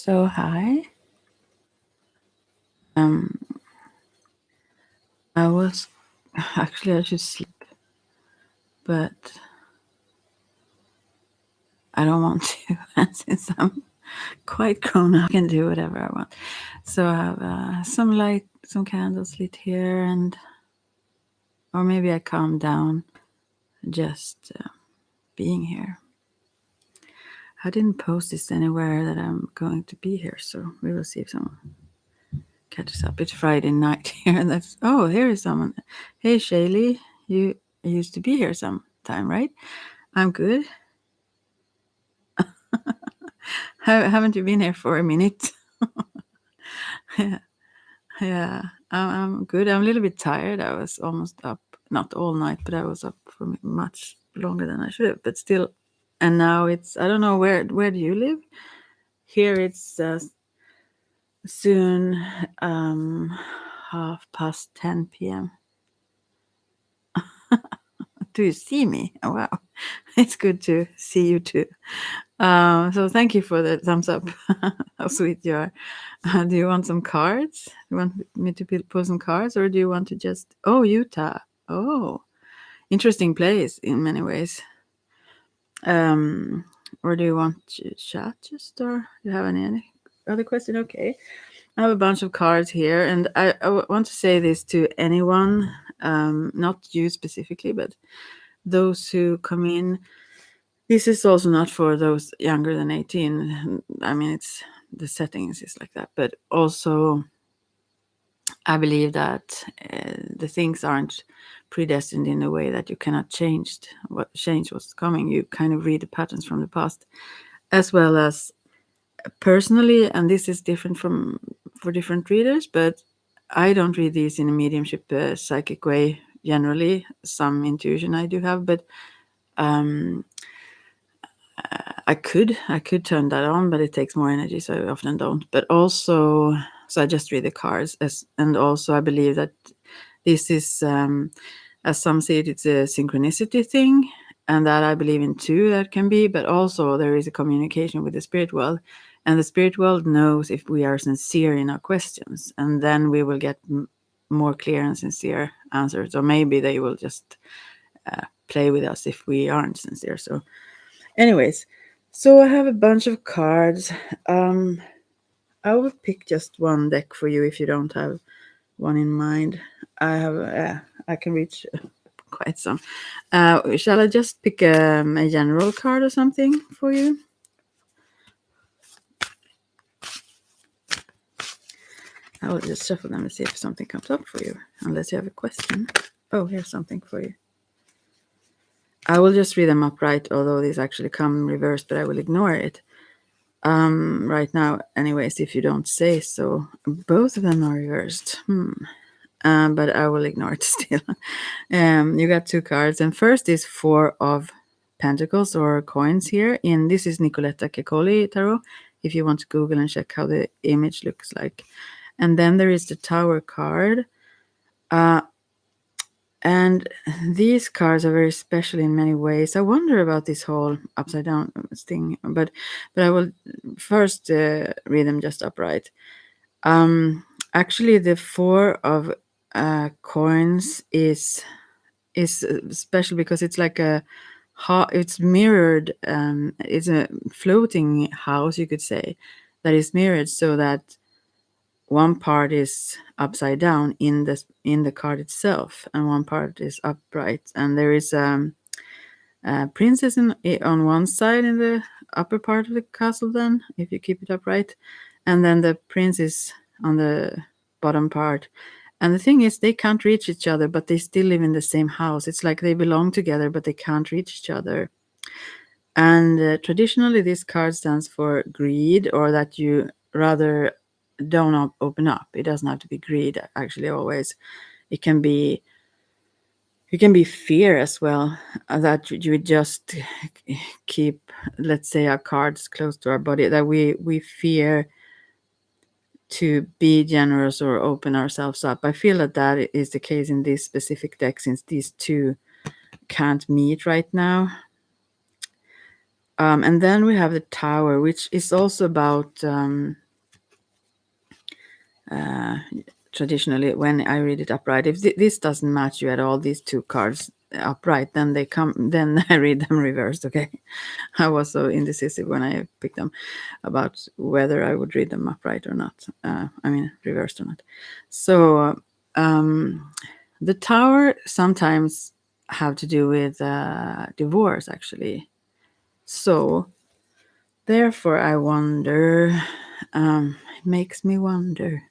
So hi. I was actually I should sleep, but I don't want to. And since I'm quite grown up, I can do whatever I want. So I have some light, some candles lit here, and or maybe I calm down just being here. I didn't post this anywhere that I'm going to be here, so we will see if someone catches up. It's Friday night here, and that's here is someone. Hey Shaylee, you used to be here sometime, right? I'm good. Haven't you been here for a minute? Yeah, yeah. I'm good. I'm a little bit tired. I was almost up, not all night, but I was up for much longer than I should have. But still, and now it's I don't know where do you live? Here it's soon 10:30 p.m. Do you see me? Oh, wow, it's good to see you too. So thank you for the thumbs up. How sweet you are. Do you want some cards? Do you want me to pull some cards, or do you want to just? Oh, Utah. Oh, interesting place in many ways. Um, or do you want to chat just, or do you have any other question? Okay, I have a bunch of cards here, and I want to say this to anyone, not you specifically, but those who come in. This is also not for those younger than 18. I mean, it's the settings is like that, but also I believe that the things aren't predestined in a way that you cannot change what's coming. You kind of read the patterns from the past, as well as personally, and this is different from for different readers, but I don't read these in a mediumship psychic way. Generally, some intuition I do have, but I could turn that on, but it takes more energy, so I often don't. But also, so I just read the cards, and also I believe that this is, as some say it, it's a synchronicity thing, and that I believe in too. That can be, but also there is a communication with the spirit world, and the spirit world knows if we are sincere in our questions, and then we will get more clear and sincere answers, or maybe they will just play with us if we aren't sincere. So anyways, so I have a bunch of cards. Um, I will pick just one deck for you if you don't have one in mind. I can reach quite some. Shall I just pick a general card or something for you? I will just shuffle them and see if something comes up for you, unless you have a question. Oh, here's something for you. I will just read them upright, although these actually come reversed, but I will ignore it. Right now, anyways, if you don't say so. Both of them are reversed. But I will ignore it still. You got two cards, and first is Four of Pentacles or coins here. And this is Nicoletta Kekoli Tarot, if you want to Google and check how the image looks like. And then there is the Tower card. And these cards are very special in many ways. I wonder about this whole upside down thing, but I will first read them just upright. Actually, the Four of coins is special because it's like it's mirrored. It's a floating house, you could say, that is mirrored so that one part is upside down in the card itself, and one part is upright. And there is a princess on one side in the upper part of the castle. Then, if you keep it upright, and then the prince is on the bottom part. And the thing is, they can't reach each other, but they still live in the same house. It's like they belong together, but they can't reach each other. And traditionally, this card stands for greed, or that you rather don't open up. It doesn't have to be greed, actually, always. It can be fear as well, that you would just keep, let's say, our cards close to our body, that we fear to be generous or open ourselves up. I feel that is the case in this specific deck, since these two can't meet right now. And then we have the tower, which is also about traditionally when I read it upright. If this doesn't match you at all, these two cards upright, then they come. Then I read them reversed. Okay, I was so indecisive when I picked them about whether I would read them upright or not. I mean, reversed or not. So the tower sometimes have to do with divorce, actually. So therefore, I wonder. It makes me wonder.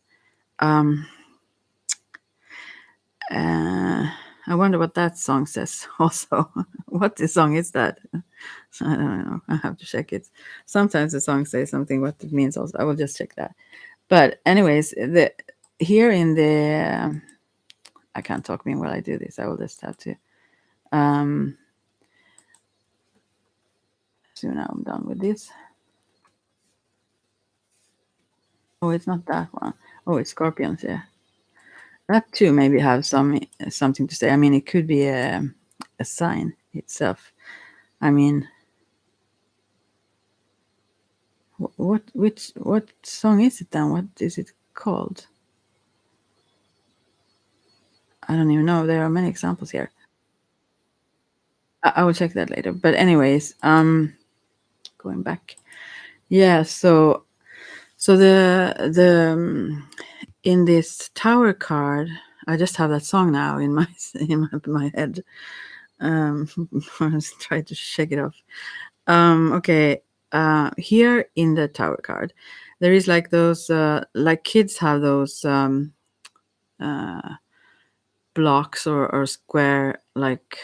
I wonder what that song says. Also, what the song is that? I don't know. I have to check it. Sometimes the song says something. What it means, also, I will just check that. But anyways, the here in the I can't talk meanwhile I do this. I will just have to. So now I'm done with this. Oh, it's not that one. Oh, it's Scorpions. Yeah, that too maybe have something to say. I mean, it could be a sign itself. I mean, what song is it then? What is it called? I don't even know. There are many examples here. I will check that later. But anyways, going back. Yeah, so the in this tower card, I just have that song now in my in my head. I try to shake it off. Okay. Here in the tower card, there is like those like kids have those blocks or square like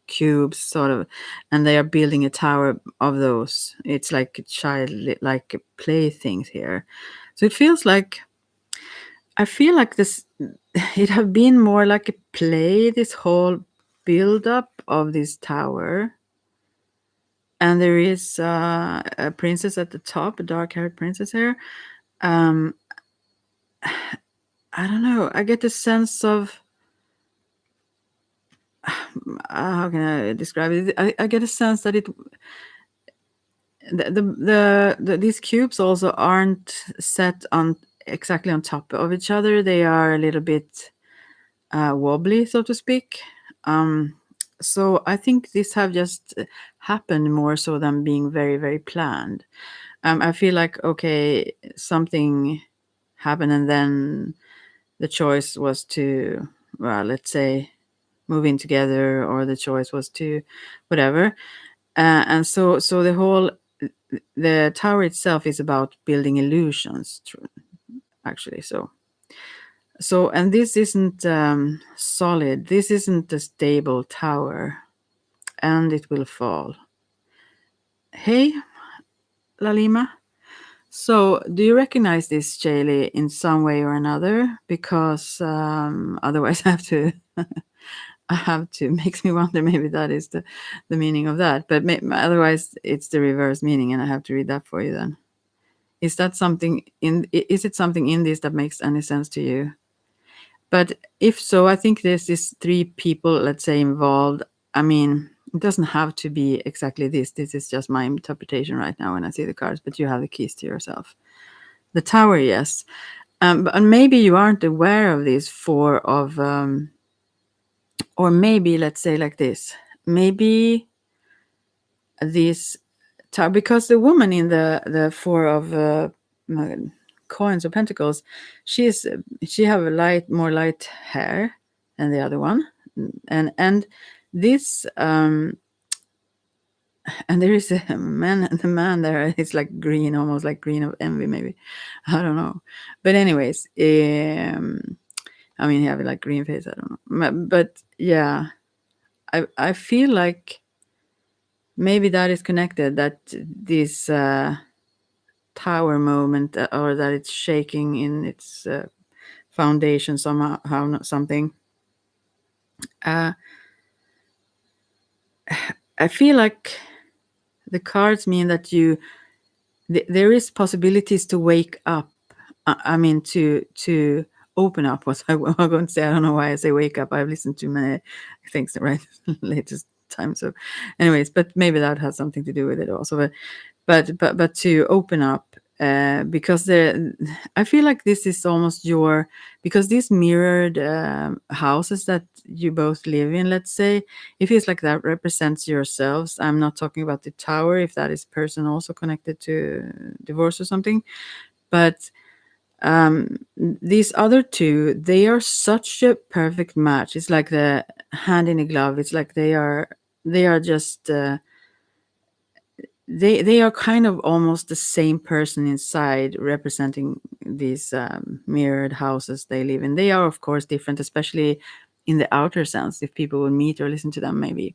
cubes sort of, and they are building a tower of those. It's like a child like playthings here. So it feels like I feel like this it have been more like a play, this whole build up of this tower. And there is a princess at the top, a dark haired princess here. um I don't know, I get a sense of how can I describe it? I get a sense that these cubes also aren't set on exactly on top of each other. They are a little bit wobbly, so to speak. So I think this have just happened more so than being very, very planned. I feel like okay, something happened, and then the choice was to, well, let's say, move in together, or the choice was to, whatever. And so the tower itself is about building illusions, actually. So and this isn't solid. This isn't a stable tower, and it will fall. Hey, Lalima. So, do you recognize this, Jaylee, in some way or another? Because otherwise, I have to. I have to. Makes me wonder. Maybe that is the meaning of that. But otherwise, it's the reverse meaning, and I have to read that for you. Then, is that something in? Is it something in this that makes any sense to you? But if so, I think there's this three people, let's say, involved. I mean, it doesn't have to be exactly this. This is just my interpretation right now when I see the cards. But you have the keys to yourself. The tower, yes. But maybe you aren't aware of these four of, or maybe let's say like this. Maybe this tower, because the woman in the four of coins or pentacles, she have a more light hair than the other one, and this and there is a man. The man there is like green, almost like green of envy, maybe. I don't know. But anyways, I mean, he have like green face. I don't know. But yeah, I feel like maybe that is connected. That this tower moment, or that it's shaking in its foundation somehow, something. I feel like the cards mean that there is possibilities to wake up. I mean, to open up. What I'm going to say. I don't know why I say wake up. I've listened to many things right latest time. So, anyways, but maybe that has something to do with it also. But to open up, because I feel like this is almost your, because these mirrored houses that you both live in, let's say, it feels like that represents yourselves. I'm not talking about the tower, if that is person also connected to divorce or something, but these other two, they are such a perfect match. It's like the hand in a glove. It's like they are just they are kind of almost the same person inside, representing these mirrored houses they live in. They are of course different, especially in the outer sense, if people would meet or listen to them maybe,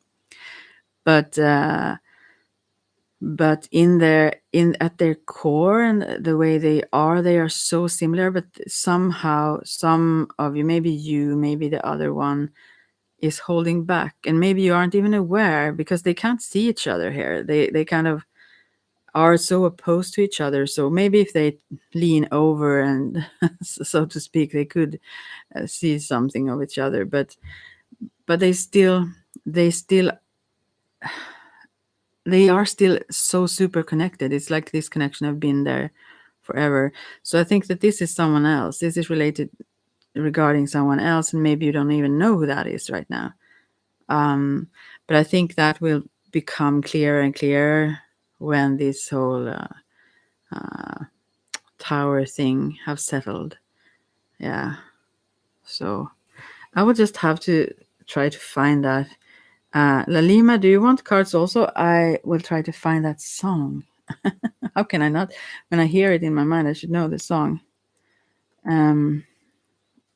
but in their in at their core and the way they are so similar. But somehow some of you, maybe you, maybe the other one, is holding back, and maybe you aren't even aware because they can't see each other here. They kind of are so opposed to each other. So maybe if they lean over and so to speak, they could see something of each other, but they still they are still so super connected. It's like this connection have been there forever. So I think that this is someone else. This is related regarding someone else, and maybe you don't even know who that is right now. Um, but I think that will become clearer and clearer when this whole tower thing have settled. Yeah. So I will just have to try to find that. Lalima, do you want cards also? I will try to find that song. How can I not? When I hear it in my mind, I should know the song. Um,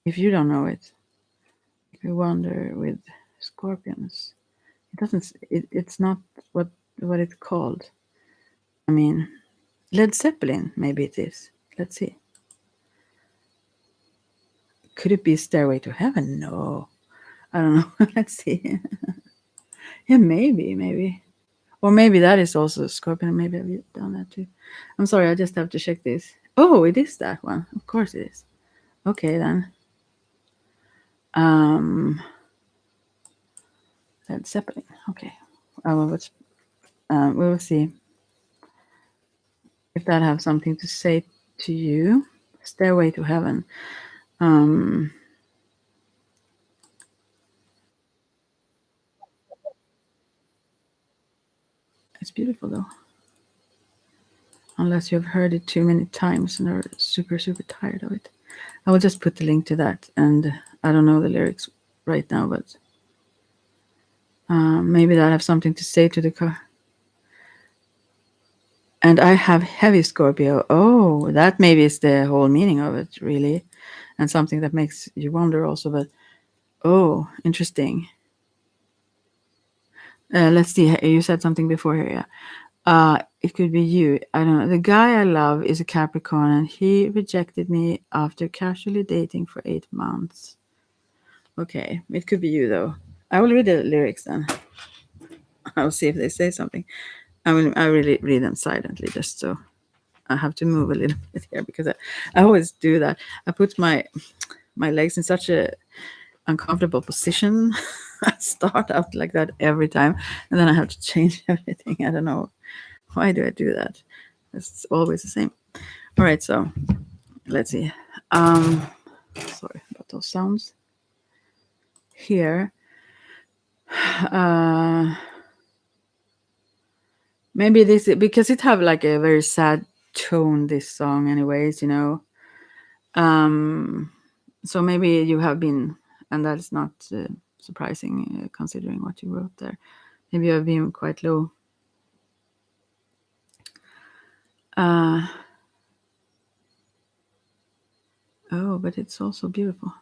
if you don't know it, if you wander with scorpions, it doesn't. It's not what it's called. I mean, Led Zeppelin. Maybe it is. Let's see. Could it be Stairway to Heaven? No, I don't know. Let's see. Yeah, maybe. Or maybe that is also Scorpion. Maybe I've done that too. I'm sorry, I just have to check this. Oh, it is that one. Of course it is. Okay then. Um, Led Zeppelin. Okay. We will see if that have something to say to you. Stairway to Heaven. Um, it's beautiful though. Unless you've heard it too many times and are super, super tired of it. I will just put the link to that. And I don't know the lyrics right now, but maybe that have something to say to the car. And I have heavy Scorpio. Oh, that maybe is the whole meaning of it, really. And something that makes you wonder also. But oh, interesting. Let's see. You said something before here. Yeah. It could be you. I don't know. The guy I love is a Capricorn, and he rejected me after casually dating for 8 months. Okay, it could be you though. I will read the lyrics then. I'll see if they say something. I really read them silently, just so I have to move a little bit here because I always do that. I put my legs in such a uncomfortable position. I start out like that every time, and then I have to change everything. I don't know why do I do that. It's always the same. All right, so let's see. Sorry about those sounds. Here, uh, maybe this because it have like a very sad tone. This song, anyways, you know. Um, so maybe you have been, and that's not surprising considering what you wrote there. Maybe you have been quite low. Uh, oh, but it's also beautiful.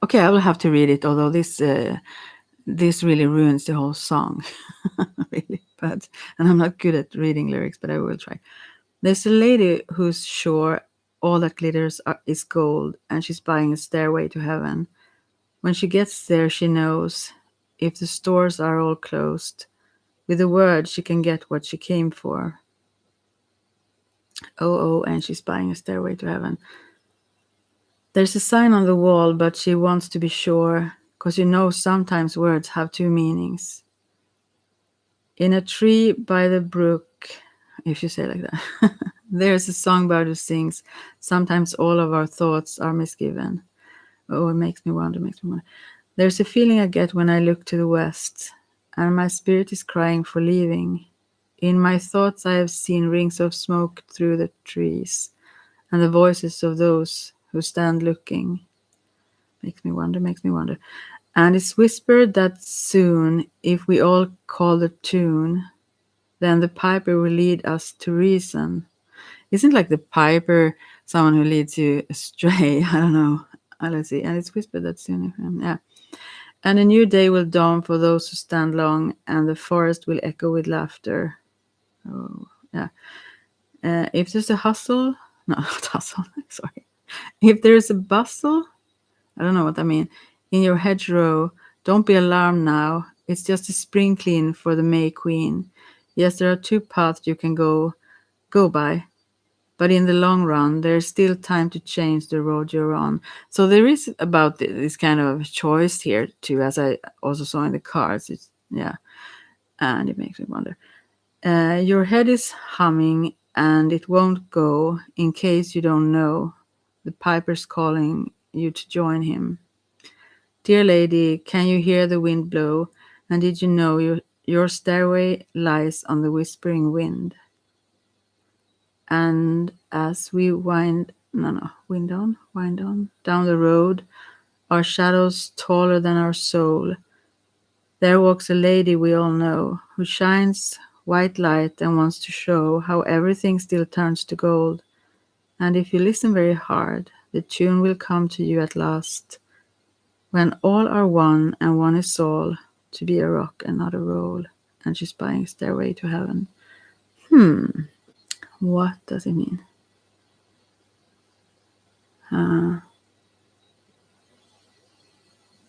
Okay, I will have to read it. Although this really ruins the whole song, really. But and I'm not good at reading lyrics, but I will try. There's a lady who's sure all that glitters is gold, and she's buying a stairway to heaven. When she gets there, she knows if the stores are all closed, with a word she can get what she came for. Oh, and she's buying a stairway to heaven. There's a sign on the wall, but she wants to be sure, 'cause you know sometimes words have two meanings. In a tree by the brook, if you say it like that, there's a songbird who sings. Sometimes all of our thoughts are misgiven. Oh, it makes me wonder, makes me wonder. There's a feeling I get when I look to the west, and my spirit is crying for leaving. In my thoughts, I have seen rings of smoke through the trees, and the voices of those who stand looking. Makes me wonder, makes me wonder. And it's whispered that soon, if we all call the tune, then the piper will lead us to reason. Isn't like the piper someone who leads you astray? I don't know. Let's see. And it's whispered that soon. Yeah. And a new day will dawn for those who stand long, and the forest will echo with laughter. Oh, yeah. If there's a hustle, no, not hustle, sorry. If there's a bustle, I don't know what I mean, in your hedgerow, don't be alarmed now. It's just a spring clean for the May Queen. Yes, there are two paths you can go by, but in the long run, there's still time to change the road you're on. So there is about this kind of choice here too, as I also saw in the cards. It's, yeah, and it makes me wonder. Your head is humming, and it won't go. In case you don't know, the piper's calling you to join him. Dear lady, can you hear the wind blow? And did you know your stairway lies on the whispering wind? And as we wind on down the road, our shadows taller than our soul, there walks a lady we all know, who shines white light and wants to show how everything still turns to gold. And if you listen very hard, the tune will come to you at last, when all are one and one is all, to be a rock and not a roll. And she's buying Stairway to Heaven. What does it mean?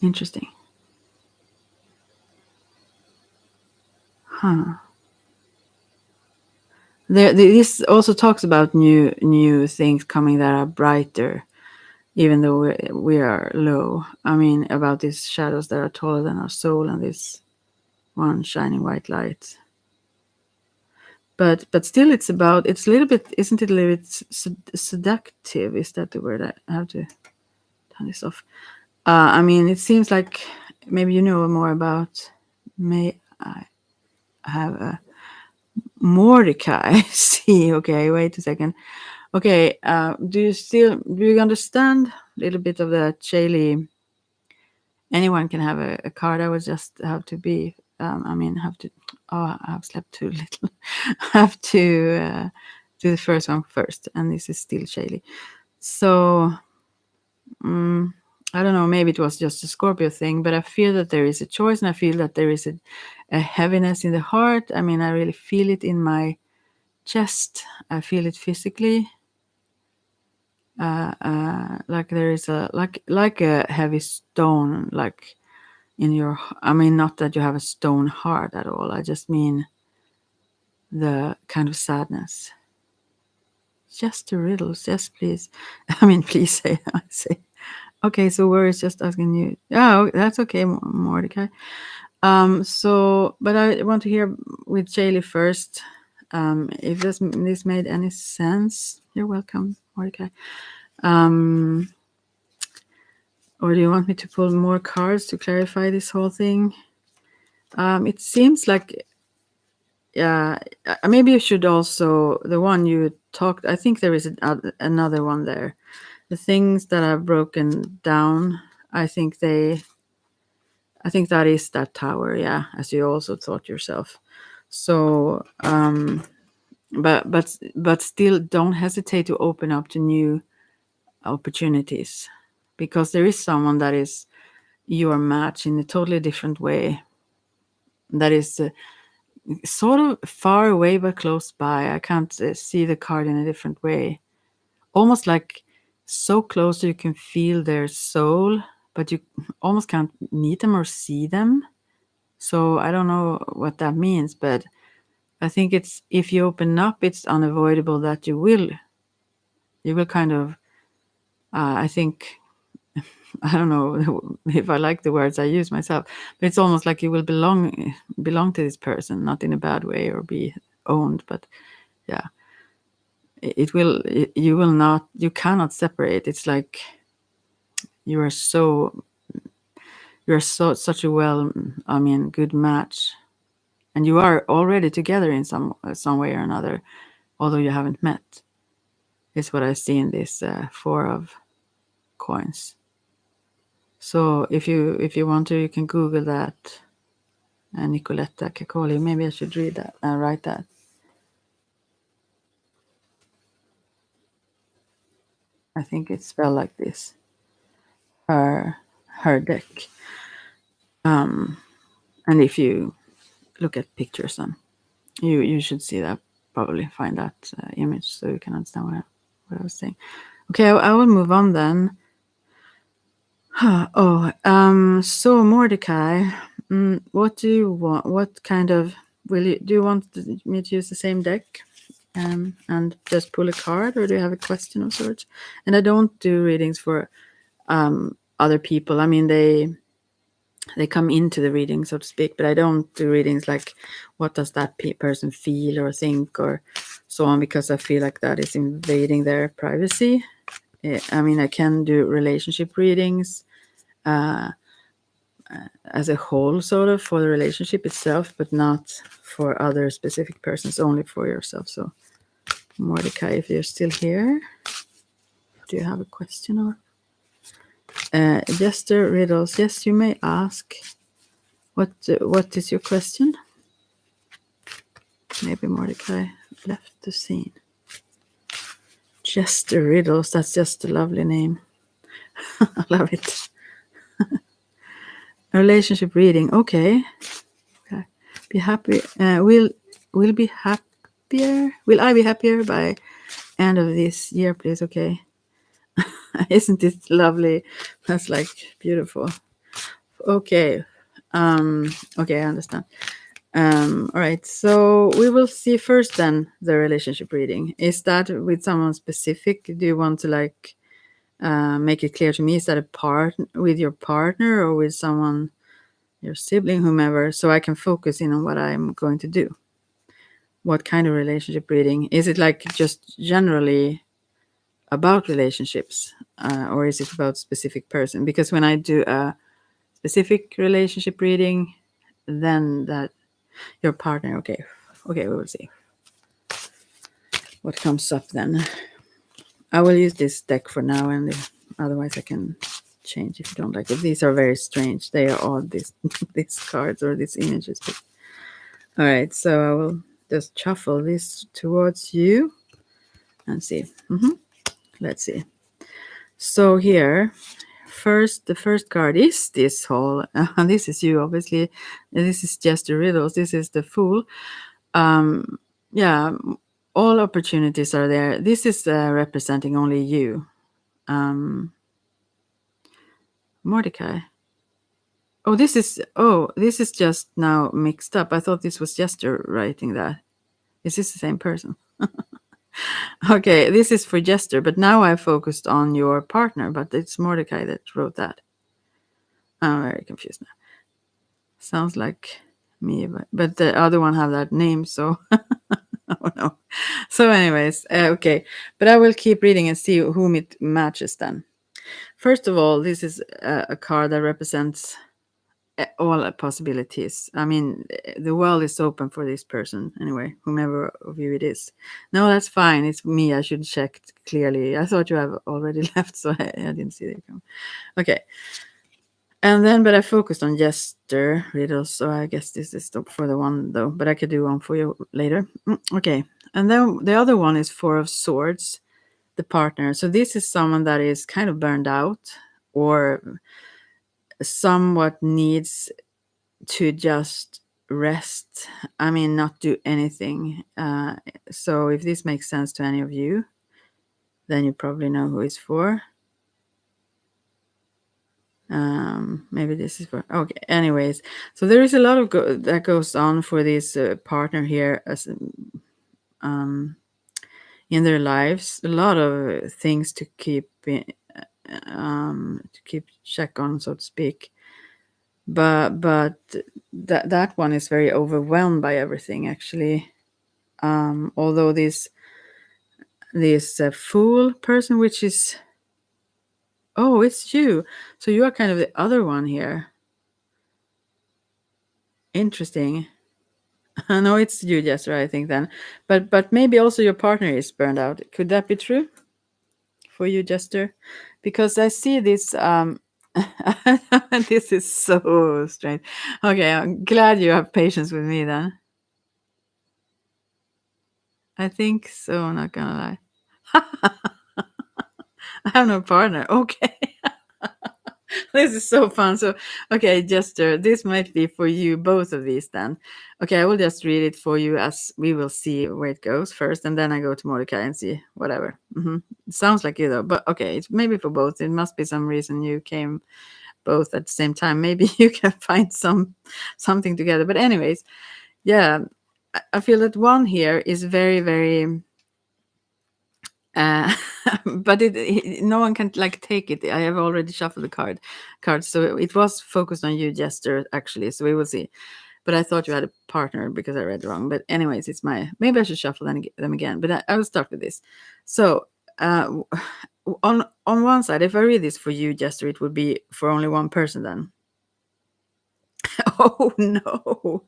Interesting. This also talks about new things coming that are brighter, even though we are low. I mean, about these shadows that are taller than our soul, and this one shining white light. But still, it's a little bit, isn't it? A little bit seductive. Is that the word? I have to turn this off. I mean, it seems like maybe you know more about. May I have a Mordecai? See, okay, wait a second. Okay, do you understand a little bit of the Chailey? Anyone can have a card. I would just have to be. I mean, have to. Oh, I've slept too little. Have to do the first one first, and this is still Chailey. So I don't know. Maybe it was just a Scorpio thing, but I feel that there is a choice, and I feel that there is a heaviness in the heart. I mean, I really feel it in my chest. I feel it physically. Like there is like a heavy stone, like in your. I mean, not that you have a stone heart at all. I just mean the kind of sadness. Just the riddles, yes, please. I mean, please say. I say. Okay, so where is just asking you? Yeah, that's okay, Mordecai. So, but I want to hear with Chailey first. If this made any sense, you're welcome, Mordecai. Or do you want me to pull more cards to clarify this whole thing? It seems like, yeah, maybe you should also, the one you talked, I think there is another one there. The things that are broken down, I think that is that tower, yeah, as you also thought yourself. So, but still don't hesitate to open up to new opportunities, because there is someone that is your match in a totally different way, that is sort of far away but close by. I can't see the card in a different way, almost like so close that you can feel their soul, but you almost can't meet them or see them. So I don't know what that means, but I think it's, if you open up, it's unavoidable that you will kind of I think I don't know if I like the words I use myself, but it's almost like you will belong to this person, not in a bad way or be owned, but yeah, you will not, you cannot separate. It's like you are so you're such a good match, and you are already together in some way or another, although you haven't met. Is what I see in this four of coins. So if you want to, you can Google that, Nicoletta Caccoli. Maybe I should read that, write that. I think it's spelled like this. Her deck. And if you look at pictures, then you should see that. Probably find that image so you can understand what I was saying. Okay, I will move on then. So Mordecai, what do you want? What kind of do you want me to use the same deck, and just pull a card, or do you have a question of sorts? And I don't do readings for other people. I mean, they come into the reading, so to speak, but I don't do readings like what does that person feel or think or so on, because I feel like that is invading their privacy. I mean, I can do relationship readings as a whole, sort of, for the relationship itself, but not for other specific persons, only for yourself. So, Mordecai, if you're still here, do you have a question or? Jester Riddles, yes, you may ask. What is your question? Maybe Mordecai left the scene. Jester Riddles, that's just a lovely name. I love it. A relationship reading, okay. Be happy. Will be happier. Will I be happier by end of this year, please? Okay. Isn't it lovely? That's like beautiful. Okay. Okay, I understand. All right. So we will see first then the relationship reading. Is that with someone specific? Do you want to like make it clear to me? Is that a part with your partner or with someone, your sibling, whomever, so I can focus in on what I'm going to do? What kind of relationship reading? Is it like just generally about relationships, or is it about specific person? Because when I do a specific relationship reading, then that your partner, okay, we will see what comes up then. I will use this deck for now, and otherwise I can change if you don't like it. These are very strange. They are odd, these cards or these images. But, all right, so I will just shuffle this towards you and see. Let's see. So here, the first card is this whole. This is you, obviously. This is just the riddles. This is the Fool. Yeah, all opportunities are there. This is representing only you, Mordecai. Oh, this is just now mixed up. I thought this was Jester writing that. Is this the same person? Okay, this is for Jester, but now I focused on your partner, but it's Mordecai that wrote that. I'm very confused now. Sounds like me, but the other one have that name, so oh no. So anyways, okay, but I will keep reading and see whom it matches then. First of all, this is a card that represents all possibilities. I mean, the world is open for this person anyway, whomever of you it is. No, that's fine. It's me. I should check clearly. I thought you have already left, so I didn't see that come. Okay. And then, but I focused on Jester riddles, so I guess this is for the one though. But I could do one for you later. Okay. And then the other one is Four of Swords, the partner. So this is someone that is kind of burned out or somewhat needs to just rest. I mean, not do anything. So if this makes sense to any of you, then you probably know who it's for. Maybe this is for, okay, anyways, so there is a lot of that goes on for this partner here, as in their lives, a lot of things to keep to keep check on, so to speak. But that one is very overwhelmed by everything, actually. Although this fool person, which is, oh, it's you. So you are kind of the other one here. Interesting. No, it's you, Jester, I think then. But maybe also your partner is burned out. Could that be true for you, Jester? Because I see this. This is so strange. Okay, I'm glad you have patience with me then. I think so. I'm not gonna lie. I have no partner. Okay. This is so fun. So, okay, Jester, this might be for you, both of these then. Okay, I will just read it for you as we will see where it goes first, and then I go to Mordecai and see whatever. It sounds like you though, but okay, it's maybe for both. It must be some reason you came both at the same time. Maybe you can find something together. But anyways, yeah, I feel that one here is very, very uh, but no one can like take it. I have already shuffled the cards, so it was focused on you, Jester, actually. So we will see. But I thought you had a partner because I read wrong. But anyways, it's my, maybe I should shuffle them again. But I will start with this. So on one side, if I read this for you, Jester, it would be for only one person then. Oh no.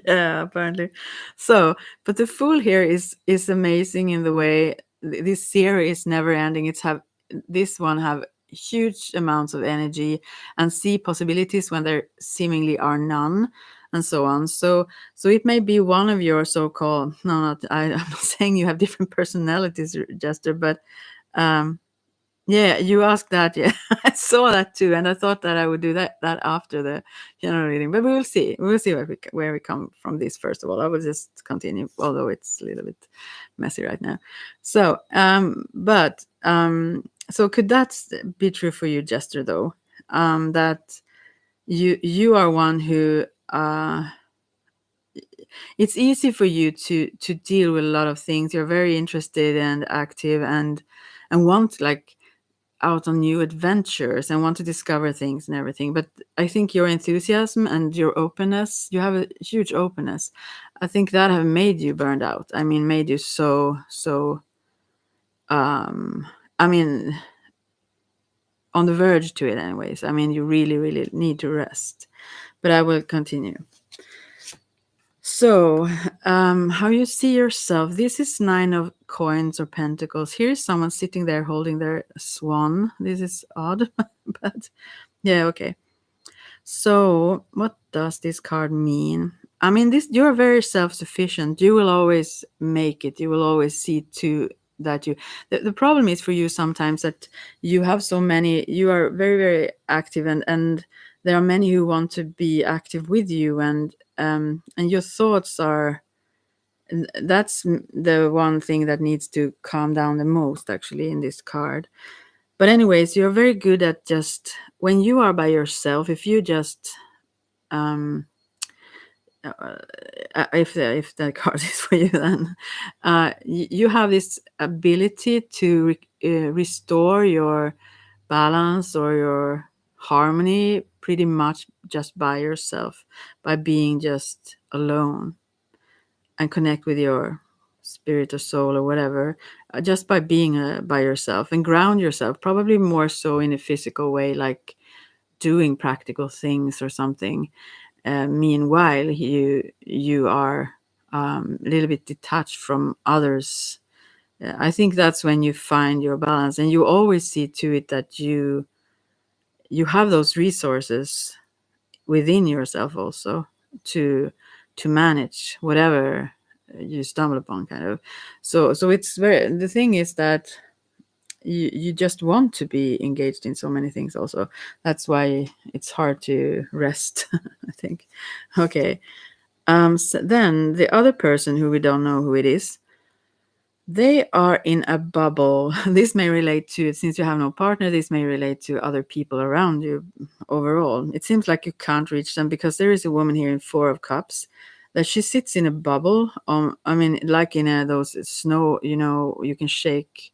Yeah, apparently. So, but the fool here is amazing in the way this series is never ending. It's have this one have huge amounts of energy and see possibilities when there seemingly are none, and so on. So it may be one of your so-called, no, not I'm not saying you have different personalities, Jester, but um yeah, you asked that. Yeah, I saw that too, and I thought that I would do that after the general reading. But we will see. We will see where we come from this. First of all, I will just continue, although it's a little bit messy right now. So, so could that be true for you, Jester? Though, that you are one who it's easy for you to deal with a lot of things. You're very interested and active and want like out on new adventures and want to discover things and everything. But I think your enthusiasm and your openness, you have a huge openness. I think that have made you burned out. I mean, made you so um I mean on the verge to it anyways. I mean, you really need to rest. But I will continue. So, how you see yourself. This is 9 of coins or pentacles. Here's someone sitting there holding their swan. This is odd, but yeah, okay. So, what does this card mean? I mean, this you're very self-sufficient. You will always make it. You will always see to that you. The problem is for you sometimes that you have so many. You are very active, and there are many who want to be active with you, and your thoughts are. That's the one thing that needs to calm down the most, actually, in this card. But anyways, you're very good at just when you are by yourself. If you just if the card is for you, then you have this ability to restore your balance or your harmony pretty much just by yourself, by being just alone and connect with your spirit or soul or whatever, just by being by yourself and ground yourself, probably more so in a physical way, like doing practical things or something. Meanwhile, you are a little bit detached from others. I think that's when you find your balance, and you always see to it that you have those resources within yourself also to manage whatever you stumble upon, kind of. So it's very, the thing is that you just want to be engaged in so many things also. That's why it's hard to rest. I think. Okay. So then the other person who we don't know who it is, they are in a bubble. This may relate to, since you have no partner, this may relate to other people around you overall. It seems like you can't reach them because there is a woman here in 4 of Cups that she sits in a bubble. I mean, like in those snow, you can shake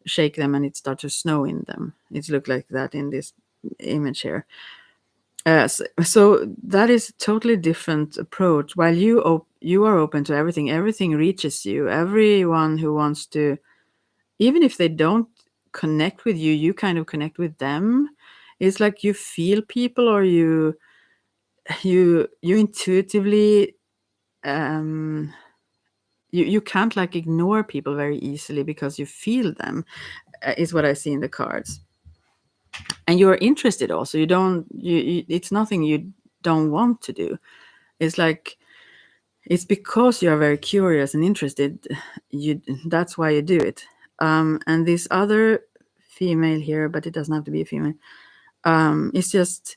shake them and it starts to snow in them. It looked like that in this image here. So that is a totally different approach. While you are open to everything, everything reaches you. Everyone who wants to, even if they don't connect with you, you kind of connect with them. It's like you feel people, or you intuitively, you can't like ignore people very easily because you feel them, is what I see in the cards. And you're interested also. You don't you it's nothing you don't want to do. It's like it's because you are very curious and interested. That's why you do it. And this other female here, but it doesn't have to be a female, is just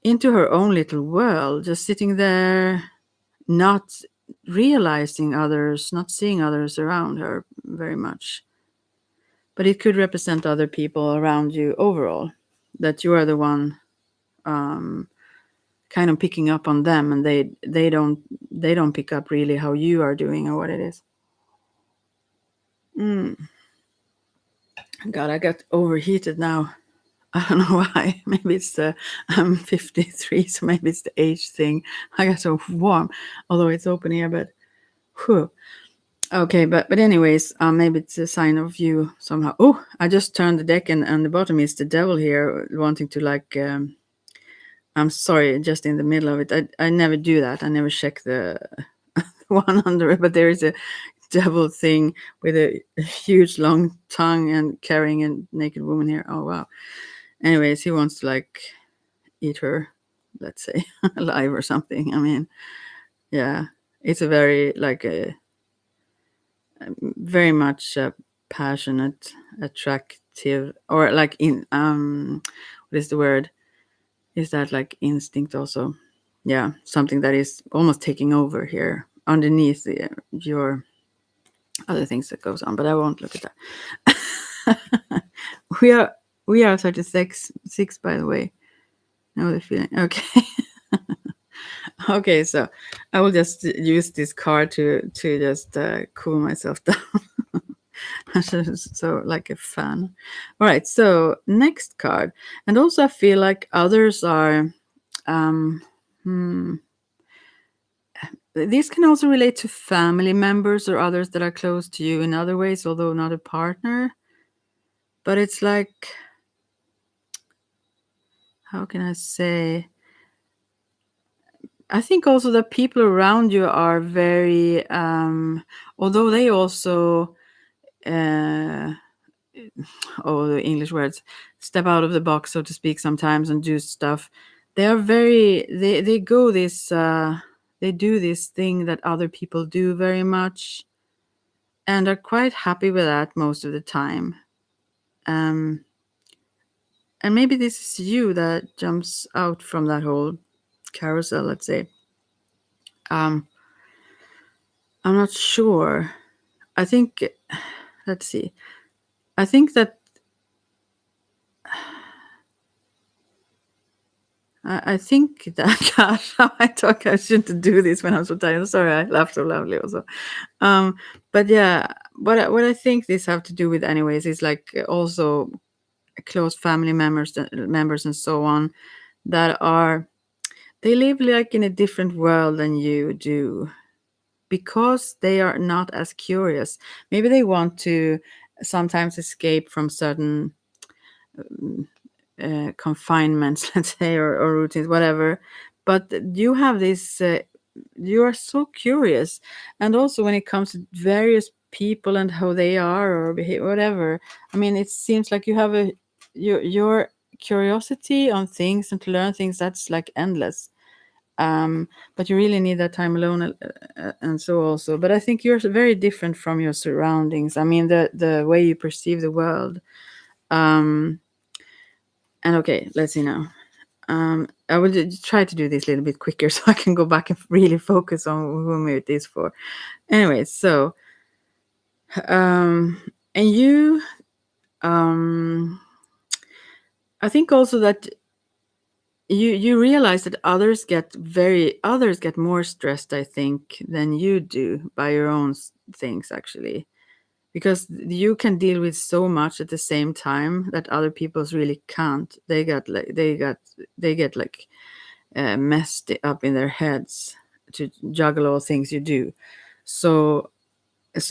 into her own little world, just sitting there, not realizing others, not seeing others around her very much. But it could represent other people around you overall, that you are the one, kind of picking up on them, and they don't pick up really how you are doing or what it is. God, I got overheated now. I don't know why. Maybe it's I'm 53, so maybe it's the age thing. I got so warm, although it's open here. But whew. Okay, but anyways, maybe it's a sign of you somehow. Oh, I just turned the deck, and the bottom is the devil here, wanting to like. I'm sorry, just in the middle of it. I never do that. I never check the one under it, but there is a devil thing with a huge long tongue and carrying a naked woman here. Oh wow. Anyways, he wants to like eat her, let's say, alive or something. I mean, yeah, it's a very like a very much passionate, attractive, or like in what is the word? Is that like instinct also? Yeah, something that is almost taking over here underneath your other things that goes on, but I won't look at that. we are we are 36 by the way. Know the feeling. Okay. Okay, so I will just use this card to just cool myself down. So like a fan. All right, so next card. And also I feel like others are um these can also relate to family members or others that are close to you in other ways, although not a partner. But it's like, how can I say? I think also that people around you are very, although they also, uh, oh, the English words, step out of the box, so to speak, sometimes and do stuff. They are very, they go this, they do this thing that other people do very much and are quite happy with that most of the time. Um, and maybe this is you that jumps out from that whole carousel, let's say. Um, I'm not sure. I think, let's see. I think that I think that gosh, how I talk, I shouldn't do this when I'm so tired. I'm sorry, I laughed so loudly also. Um, but yeah, what I think this have to do with anyways is like also close family members and so on that are they live like in a different world than you do because they are not as curious. Maybe they want to sometimes escape from certain confinements, let's say, or routines, whatever. But you have this, you are so curious. And also when it comes to various people and how they are or behave, whatever, I mean, it seems like you have your curiosity on things and to learn things, that's like endless. But you really need that time alone, and so also. But I think you're very different from your surroundings. I mean, the way you perceive the world. Um, and okay, let's see now. I will try to do this a little bit quicker so I can go back and really focus on whom it is for. Anyway, so and you, I think also that you realize that others get more stressed, I think, than you do by your own things actually. because you can deal with so much at the same time that other people's really can't. They get like messed up in their heads to juggle all things you do. So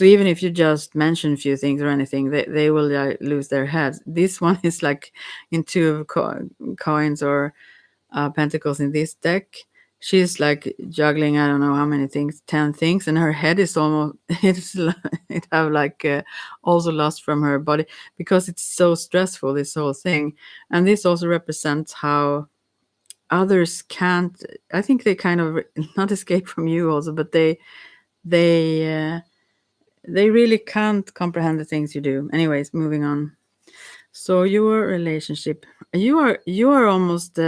even if you just mention a few things or anything, they will lose their heads. This one is like in two of coins or pentacles in this deck. She's like juggling, I don't know how many things, 10 things, and her head is almost it have like also lost from her body because it's so stressful, this whole thing. And this also represents how others can't, I think they kind of not escape from you also, but they really can't comprehend the things you do. Anyways, moving on. So your relationship, you are almost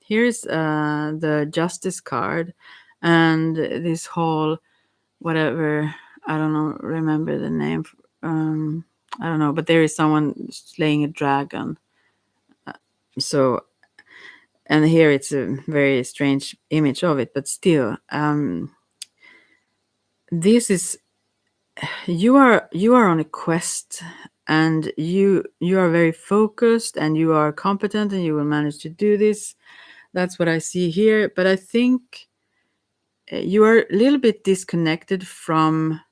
here's the justice card, and this whole whatever, I don't know, remember the name. Um, I don't know, but there is someone slaying a dragon. So, and here it's a very strange image of it, but still, this is, you are on a quest, and you are very focused, and you are competent, and you will manage to do this. That's what I see here. But I think you are a little bit disconnected from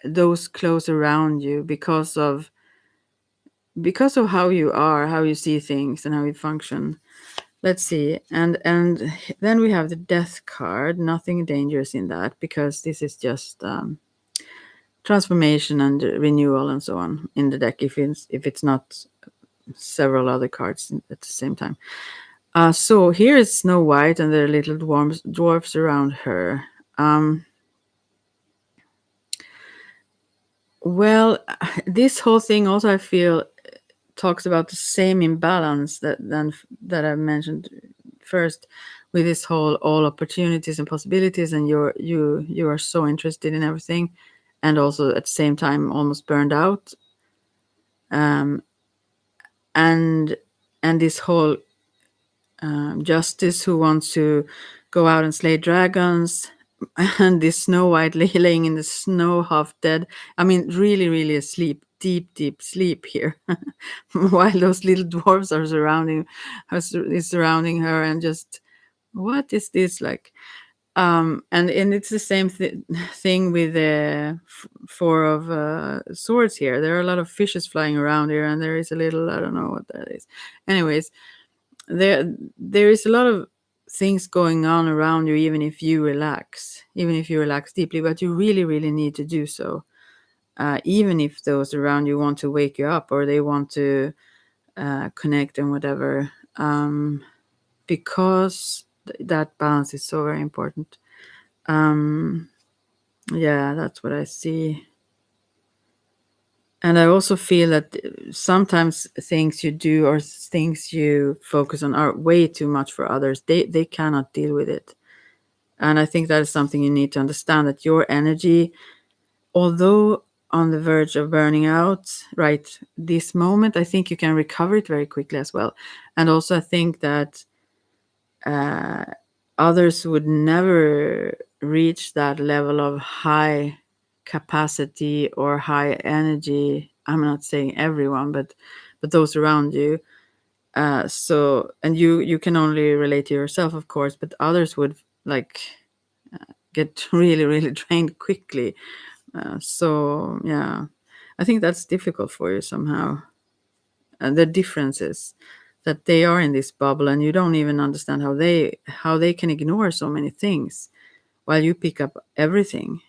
those close around you because of how you are, how you see things, and how you function. Let's see. And then we have the death card. Nothing dangerous in that, because this is just transformation and renewal and so on in the deck, if it's not several other cards at the same time. So here is Snow White and the little dwarfs around her. Well, this whole thing also, I feel, talks about the same imbalance that I mentioned first, with this whole all opportunities and possibilities, and you are so interested in everything, and also at the same time almost burned out. And this whole justice who wants to go out and slay dragons, and this Snow White laying in the snow, half dead. I mean, really, really asleep, deep sleep here, while those little dwarves are surrounding her, and just, what is this like? And it's the same thing with the four of swords here. There are a lot of fishes flying around here, and there is a little, I don't know what that is. Anyways, there is a lot of things going on around you, even if you relax deeply, but you really need to do so, even if those around you want to wake you up, or they want to connect and whatever, because that balance is so very important. Yeah, that's what I see. And I also feel that sometimes things you do or things you focus on are way too much for others. They cannot deal with it. And I think that is something you need to understand, that your energy, although on the verge of burning out right this moment, I think you can recover it very quickly as well. And also, I think that others would never reach that level of high capacity or high energy. I'm not saying everyone, but those around you. So, and you can only relate to yourself, of course, but others would like get really drained quickly. So yeah, I think that's difficult for you somehow. And the difference is that they are in this bubble, and you don't even understand how they can ignore so many things while you pick up everything.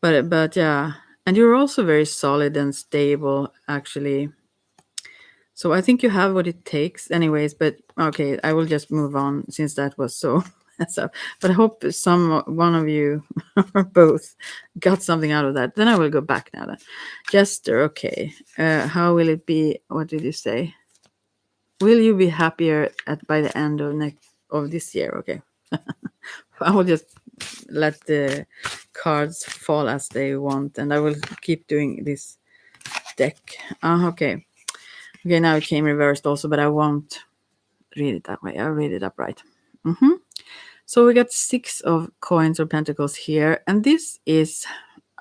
But yeah, and you're also very solid and stable, actually. So I think you have what it takes, anyways. But okay, I will just move on, since that was so. So, but I hope one of you or both got something out of that. Then I will go back now. Then, Jester. Okay, how will it be? What did you say? Will you be happier by the end of this year? Okay, I will just let the cards fall as they want, and I will keep doing this deck. Okay. Okay, now it came reversed also, but I won't read it that way. I'll read it upright. So we got 6 of coins or pentacles here, and this is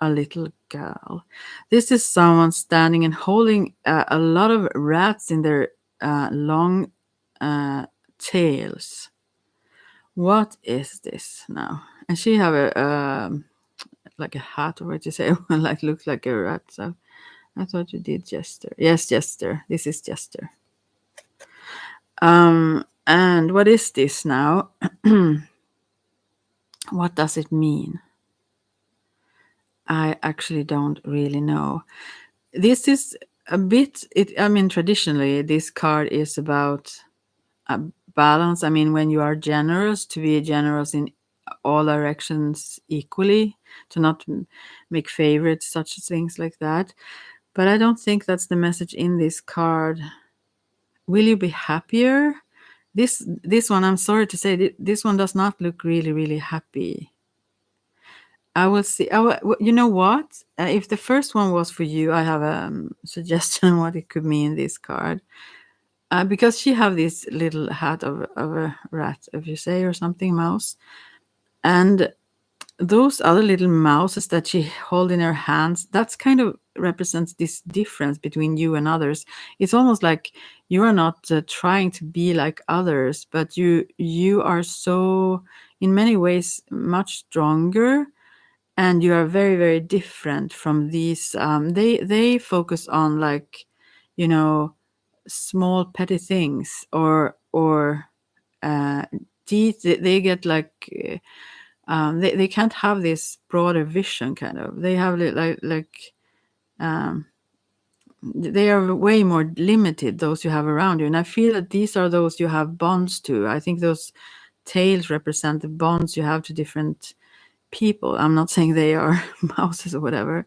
a little girl. This is someone standing and holding a lot of rats in their long tails. What is this now? And she have a like a hat, or what you say, like looks like a rat. So I thought you did Jester. Yes, Jester. This is Jester. And what is this now? What does it mean? I actually don't really know. This is a bit. I mean, traditionally, this card is about a balance. I mean, when you are generous, to be generous in all directions equally, to not make favorites, such things like that. But I don't think that's the message in this card. Will you be happier? This one, I'm sorry to say, this one does not look really, really happy. I will see. You know what? If the first one was for you, I have a suggestion what it could mean, this card. Because she have this little hat of a rat, if you say, or something, mouse. And those other little mouses that she hold in her hands, that's kind of represents this difference between you and others. It's almost like you are not trying to be like others, but you are so, in many ways, much stronger, and you are very, very different from these. They focus on, like, you know, small petty things, or they get like they can't have this broader vision, kind of. They have um, they are way more limited, those you have around you, and I feel that these are those you have bonds to. I think those tails represent the bonds you have to different people. I'm not saying they are mouses or whatever,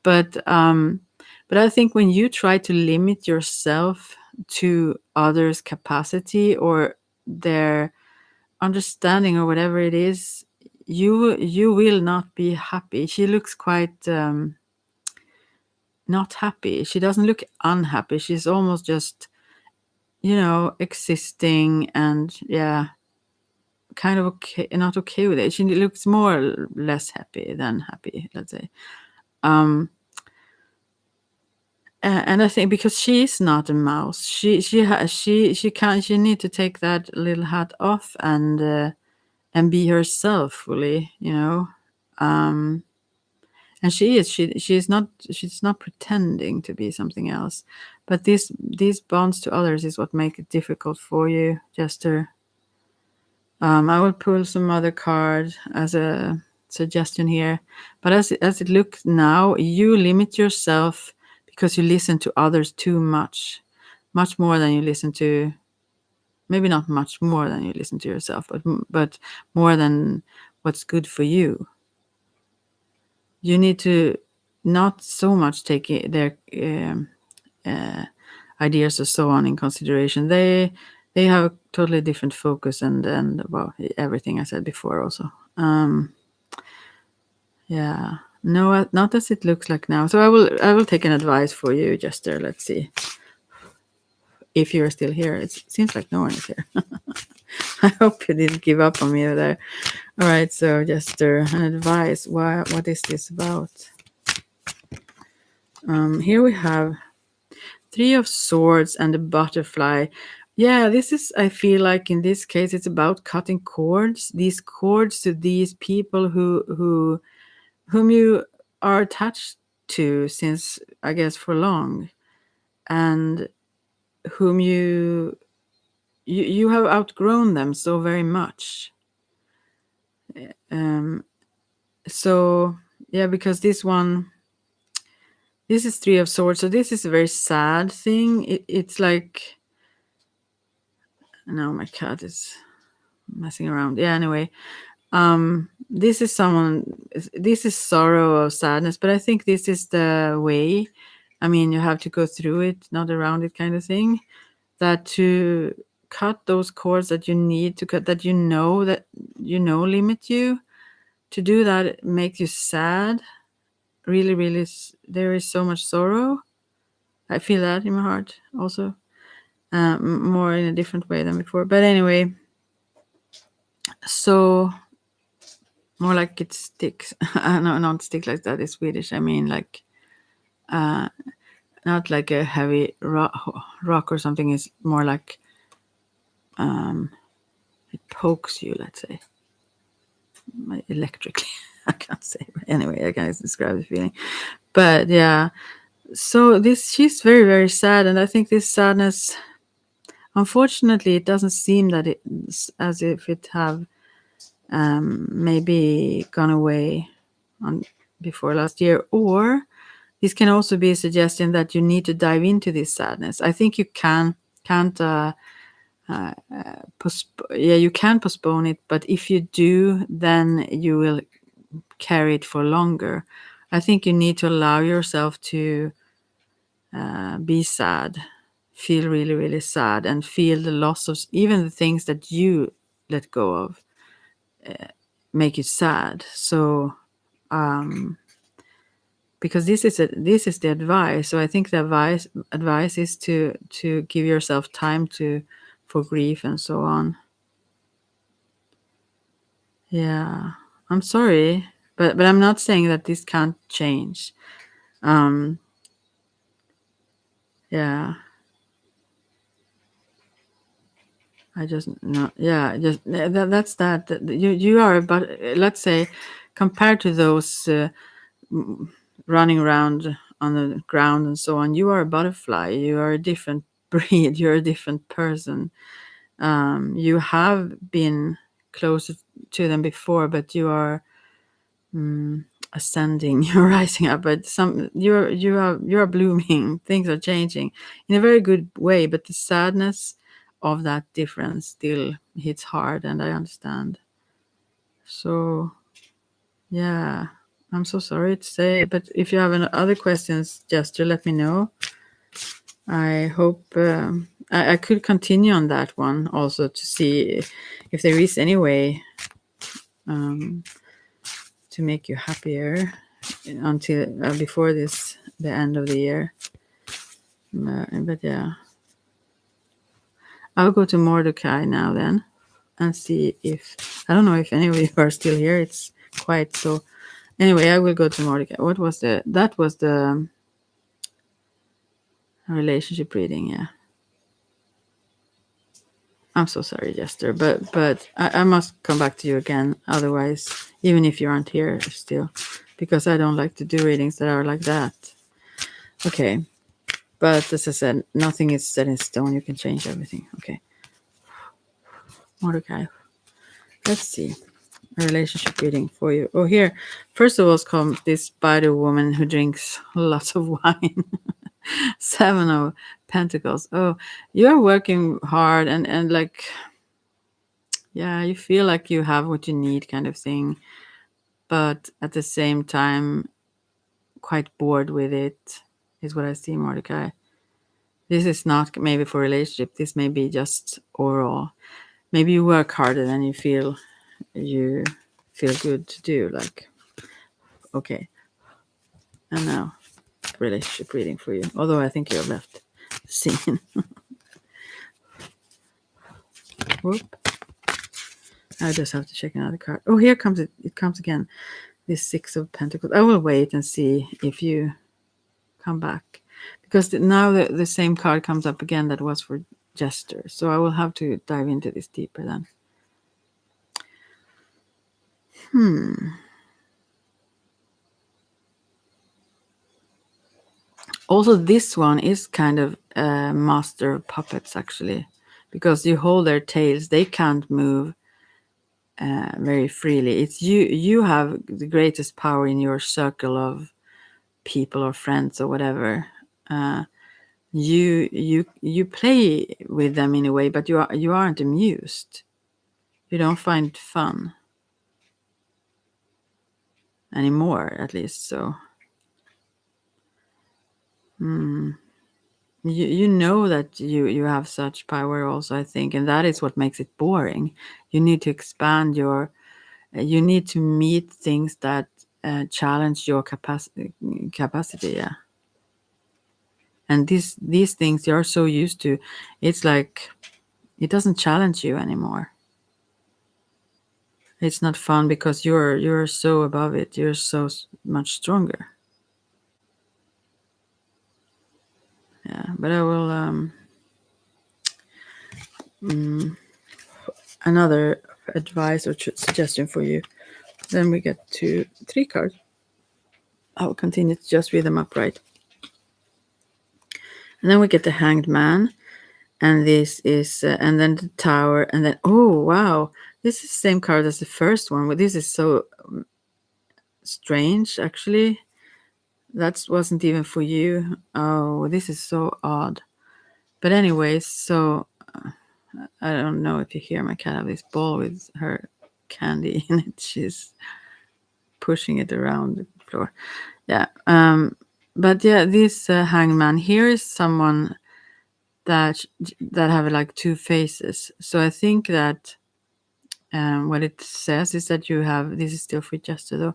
but I think when you try to limit yourself to others' capacity or their understanding or whatever it is, you will not be happy. She looks quite not happy. She doesn't look unhappy. She's almost just, existing, and yeah, kind of okay, not okay with it. She looks more or less happy than happy, let's say. And I think because she's not a mouse, she need to take that little hat off and be herself fully, and she's not pretending to be something else. But these bonds to others is what make it difficult for you, Jester. I will pull some other card as a suggestion here, but as it looks now, you limit yourself because you listen to others too much more than you listen to, maybe not much more than you listen to yourself, but more than what's good for you. You need to not so much take their ideas or so on in consideration. They have a totally different focus, and well, everything I said before also. Yeah, no, not as it looks like now. So I will take an advice for you, Jester. Let's see if you're still here. It seems like no one is here. I hope you didn't give up on me there. All right, so Jester, an advice. What is this about? Here we have 3 of Swords and a butterfly. Yeah, this is, I feel like in this case, it's about cutting cords. These cords to these people whom you are attached to since, I guess, for long, and whom you have outgrown them so very much. So yeah, because this is 3 of Swords, so this is a very sad thing. It's like, no, my cat is messing around. Yeah, anyway, this is sorrow or sadness, but I think this is the way. I mean, you have to go through it, not around it, kind of thing. That to cut those cords that you need to cut, that limit you, to do that, it makes you sad. Really, really, there is so much sorrow. I feel that in my heart also, more in a different way than before. But anyway, so more like it sticks. No, not stick like that is Swedish. I mean like not like a heavy rock or something. Is more like it pokes you. Let's say electrically. I can't say. But anyway, I can't describe the feeling. But yeah, so this she's very very sad, and I think this sadness, unfortunately, it doesn't seem that it's as if it have maybe gone away on before last year, or this can also be a suggestion that you need to dive into this sadness. I think you can't yeah, you can postpone it, but if you do, then you will carry it for longer. I think you need to allow yourself to be sad, feel really really sad, and feel the loss of even the things that you let go of make you sad. So because this is the advice. So I think the advice is to give yourself time to for grief and so on. Yeah, I'm sorry, but I'm not saying that this can't change. Um, yeah, I just no, yeah, just that's that. You are, but let's say compared to those running around on the ground and so on, you are a butterfly. You are a different breed. You're a different person. You have been closer to them before, but you are ascending. You're rising up. But you are blooming. Things are changing in a very good way. But the sadness of that difference still hits hard, and I understand. So yeah, I'm so sorry to say. But if you have any other questions, just to let me know. I hope I could continue on that one also to see if there is any way um, to make you happier until before this the end of the year. But yeah, I'll go to Mordecai now then and see if I don't know if any of you are still here. It's quiet, so anyway, I will go to Mordecai. What was that was the relationship reading? Yeah. I'm so sorry, Jester, but I must come back to you again. Otherwise, even if you aren't here still, because I don't like to do readings that are like that. Okay, but as I said, nothing is set in stone. You can change everything. Okay, Mordecai. Let's see a relationship reading for you. Oh, here, first of all, comes this spider woman who drinks lots of wine. Seven of Pentacles. Oh, you're working hard and like yeah, you feel like you have what you need, kind of thing, but at the same time, quite bored with it, is what I see, Mordecai. This is not maybe for relationship. This may be just overall. Maybe you work harder than you feel good to do. Like, okay, and now relationship reading for you. Although I think you have left the scene. Whoop. I just have to check another card. Oh, here comes it. It comes again. This Six of Pentacles. I will wait and see if you come back, because now the same card comes up again that was for Jester. So I will have to dive into this deeper then. Also, this one is kind of a master of puppets, actually, because you hold their tails. They can't move very freely. It's you. You have the greatest power in your circle of people or friends or whatever. You play with them in a way, but you aren't amused. You don't find fun anymore, at least. So you know that you have such power also, I think, and that is what makes it boring. You need to expand your you need to meet things that challenge your capacity, yeah. And these things you're so used to, it's like it doesn't challenge you anymore. It's not fun because you're so above it. You're so much stronger. Yeah, but I will another advice or suggestion for you. Then we get to 3 cards. I will continue to just read them upright. And then we get the Hanged Man, and this is and then the Tower, and then oh wow, this is the same card as the first one. Well, this is so strange actually. That wasn't even for you. Oh, this is so odd. But anyways, so I don't know if you hear my cat have this ball with her candy in it. She's pushing it around the floor. Yeah. But yeah, this hangman here is someone that have like 2 faces. So I think that what it says is that you have, this is still free gesture though.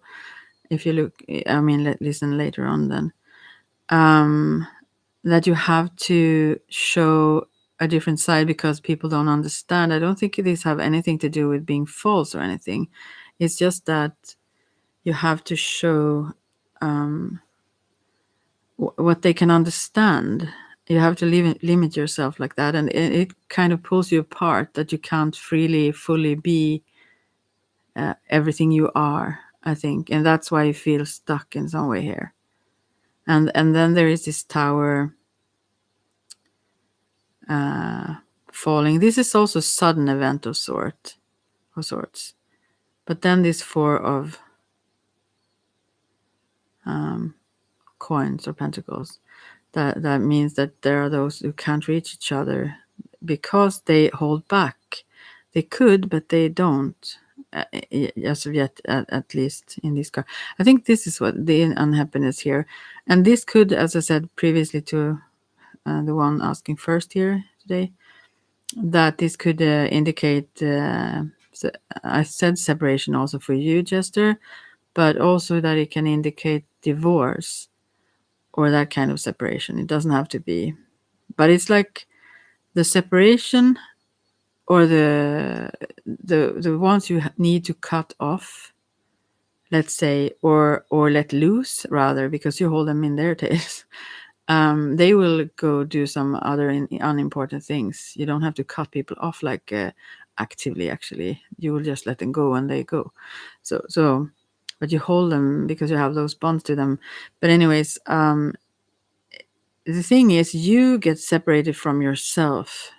If you look, I mean, listen later on then. That you have to show a different side because people don't understand. I don't think these have anything to do with being false or anything. It's just that you have to show what they can understand. You have to limit yourself like that, and it kind of pulls you apart that you can't freely, fully be everything you are, I think. And that's why you feel stuck in some way here. And then there is this Tower falling. This is also a sudden event of sorts. But then this 4 of coins or pentacles. That means that there are those who can't reach each other because they hold back. They could, but they don't. As of yet, at least in this card. I think this is what the unhappiness here. And this could, as I said previously to the one asking first here today, that this could indicate, I said separation also for you, Jester, but also that it can indicate divorce or that kind of separation. It doesn't have to be. But it's like the separation or the ones you need to cut off, let's say, or let loose rather, because you hold them in their tails. They will go do some other unimportant things. You don't have to cut people off like actively. Actually, you will just let them go and they go. So, but you hold them because you have those bonds to them. But anyways, the thing is, you get separated from yourself,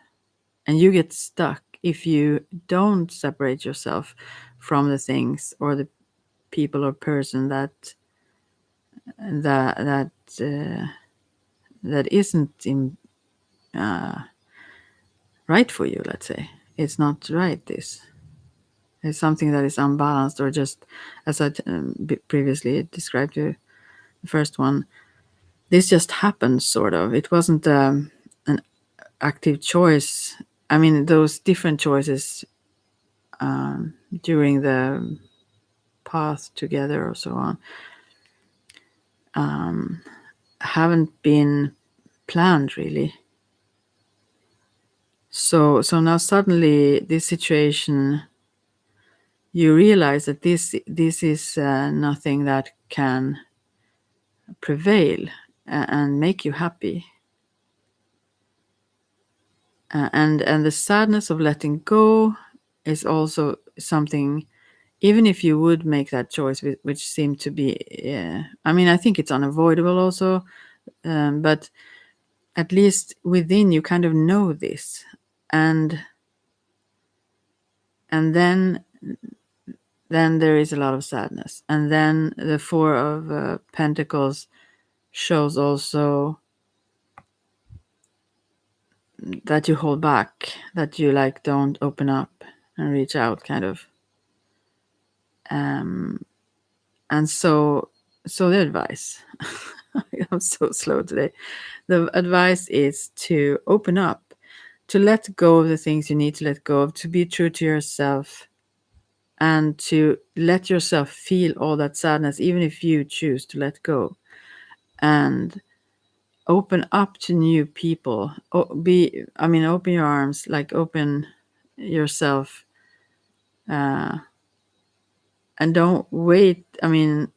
and you get stuck if you don't separate yourself from the things or the people or person that that that isn't in right for you. Let's say it's not right. This is something that is unbalanced, or just as I previously described to the first one. This just happened, sort of. It wasn't an active choice. I mean, those different choices during the path together or so on haven't been planned really. So now suddenly this situation, you realize that this is nothing that can prevail and make you happy. And the sadness of letting go is also something, even if you would make that choice, which seemed to be, I mean, I think it's unavoidable also, but at least within you kind of know this. And then there is a lot of sadness. And then the 4 of Pentacles shows also that you hold back, that you like don't open up and reach out, kind of. And so the advice, I'm so slow today. The advice is to open up, to let go of the things you need to let go of, to be true to yourself, and to let yourself feel all that sadness, even if you choose to let go, and open up to new people. Open your arms, like open yourself and don't wait. I mean,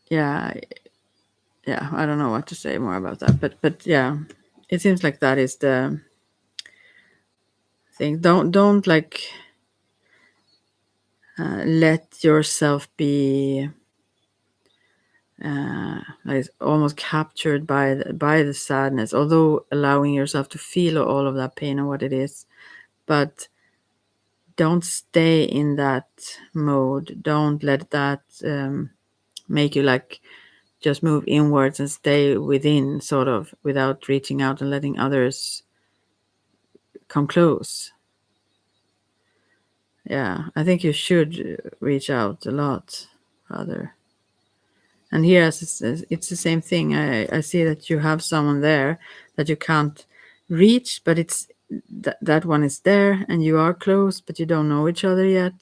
yeah, yeah, I don't know what to say more about that, but yeah, it seems like that is the thing. Don't like let yourself be like almost captured by the sadness, although allowing yourself to feel all of that pain and what it is, but don't stay in that mode. Don't let that make you like just move inwards and stay within, sort of, without reaching out and letting others come close. Yeah, I think you should reach out a lot rather. And here it's the same thing. I see that you have someone there that you can't reach, but it's that one is there and you are close, but you don't know each other yet.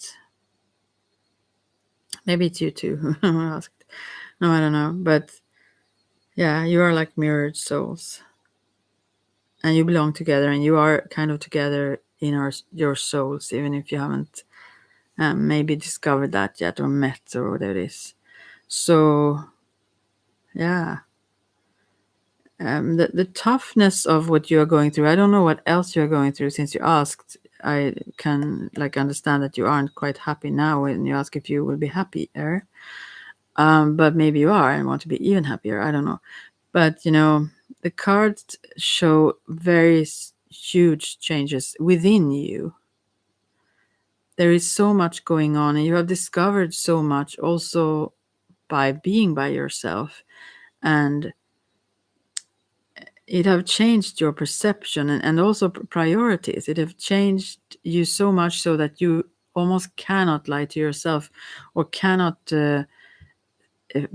Maybe it's you too who asked. No, I don't know. But yeah, you are like mirrored souls. And you belong together and you are kind of together in your souls, even if you haven't maybe discovered that yet or met or whatever it is. So yeah, the toughness of what you are going through, I don't know what else you're going through since you asked. I can like understand that you aren't quite happy now when you ask if you will be happier, but maybe you are and want to be even happier, I don't know. But the cards show very huge changes within you. There is so much going on and you have discovered so much also by being by yourself, and it have changed your perception and also priorities. It have changed you so much so that you almost cannot lie to yourself or cannot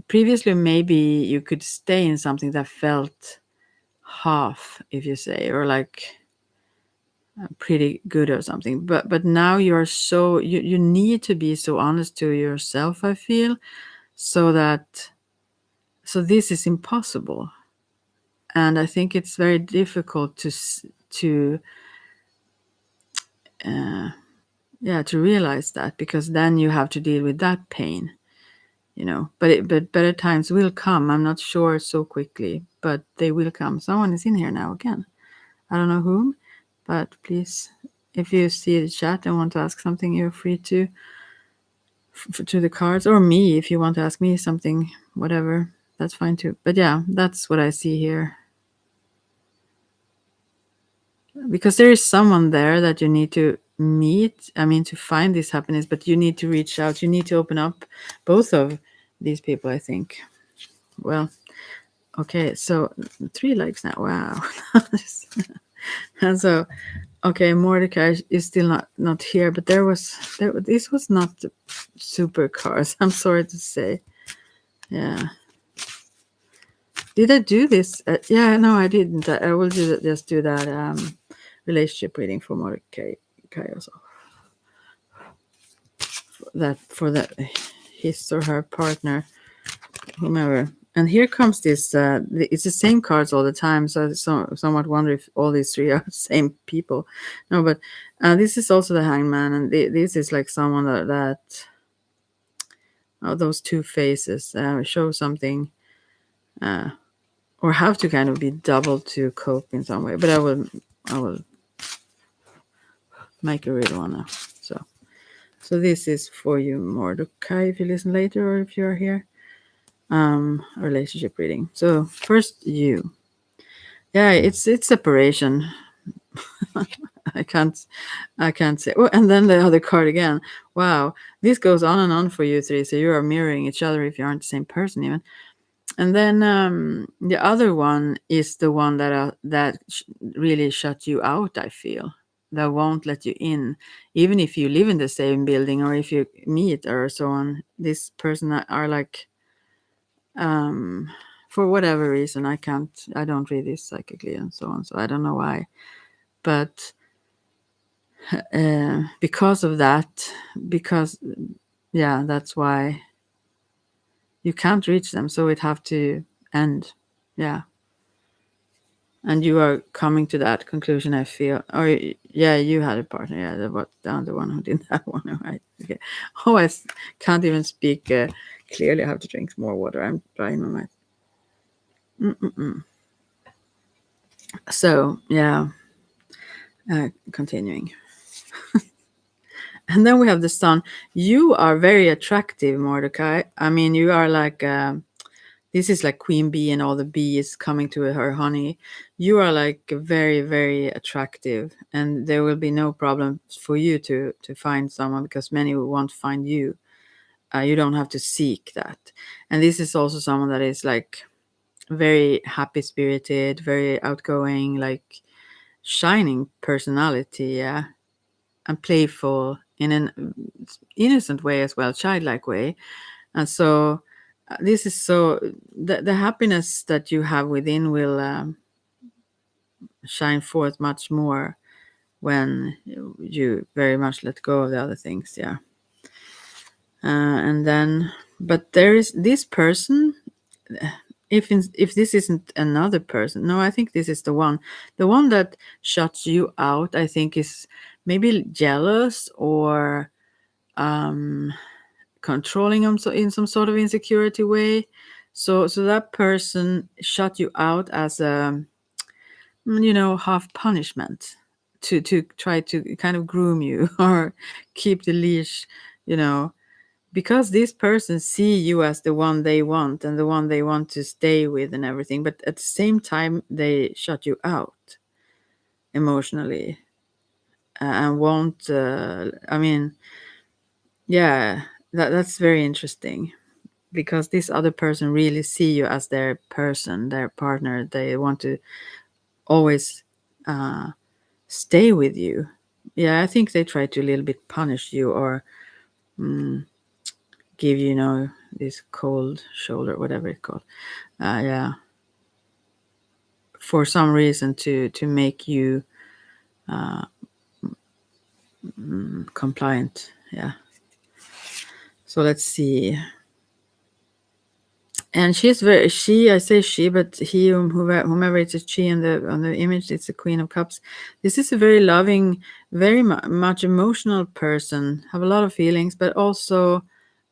previously maybe you could stay in something that felt half, if you say, or like pretty good or something, but now you're so you need to be so honest to yourself, I feel, so that so this is impossible. And I think it's very difficult to uh, yeah, to realize that, because then you have to deal with that pain, but better times will come. I'm not sure so quickly, but they will come. Someone is in here now again. I don't know whom, but please, if you see the chat and want to ask something, you're free to the cards, or me if you want to ask me something, whatever, that's fine too. But yeah, that's what I see here, because there is someone there that you need to meet, I mean, to find this happiness, but you need to reach out, you need to open up, both of these people, I think. Well, okay, so 3 likes now, wow. And so okay, Mordecai is still not here, but this was not super cars, I'm sorry to say. Yeah. Did I do this? Yeah, no, I didn't. I will just do that relationship reading for Mordecai also. For that his or her partner, whomever. And here comes this. It's the same cards all the time, so I somewhat wonder if all these 3 are the same people. No, but this is also the Hangman, and this is like someone that those 2 faces show something, or have to kind of be double to cope in some way. But I will make a real one now. So this is for you, Mordecai, if you listen later or if you're here. Relationship reading. So first, you. Yeah, it's separation. I can't say. Oh, and then the other card again. Wow, this goes on and on for you 3. So you are mirroring each other if you aren't the same person even. And then the other one is the one that really shut you out, I feel. That won't let you in, even if you live in the same building or if you meet or so on. This person are like, for whatever reason, I don't read this psychically and so on, so I don't know why. But because of that, yeah, that's why you can't reach them, so it have to end. Yeah. And you are coming to that conclusion, I feel. Or yeah, you had a partner. Yeah, the other one who didn't have one. Right? Okay. Oh, can't even speak clearly. I have to drink more water. I'm drying my mouth. Mm-mm-mm. So yeah, continuing. And then we have the sun. You are very attractive, Mordecai. I mean, you are like this is like queen bee and all the bees coming to her honey. You are like very, very attractive, and there will be no problem for you to find someone, because many will want to find you. You don't have to seek that. And this is also someone that is like very happy spirited, very outgoing, like shining personality, yeah, and playful in an innocent way as well, childlike way. And so this is so the happiness that you have within will shine forth much more when you very much let go of the other things, yeah. And then, but there is this person. If this isn't another person, no, I think this is the one that shuts you out. I think is maybe jealous or um controlling them, so in some sort of insecurity way. So that person shut you out as a half punishment, to try to kind of groom you or keep the leash, you know because this person see you as the one they want and the one they want to stay with and everything, but at the same time they shut you out emotionally, and won't I mean, yeah, that's very interesting, because this other person really see you as their person, their partner. They want to always uh, stay with you. Yeah, I think they try to a little bit punish you, or give you, this cold shoulder, whatever it's called. Yeah, for some reason to make you compliant. Yeah. So let's see. And she's very she. I say she, but he, whomever it's a she on the image, it's the Queen of Cups. This is a very loving, very much emotional person. Have a lot of feelings, but also,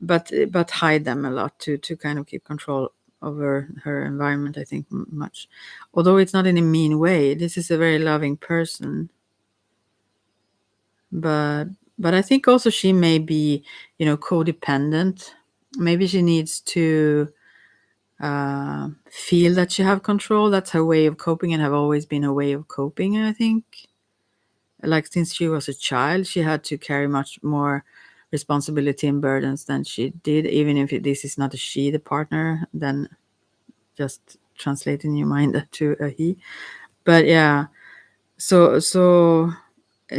but hide them a lot to kind of keep control over her environment. I think much, although it's not in a mean way. This is a very loving person, but I think also she may be, codependent. Maybe she needs to feel that she have control. That's her way of coping, and have always been her way of coping, I think. Like since she was a child, she had to carry much more responsibility and burdens than she did, even if this is not a she, the partner, then just translate in your mind to a he. But yeah, so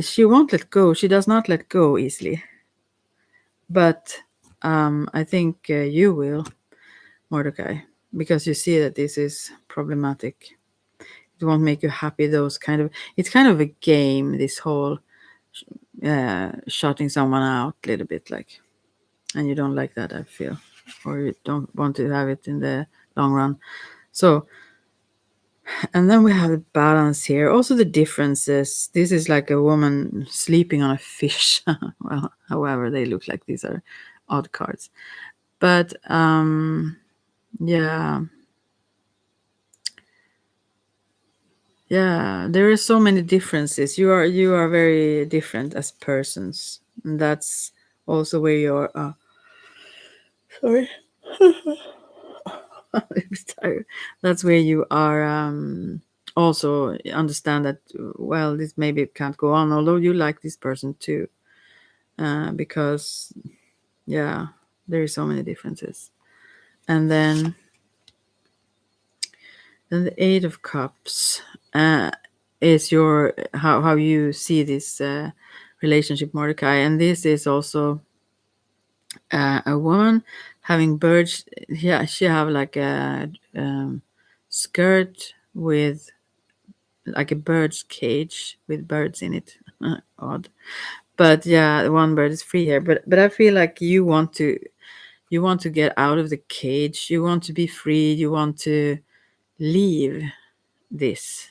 she won't let go. She does not let go easily. But I think you will, Mordecai, because you see that this is problematic. It won't make you happy. It's kind of a game, this whole shutting someone out a little bit, like, and you don't like that, I feel, or you don't want to have it in the long run. So, and then we have a balance here. Also, the differences. This is like a woman sleeping on a fish. Well, however, they look like these are odd cards. But yeah. Yeah, there are so many differences. You are very different as persons. And that's also where you're sorry. I'm tired. That's where you are also understand that, well, this maybe can't go on, although you like this person too. Because yeah, there are so many differences. And then the Eight of Cups is your how you see this relationship, Mordecai. And this is also a woman having birds. Yeah, she have like a skirt with like a bird's cage with birds in it. Odd, but yeah, one bird is free here. But I feel like you want to get out of the cage. You want to be free. You want to leave this.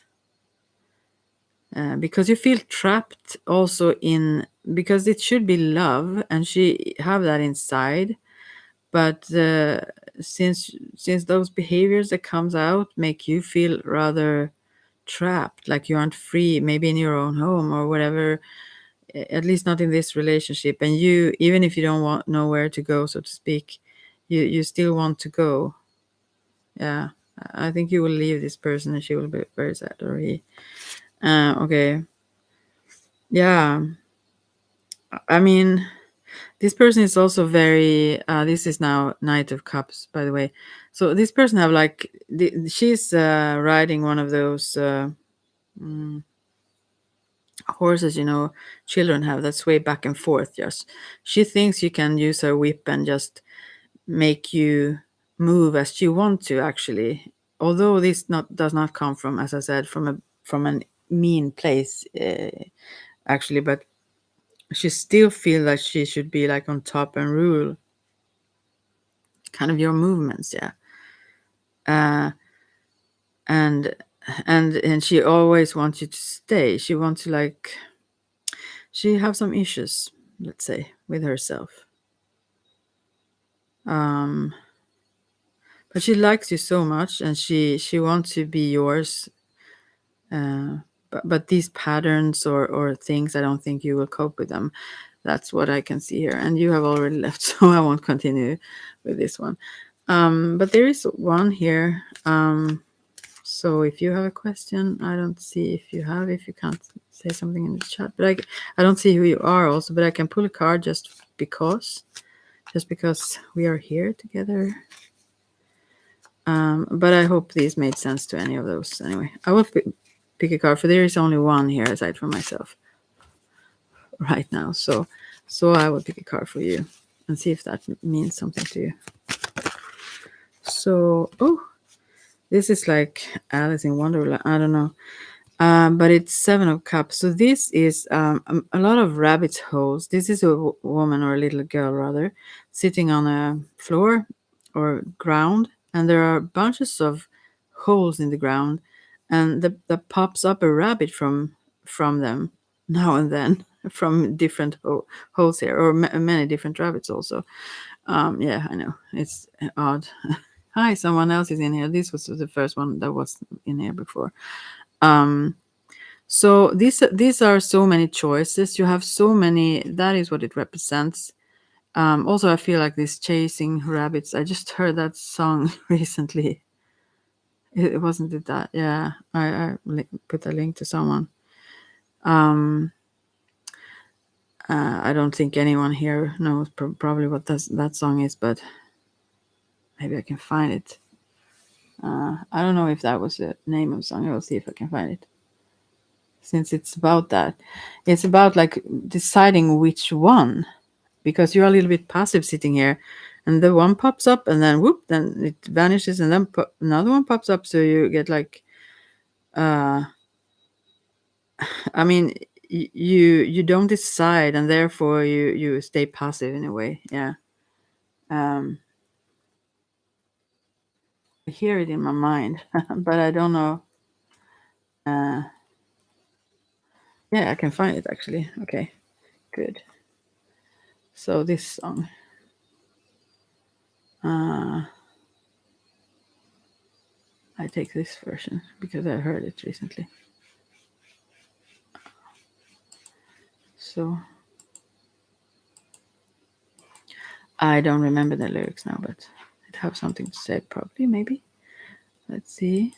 because you feel trapped also in, because it should be love and she have that inside, but since those behaviors that comes out make you feel rather trapped, like you aren't free, maybe in your own home or whatever, at least not in this relationship, and you, even if you don't want know where to go, so to speak, you still want to go. Yeah, I think you will leave this person and she will be very sad, or he. Okay. Yeah. I mean, this person is also very. This is now Knight of Cups, by the way. So this person have like she's riding one of those mm, horses, children have that sway back and forth. Just she thinks you can use her whip and just make you move as you want to. Actually, although this not does not come from, as I said, from a mean place, actually, but she still feel that she should be like on top and rule kind of your movements. Yeah. uh and and she always wants you to stay. She wants to, like, she have some issues, let's say, with herself. um but she likes you so much and she wants to be yours. But these patterns or things, I don't think you will cope with them. That's what I can see here, and you have already left, so I won't continue with this one. But there is one here. So if you have a question, I don't see if you have, if you can't say something in the chat, but I don't see who you are also, but I can pull a card just because we are here together. But I hope these made sense to any of those. Anyway, I will pick a card, for there is only one here aside from myself right now. So I will pick a card for you and see if that means something to you. So, this is like Alice in Wonderland. I don't know. But it's 7 of Cups. So this is a lot of rabbit's holes. This is a woman, or a little girl rather, sitting on a floor or ground, and there are bunches of holes in the ground, and that pops up a rabbit from them now and then from different holes here, or many different rabbits also. Yeah, I know it's odd. Hi, someone else is in here. This was the first one that was in here before. So these are so many choices. You have so many. That is what it represents. Also, I feel like this chasing rabbits. I just heard that song recently. It wasn't it that? Yeah, I put a link to someone. I don't think anyone here knows probably what that song is, but maybe I can find it. I don't know if that was the name of the song. I will see if I can find it. Since it's about that, it's about like deciding which one, because you're a little bit passive sitting here, and the one pops up and then whoop, then it vanishes, and then another one pops up, so you get like I mean, you don't decide, and therefore you stay passive in a way. Yeah. I hear it in my mind, but I don't know. Yeah, I can find it actually. Okay, good. So this song. I take this version because I heard it recently. So I don't remember the lyrics now, but it have something to say probably, maybe. Let's see.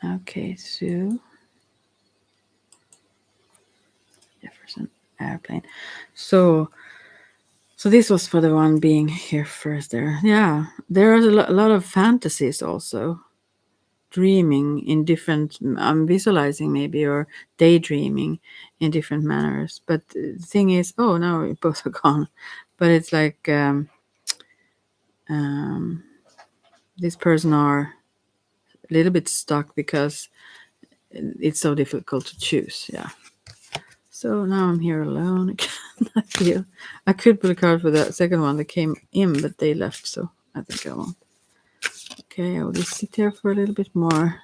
Okay, so Jefferson Airplane. So this was for the one being here first there. Yeah, there are a lot of fantasies also. Dreaming in different, I'm visualizing maybe, or daydreaming in different manners. But the thing is, now we both are gone. But it's like this person are a little bit stuck because it's so difficult to choose. Yeah. So now I'm here alone again. I could pull a card for the second one that came in, but they left, so I think I won't. Okay, I will just sit here for a little bit more.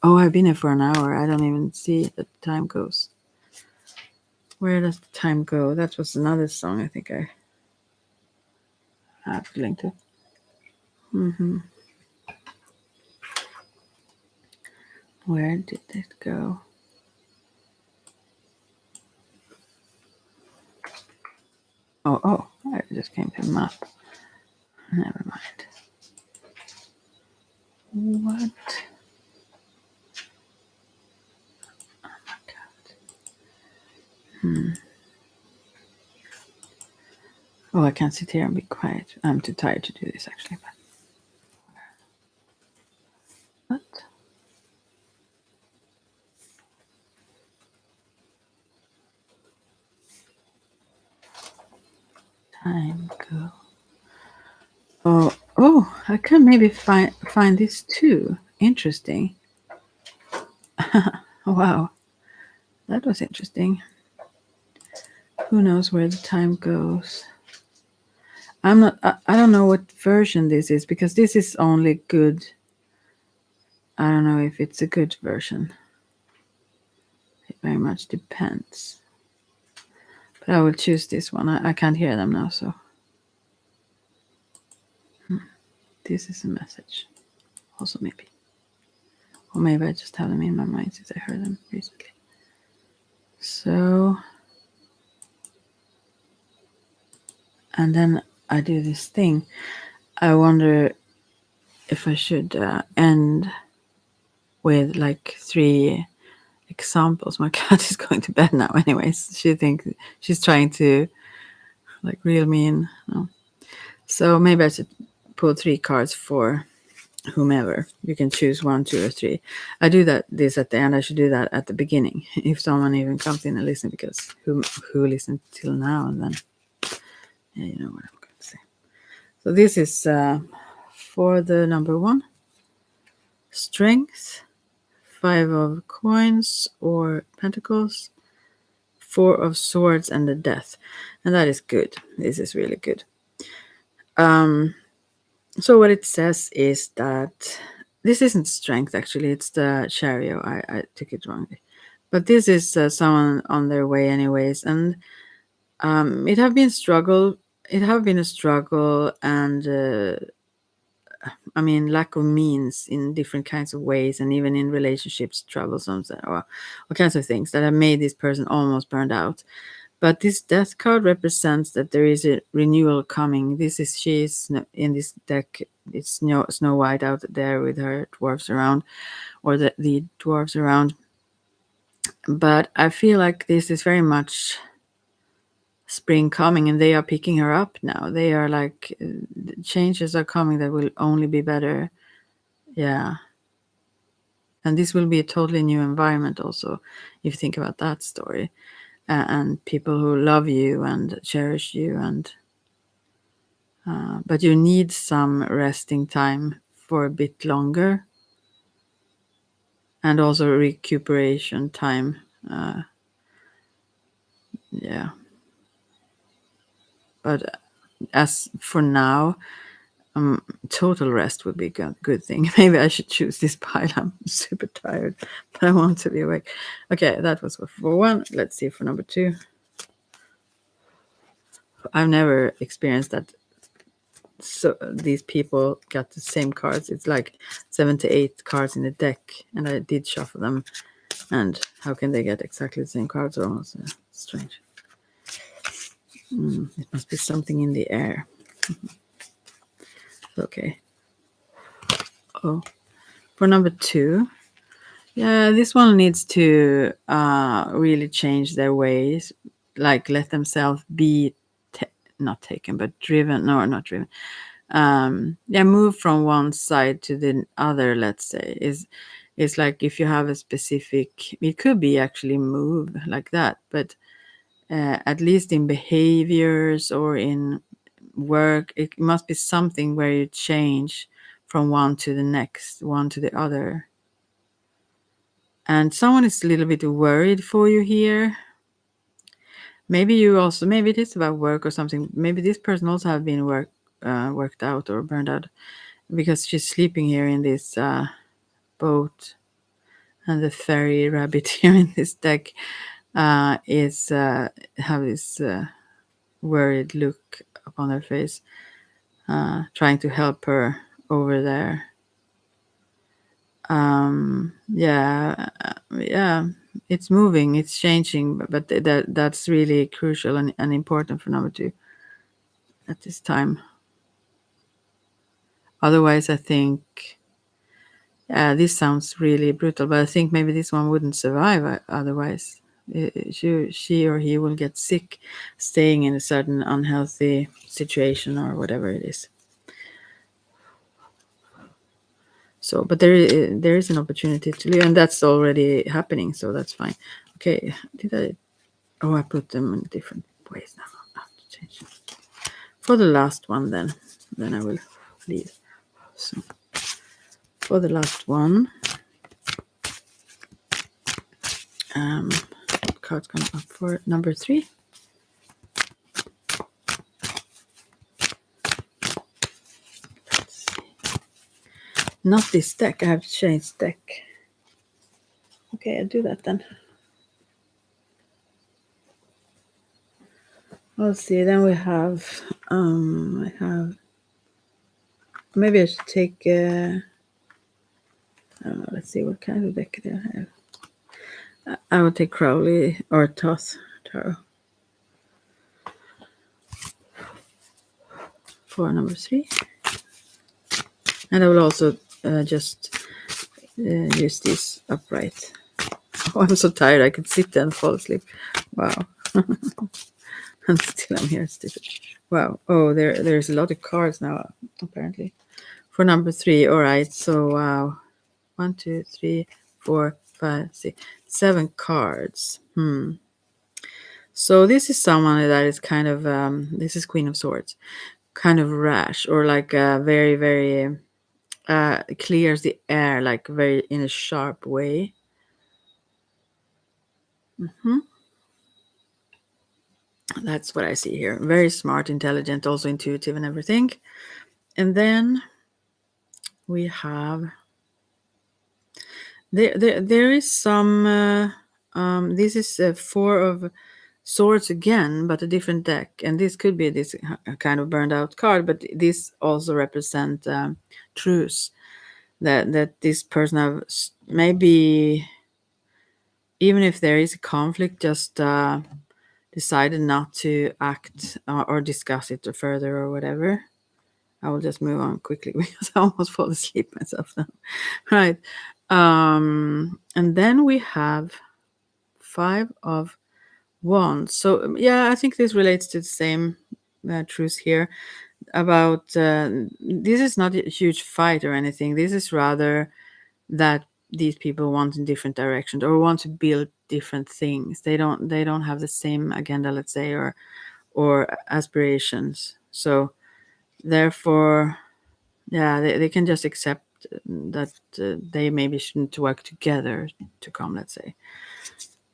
Oh, I've been here for an hour. I don't even see that the time goes. Where does the time go? That was another song I think I have to link to. Where did it go? Oh, I just came to a map. Never mind. What? Oh my god. Oh, I can't sit here and be quiet. I'm too tired to do this actually. But what? Time go. Oh, I can maybe find this too. Interesting. Wow, that was interesting. Who knows where the time goes? I'm not. I don't know what version this is because this is only good. I don't know if it's a good version. It very much depends. But I will choose this one. I can't hear them now, so this is a message. Also maybe. Or maybe I just have them in my mind since I heard them recently. So, and then I do this thing. I wonder if I should end with like 3 examples. My cat is going to bed now anyways. She thinks she's trying to like reel me in. No. So maybe I should pull 3 cards for whomever. You can choose 1, 2, or 3. I do this at the end. I should do that at the beginning if someone even comes in and listens, because who listened till now, and then yeah, you know what I'm going to say. So this is for the number 1, strength, 5 of coins or pentacles, 4 of swords, and the death. And that is good. This is really good. So what it says is that this isn't strength, actually. It's the chariot. I took it wrongly. But this is someone on their way anyways. And it have been a struggle, and I mean, lack of means in different kinds of ways, and even in relationships, troublesome, or all kinds of things that have made this person almost burned out. But this death card represents that there is a renewal coming. She's in this deck. It's Snow White out there with her dwarfs around, or the dwarves around. But I feel like this is very much spring coming, and they are picking her up now. They are like, changes are coming that will only be better. Yeah. And this will be a totally new environment also, if you think about that story. And people who love you and cherish you, and but you need some resting time for a bit longer, and also recuperation time. Yeah. But as for now, total rest would be a good thing. Maybe I should choose this pile. I'm super tired, but I want to be awake. Okay, that was for 1. Let's see for number 2. I've never experienced that. So these people got the same cards. It's like 7 to 8 cards in the deck, and I did shuffle them. And how can they get exactly the same cards? Almost strange. It must be something in the air. Okay. Oh, for number 2, yeah, this one needs to really change their ways, like let themselves be not taken, but driven. No, not driven. Move from one side to the other. Let's say is like if you have a specific. It could be actually move like that, but at least in behaviors or in work, it must be something where you change from one to the next, one to the other. And someone is a little bit worried for you here. Maybe it is about work or something. Maybe this person also have been worked out or burned out, because she's sleeping here in this boat. And the fairy rabbit here in this deck is have this worried look upon her face, trying to help her over there. Yeah, it's moving, it's changing, but that's really crucial and important for number 2 at this time. Otherwise, I think this sounds really brutal, but I think maybe this one wouldn't survive otherwise. She or he will get sick staying in a certain unhealthy situation or whatever it is. So, but there is an opportunity to live, and that's already happening, so that's fine. Okay, did I? Oh, I put them in different ways now. I have to change for the last one. Then I will leave. So, for the last one, card's coming up for number 3. Let's see. Not this deck. I have to change deck. Okay, I'll do that then. Let's see. Then we have. I have. Maybe I should take. I don't know. Let's see what kind of deck do I have. I would take Crowley or Thoth Tarot for number 3, and I will also just use this upright. Oh, I'm so tired. I could sit there and fall asleep. Wow. And still I'm here. Wow. Oh, there's a lot of cards now, apparently. For number 3. All right. So, wow. 1, 2, 3, 4, 5, 6, 7 cards. So this is someone that is kind of, this is Queen of Swords, kind of rash, or like very, very, clears the air, like very in a sharp way. That's what I see here. Very smart, intelligent, also intuitive and everything. And then we have there is some this is 4 of Swords again, but a different deck, and this could be this kind of burned out card, but this also represent truce, that this person have maybe, even if there is a conflict, just decided not to act or discuss it further or whatever. I will just move on quickly because I almost fall asleep myself now. Right. And then we have 5 of Wands. So, yeah, I think this relates to the same truth here about this is not a huge fight or anything. This is rather that these people want in different directions or want to build different things. They don't have the same agenda, let's say, or aspirations. So therefore, yeah, they can just accept that they maybe shouldn't work together to come, let's say.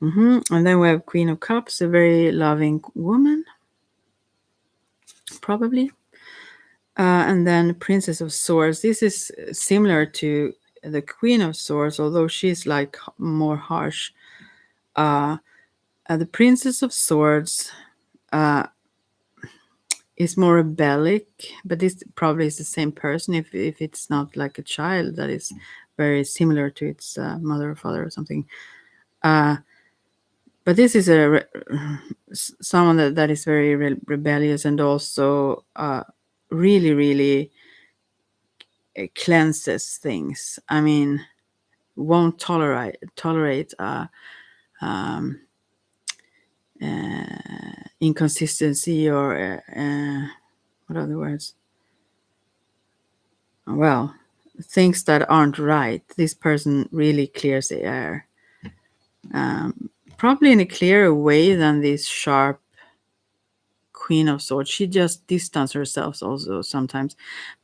And then we have Queen of Cups, a very loving woman, probably. And then Princess of Swords. This is similar to the Queen of Swords, although she's like more harsh. The Princess of Swords is more rebellic, but this probably is the same person if it's not like a child that is very similar to its mother or father or something. But this is someone that is very rebellious and also really, really cleanses things. I mean, won't tolerate inconsistency or what are the words? Well, things that aren't right. This person really clears the air. Probably in a clearer way than this sharp Queen of Swords. She just distances herself also sometimes,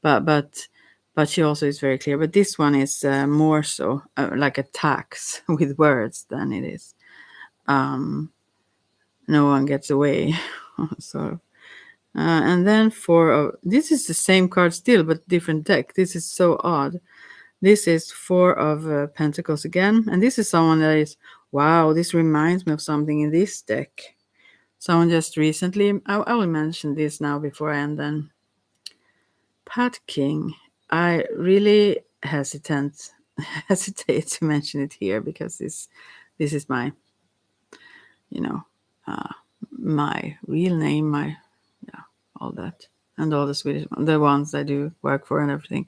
but she also is very clear. But this one is more so like attacks with words than it is. No one gets away. So, and then this is the same card still, but different deck. This is so odd. This is Four of Pentacles again. And this is someone that is, wow, this reminds me of something in this deck. Someone just recently, I will mention this now before I end then. Pat King. I really hesitate to mention it here because this is my, you know, my real name, my, yeah, all that. And all the Swedish, the ones I do work for and everything.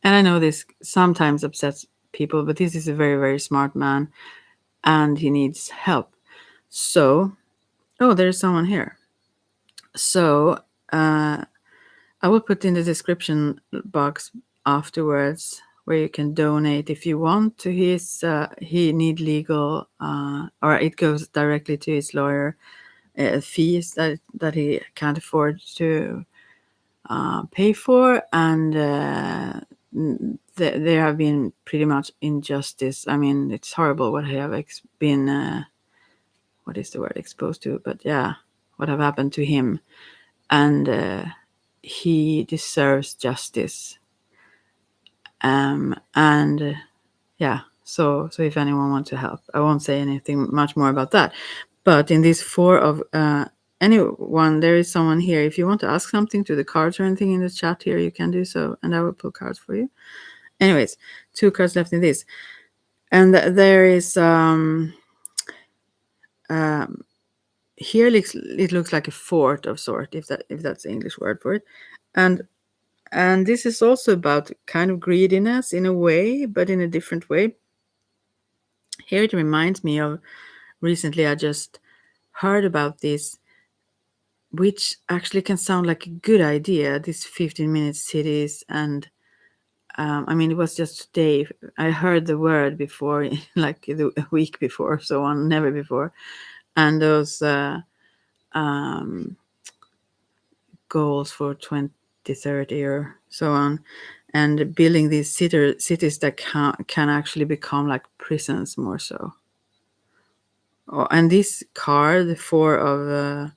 And I know this sometimes upsets people, but this is a very, very smart man and he needs help. So, oh, there's someone here. So, I will put in the description box afterwards where you can donate if you want to his, he need legal, or it goes directly to his lawyer fees that he can't afford to pay for, and there have been pretty much injustice. I mean, it's horrible what I have been, what is the word, exposed to, but yeah, what have happened to him, and he deserves justice. And yeah, so if anyone wants to help, I won't say anything much more about that. But in this Four of anyone, there is someone here. If you want to ask something to the cards or anything in the chat here, you can do so, and I will pull cards for you. Anyways, 2 cards left in this, and there is here it looks like a fort of sort, if that's the English word for it, and this is also about kind of greediness in a way, but in a different way. Here it reminds me of recently I just heard about this, which actually can sound like a good idea, these 15-minute cities. And I mean, it was just today. I heard the word before, like a week before, so on, never before. And those goals for 2030 or so on, and building these cities that can actually become like prisons more so. Oh, and this card, the Four of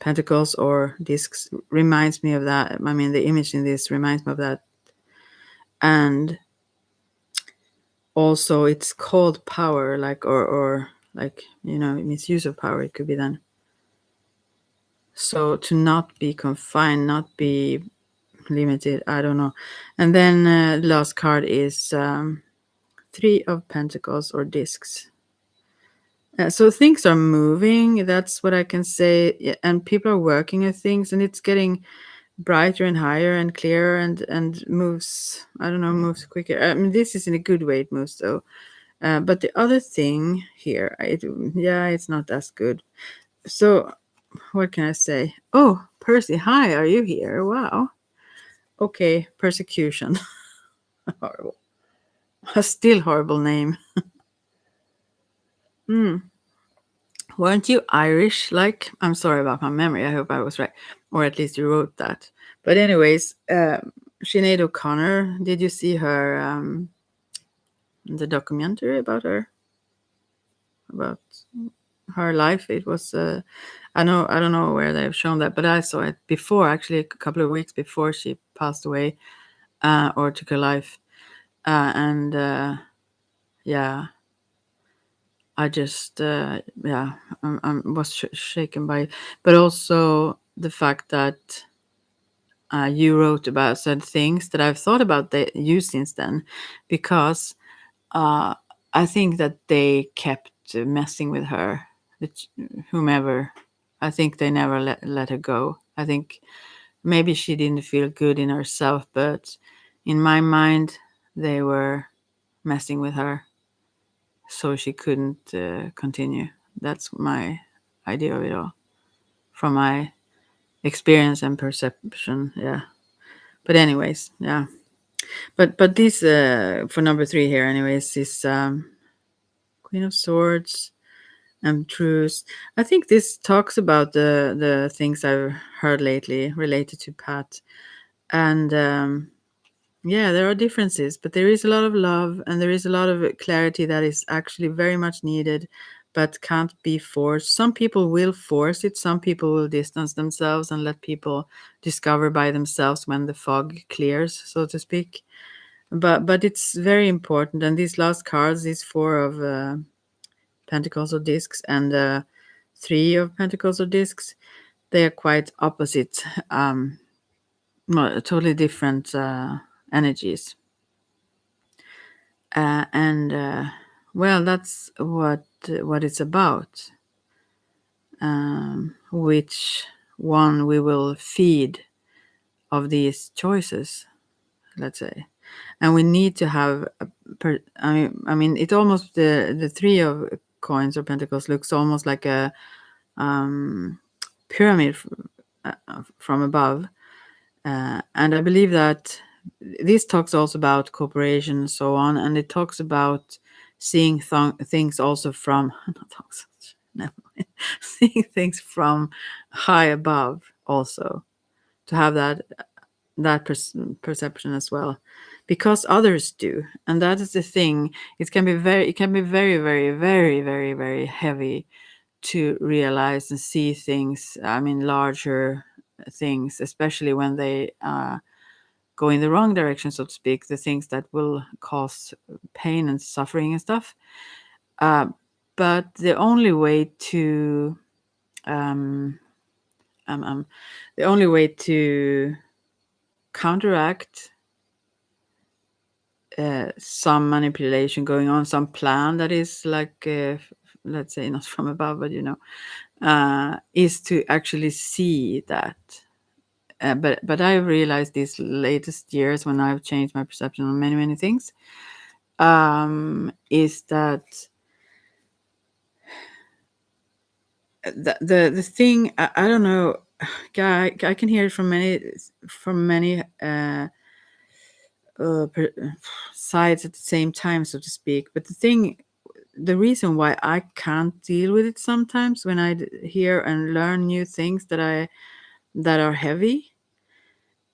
Pentacles or discs, reminds me of that. I mean, the image in this reminds me of that. And also it's called power, like, or like, misuse of power, it could be then. So to not be confined, not be limited, I don't know. And then last card is Three of Pentacles or discs. So things are moving, that's what I can say, and people are working at things, and it's getting brighter and higher and clearer, and moves, I don't know, moves quicker. I mean, this is in a good way, it moves though. But the other thing here, it's not as good. So what can I say? Oh, Percy, hi, are you here? Wow. Okay, persecution. Horrible. A still horrible name. Weren't you Irish? Like, I'm sorry about my memory. I hope I was right, or at least you wrote that. But anyways, Sinead O'Connor. Did you see her the documentary about her life? It was I don't know where they've shown that, but I saw it before, actually, a couple of weeks before she passed away or took her life, and yeah. I just, I was shaken by it. But also the fact that you wrote about certain things that I've thought about you since then, because I think that they kept messing with her, whomever. I think they never let her go. I think maybe she didn't feel good in herself, but in my mind, they were messing with her so she couldn't continue. That's my idea of it all, from my experience and perception. Yeah. But anyways, yeah. But this for number 3 here, anyways, is Queen of Swords and Truce. I think this talks about the things I've heard lately related to Pat, and yeah, there are differences, but there is a lot of love and there is a lot of clarity that is actually very much needed but can't be forced. Some people will force it, some people will distance themselves and let people discover by themselves when the fog clears, so to speak. But it's very important. And these last cards, these four of pentacles or discs and three of pentacles or discs, they are quite opposite, totally different energies. And well, that's what it's about. Which one we will feed of these choices, let's say. And we need to have I mean it almost, the three of coins or pentacles looks almost like a pyramid from above. And I believe that this talks also about cooperation and so on, and it talks about seeing things also from not talks, never mind. Seeing things from high above also, to have that perception as well, because others do. And that is the thing. It can be very very very very very heavy to realize and see things, I mean larger things, especially when they go in the wrong direction, so to speak, the things that will cause pain and suffering and stuff. uh, but the only way to um, the only way to counteract some manipulation going on, some plan that is like, let's say not from above, but is to actually see that. But I've realized these latest years, when I've changed my perception on many things, is that the thing, I don't know, I can hear it from many sides at the same time, so to speak. But the reason why I can't deal with it sometimes when I hear and learn new things that are heavy,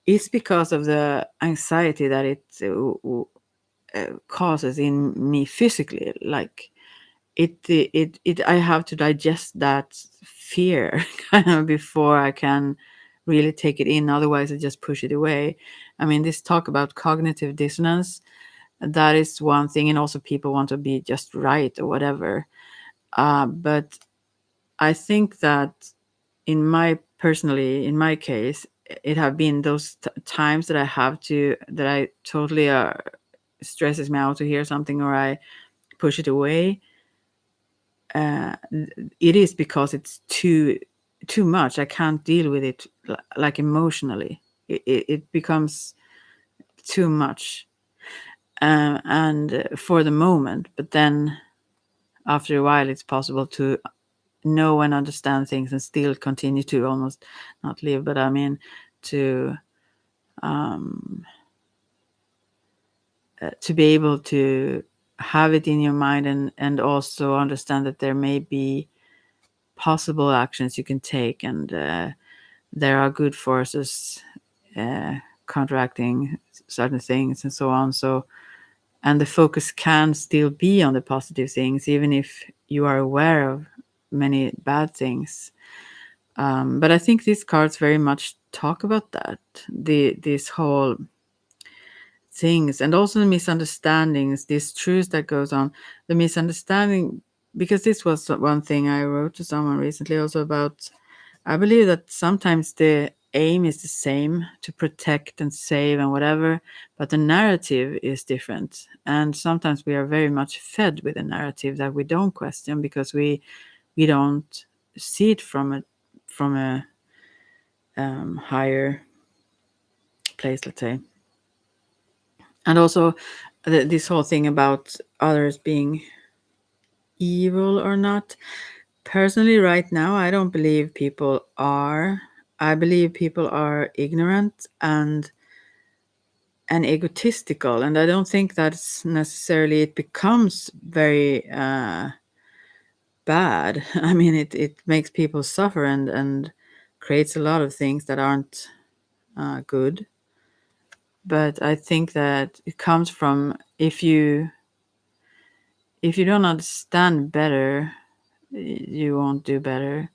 is because of the anxiety that it causes in me physically. Like it I have to digest that fear kind of before I can really take it in. Otherwise I just push it away. I mean, this talk about cognitive dissonance, that is one thing. And also people want to be just right or whatever. But I think that in my case, it have been those times that I totally stresses me out to hear something, or I push it away. It is because it's too much. I can't deal with it like emotionally. It becomes too much, and for the moment. But then after a while, it's possible to know and understand things and still continue to almost not live, but I mean to be able to have it in your mind, and also understand that there may be possible actions you can take, and there are good forces counteracting certain things and so on. So, and the focus can still be on the positive things, even if you are aware of many bad things. But I think these cards very much talk about that, this whole things, and also the misunderstandings, these truths that goes on, the misunderstanding. Because this was one thing I wrote to someone recently also about. I believe that sometimes the aim is the same, to protect and save and whatever, but the narrative is different. And sometimes we are very much fed with a narrative that we don't question, because we don't see it from a higher place, let's say. And also this whole thing about others being evil or not. Personally, right now, I don't believe people are. I believe people are ignorant and egotistical, and I don't think that's necessarily, it becomes very bad. I mean, it makes people suffer, and creates a lot of things that aren't good. But I think that it comes from, if you don't understand better, you won't do better.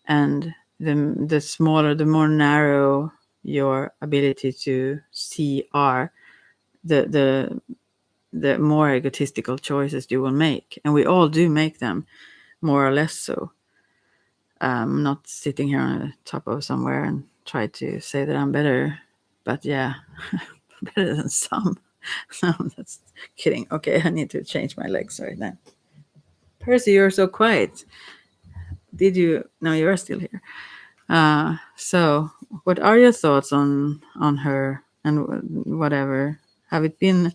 And the smaller, the more narrow your ability to see are, the more egotistical choices you will make. And we all do make them, more or less so. Not sitting here on the top of somewhere and try to say that I'm better, but yeah, better than some. No, that's kidding. Okay, I need to change my legs right now. Percy, you're so quiet. Did you? No, you're still here. So, what are your thoughts on her and whatever? Have it been?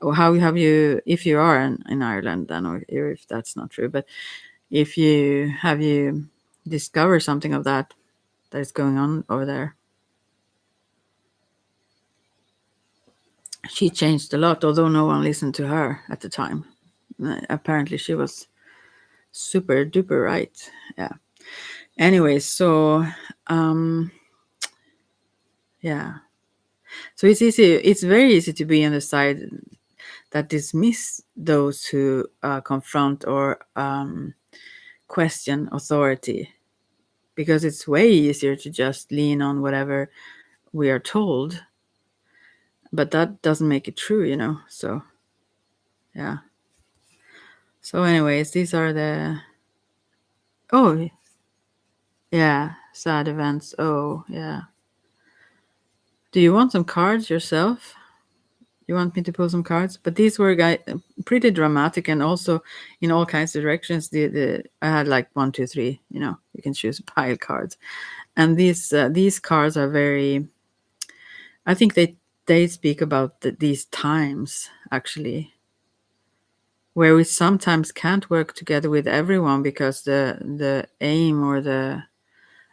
How have you? If you are in Ireland, then, or if that's not true, but if you have you discovered something of that is going on over there? She changed a lot, although no one listened to her at the time. Apparently, she was super duper right. Yeah. Anyway, so yeah. So it's easy. It's very easy to be on the side that dismiss those who confront or question authority, because it's way easier to just lean on whatever we are told. But that doesn't make it true, you know. So yeah. So, anyways, these are the oh yeah, sad events. Oh yeah. Do you want some cards yourself? You want me to pull some cards? But these were pretty dramatic, and also in all kinds of directions. The I had like 1, 2, 3. You know, you can choose pile cards, and these cards are very. I think they speak about these times actually, where we sometimes can't work together with everyone because the aim or the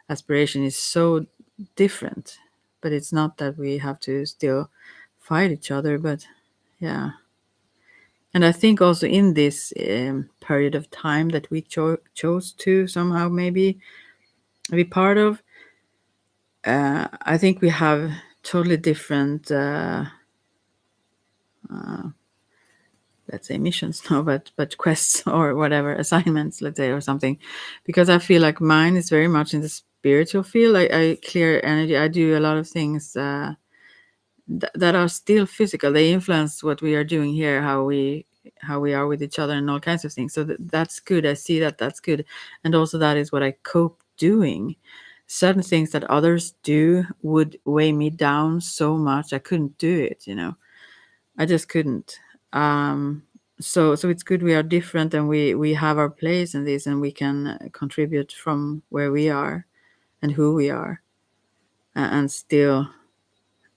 aspiration is so different. But it's not that we have to still fight each other, but yeah. And I think also in this period of time that we chose to somehow maybe be part of, I think we have totally different, let's say, missions, no, but quests or whatever, assignments, let's say, or something. Because I feel like mine is very much in the spiritual field. I clear energy. I do a lot of things that are still physical. They influence what we are doing here, how we are with each other, and all kinds of things. So that's good. I see that that's good, and also that is what I cope doing. Certain things that others do would weigh me down so much I couldn't do it. You know, I just couldn't. So it's good we are different, and we have our place in this, and we can contribute from where we are and who we are, and still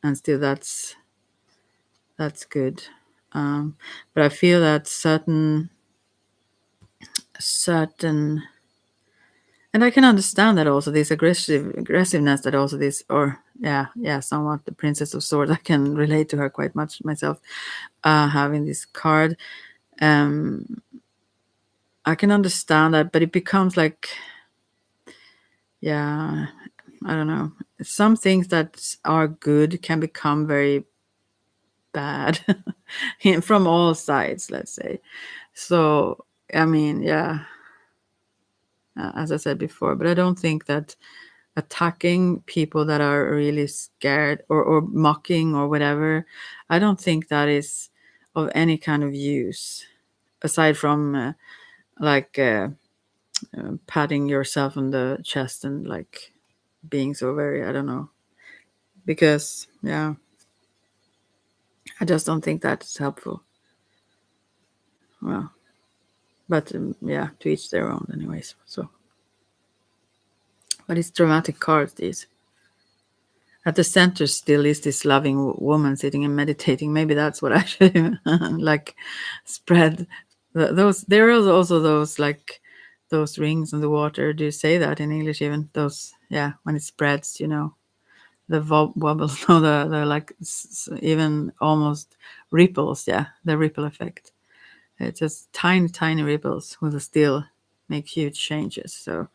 that's good. But I feel that certain, and I can understand that also this aggressiveness that also this, or yeah, somewhat the Princess of Swords. I can relate to her quite much myself, having this card. Um, I can understand that, but it becomes like, yeah, I don't know. Some things that are good can become very bad from all sides, let's say. So, I mean, yeah, as I said before, but I don't think that attacking people that are really scared or mocking or whatever, I don't think that is of any kind of use aside from like patting yourself on the chest and like being so very, I don't know, because yeah, I just don't think that's helpful. Well, but yeah, to each their own, anyways. So, but it's dramatic cards, these. At the center still is this loving woman sitting and meditating. Maybe that's what I should like spread. Those there are also those like those rings on the water. Do you say that in English even? Those, yeah, when it spreads, you know, the wobbles, no, the like even almost ripples. Yeah, the ripple effect. It's just tiny ripples will still make huge changes. So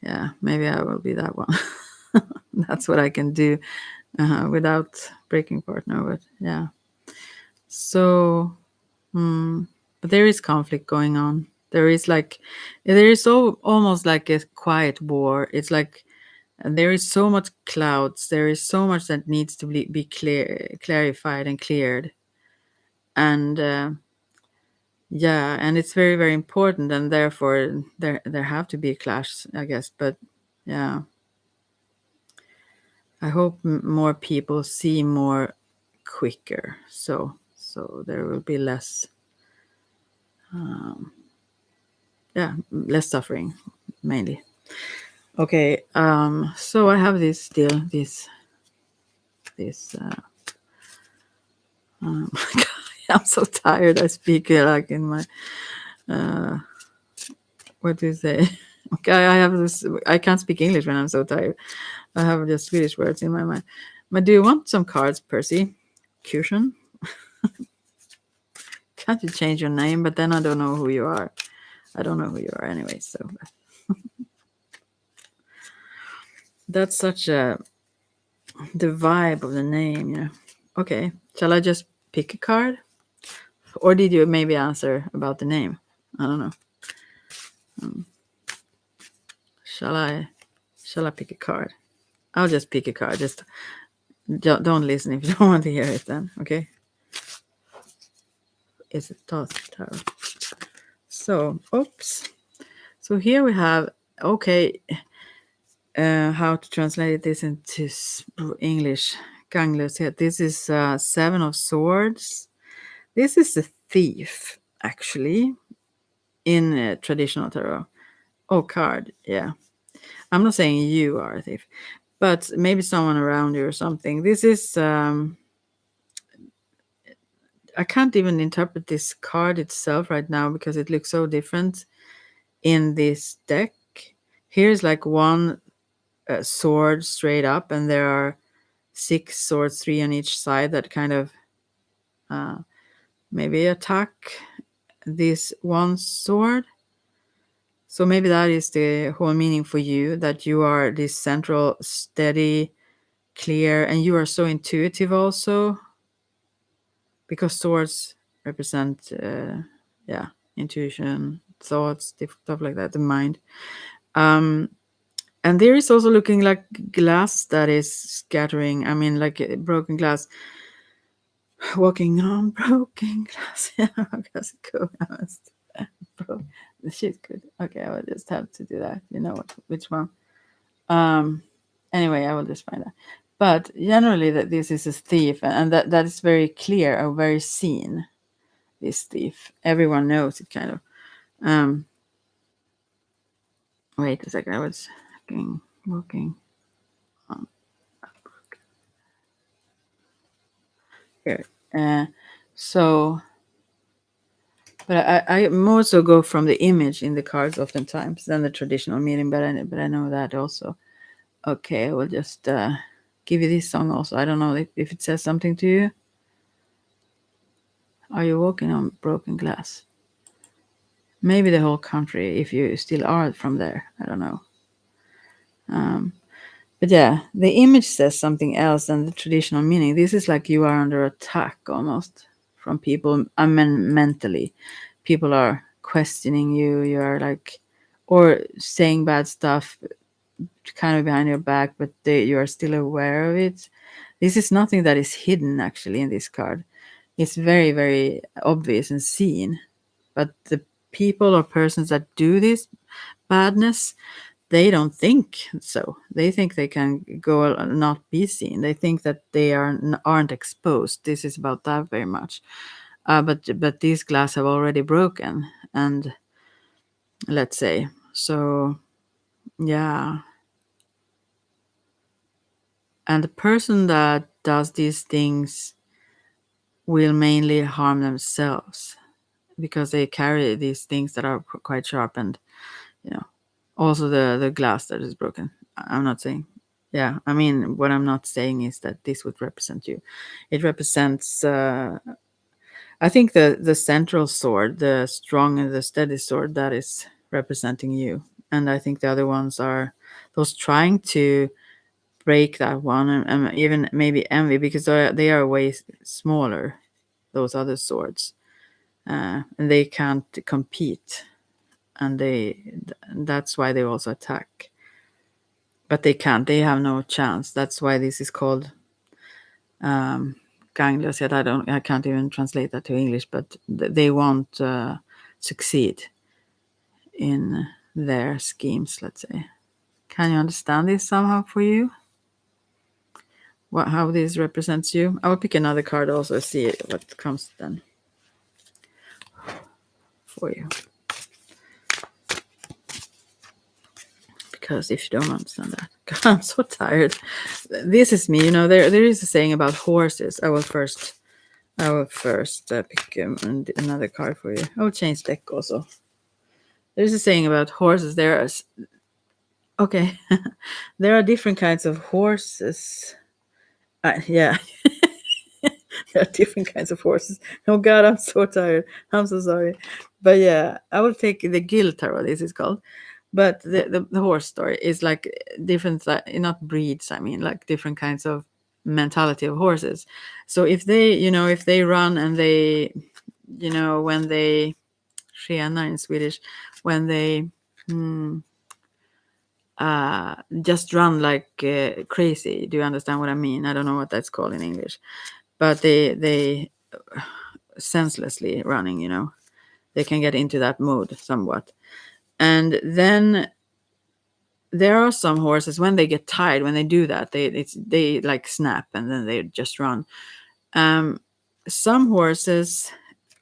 yeah, maybe I will be that one. That's what I can do without breaking partner. But yeah, so but there is conflict going on. There is like, there is so almost like a quiet war. It's like there is so much clouds. There is so much that needs to be clarified and cleared. And yeah, and it's very, very important, and therefore there have to be a clash, I guess. But yeah, I hope more people see more quicker, so there will be less, yeah, less suffering, mainly. Okay, so I have this still this. I'm so tired. I speak like in my what do you say? Okay, I have this. I can't speak English when I'm so tired. I have just Swedish words in my mind. But do you want some cards, Percy? Cushion? Can't you change your name? But then I don't know who you are. I don't know who you are anyway. So that's such a the vibe of the name, you know. Okay, shall I just pick a card, or did you maybe answer about the name? I don't know. Shall I? Shall I pick a card? I'll just pick a card. Just don't listen if you don't want to hear it. Then okay. It's a toss tarot. So, oops. So here we have, okay, how to translate this into English. Ganglers here. This is Seven of Swords. This is the thief, actually, in traditional tarot. Oh, card, yeah. I'm not saying you are a thief, but maybe someone around you or something. This is, I can't even interpret this card itself right now because it looks so different in this deck. Here's like one sword straight up, and there are 6 swords, 3 on each side, that kind of maybe attack this one sword. So maybe that is the whole meaning for you, that you are this central, steady, clear, and you are so intuitive also, because swords represent, yeah, intuition, thoughts, stuff like that, the mind. And there is also looking like glass that is scattering. I mean, like broken glass. Walking on broken glass. Yeah, how's it go? Bro, she's good. Okay, I will just have to do that. You know what? Which one? Um. Anyway, I will just find that. But generally, that this is a thief, and that is very clear or very seen. This thief, everyone knows it, kind of. Um. Wait a second. I was walking on here. So, but I more so go from the image in the cards oftentimes than the traditional meaning. But I know that also. Okay, I will just give you this song also. I don't know if it says something to you. Are you walking on broken glass? Maybe the whole country, if you still are from there. I don't know. But yeah, the image says something else than the traditional meaning. This is like you are under attack almost from people. I mean, mentally, people are questioning you. You are like, or saying bad stuff, kind of behind your back, but you are still aware of it. This is nothing that is hidden actually in this card. It's very, very obvious and seen. But the people or persons that do this badness, they don't think so. They think they can go not be seen. They think that they aren't exposed. This is about that very much. But these glass have already broken, and let's say so. Yeah, and the person that does these things will mainly harm themselves because they carry these things that are quite sharp, and you know, also the glass that is broken. I'm not saying, yeah, I mean, what I'm not saying is that this would represent you. It represents, I think, the central sword, the strong and the steady sword, that is representing you. And I think the other ones are those trying to break that one, and even maybe envy, because they are way smaller, those other swords, and they can't compete. and that's why they also attack. But they can't. They have no chance. That's why this is called gangless. Yet I can't even translate that to English. But they won't succeed in their schemes. Let's say. Can you understand this somehow for you? How this represents you? I will pick another card also. See what comes then for you. Because if you don't understand that, God, I'm so tired. This is me, there is a saying about horses. I will first pick another card for you. I will change deck also. There's a saying about horses. There are different kinds of horses. Yeah. There are different kinds of horses. Oh God, I'm so tired. I'm so sorry. But yeah, I will take the Gil Tarot, this is called. But the horse story is like different, not breeds, I mean, like different kinds of mentality of horses. So if they run and they, when they, skena in Swedish, when they just run like crazy. Do you understand what I mean? I don't know what that's called in English. But they senselessly running, they can get into that mood somewhat. And then there are some horses, when they get tired, when they do that, they like snap and then they just run. Some horses,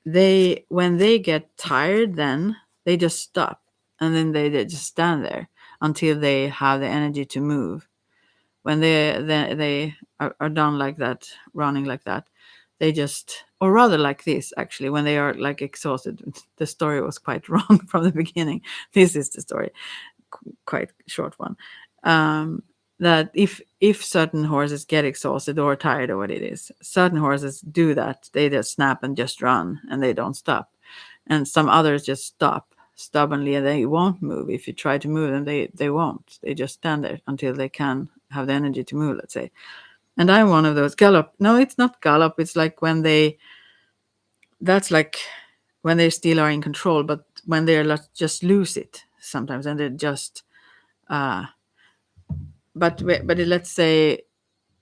when they get tired, then they just stop and then they just stand there until they have the energy to move. When they are done like that, running like that, they just, or rather like this, actually, when they are like exhausted. The story was quite wrong from the beginning. This is the story, quite short one. That if certain horses get exhausted or tired or what it is, certain horses do that. They just snap and just run and they don't stop. And some others just stop stubbornly and they won't move. If you try to move them, they won't. They just stand there until they can have the energy to move, let's say. And I'm one of those. Gallop. No, it's not gallop. It's like that's like when they still are in control, but when they're just lose it sometimes and they just, but let's say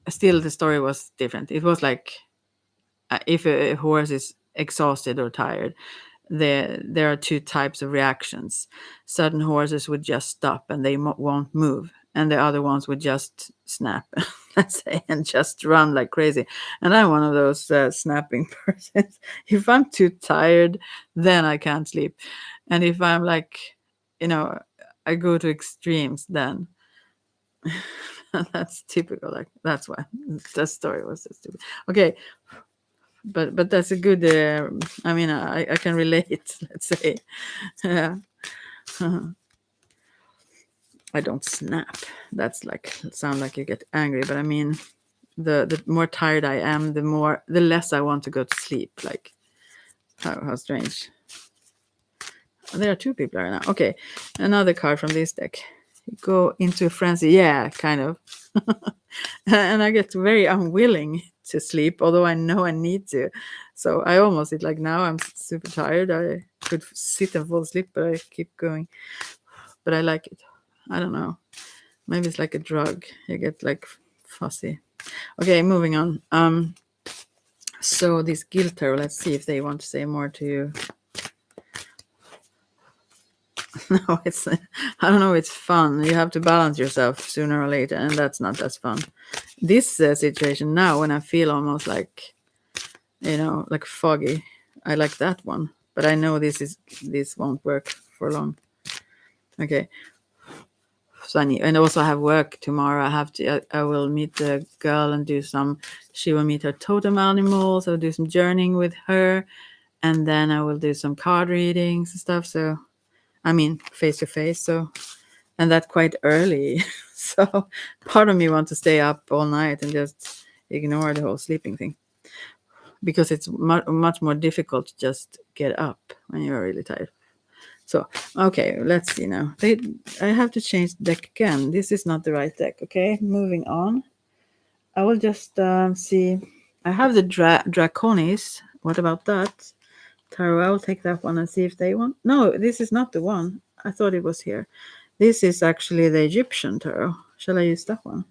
still the story was different. It was like if a horse is exhausted or tired, there are two types of reactions. Certain horses would just stop and they won't move, and the other ones would just snap, let's say, and just run like crazy. And I'm one of those snapping persons. If I'm too tired, then I can't sleep. And if I'm like, I go to extremes, then that's typical. Like that's why that story was so stupid. Okay, but that's a good. I mean, I can relate. Let's say, yeah. I don't snap. That's like sound like you get angry, but I mean, the more tired I am, the less I want to go to sleep. Like how strange. There are two people right now. Okay, another card from this deck. Go into a frenzy. Yeah, kind of. And I get very unwilling to sleep, although I know I need to. So I almost sit like now. I'm super tired. I could sit and fall asleep, but I keep going. But I like it. I don't know. Maybe it's like a drug. You get like fussy. Okay, moving on. So this Gil Tarot, let's see if they want to say more to you. No, I don't know, it's fun. You have to balance yourself sooner or later, and that's not as fun. This situation now, when I feel almost like, like foggy, I like that one. But I know this won't work for long. Okay. So and also I have work tomorrow. I will meet the girl and she will meet her totem animals. I'll do some journeying with her, and then I will do some card readings and stuff. So, I mean, face to face. So, and that's quite early. So part of me wants to stay up all night and just ignore the whole sleeping thing, because it's much more difficult to just get up when you're really tired. So, okay, let's see now. I have to change the deck again. This is not the right deck. Okay, moving on. I will just see. I have the Draconis. What about that? Tarot, I will take that one and see if they want. No, this is not the one. I thought it was here. This is actually the Egyptian tarot. Shall I use that one?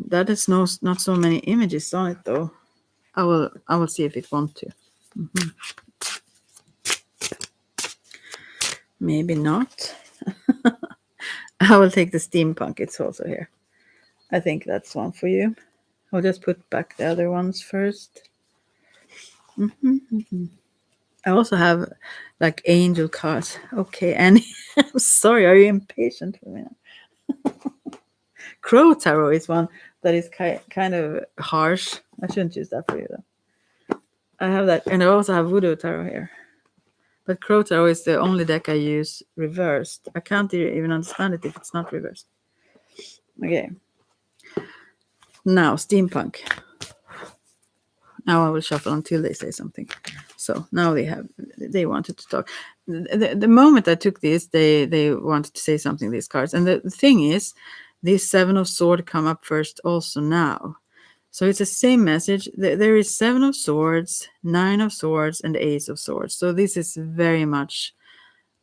That is not so many images on it though. I will see if it wants to. Maybe not. I will take the steampunk. It's also here. I think that's one for you. I'll just put back the other ones first. I also have like angel cards. Okay, Annie. I'm sorry. Are you impatient for me? Crow tarot is one that is kind of harsh. I shouldn't use that for you though. I have that, and I also have voodoo tarot here. But crow tarot is the only deck I use reversed. I can't even understand it if it's not reversed. Okay. Now steampunk. Now I will shuffle until they say something. So now they wanted to talk. The moment I took this, they wanted to say something, these cards. And the thing is, this Seven of Swords come up first also now. So it's the same message. There is Seven of Swords, Nine of Swords, and Ace of Swords. So this is very much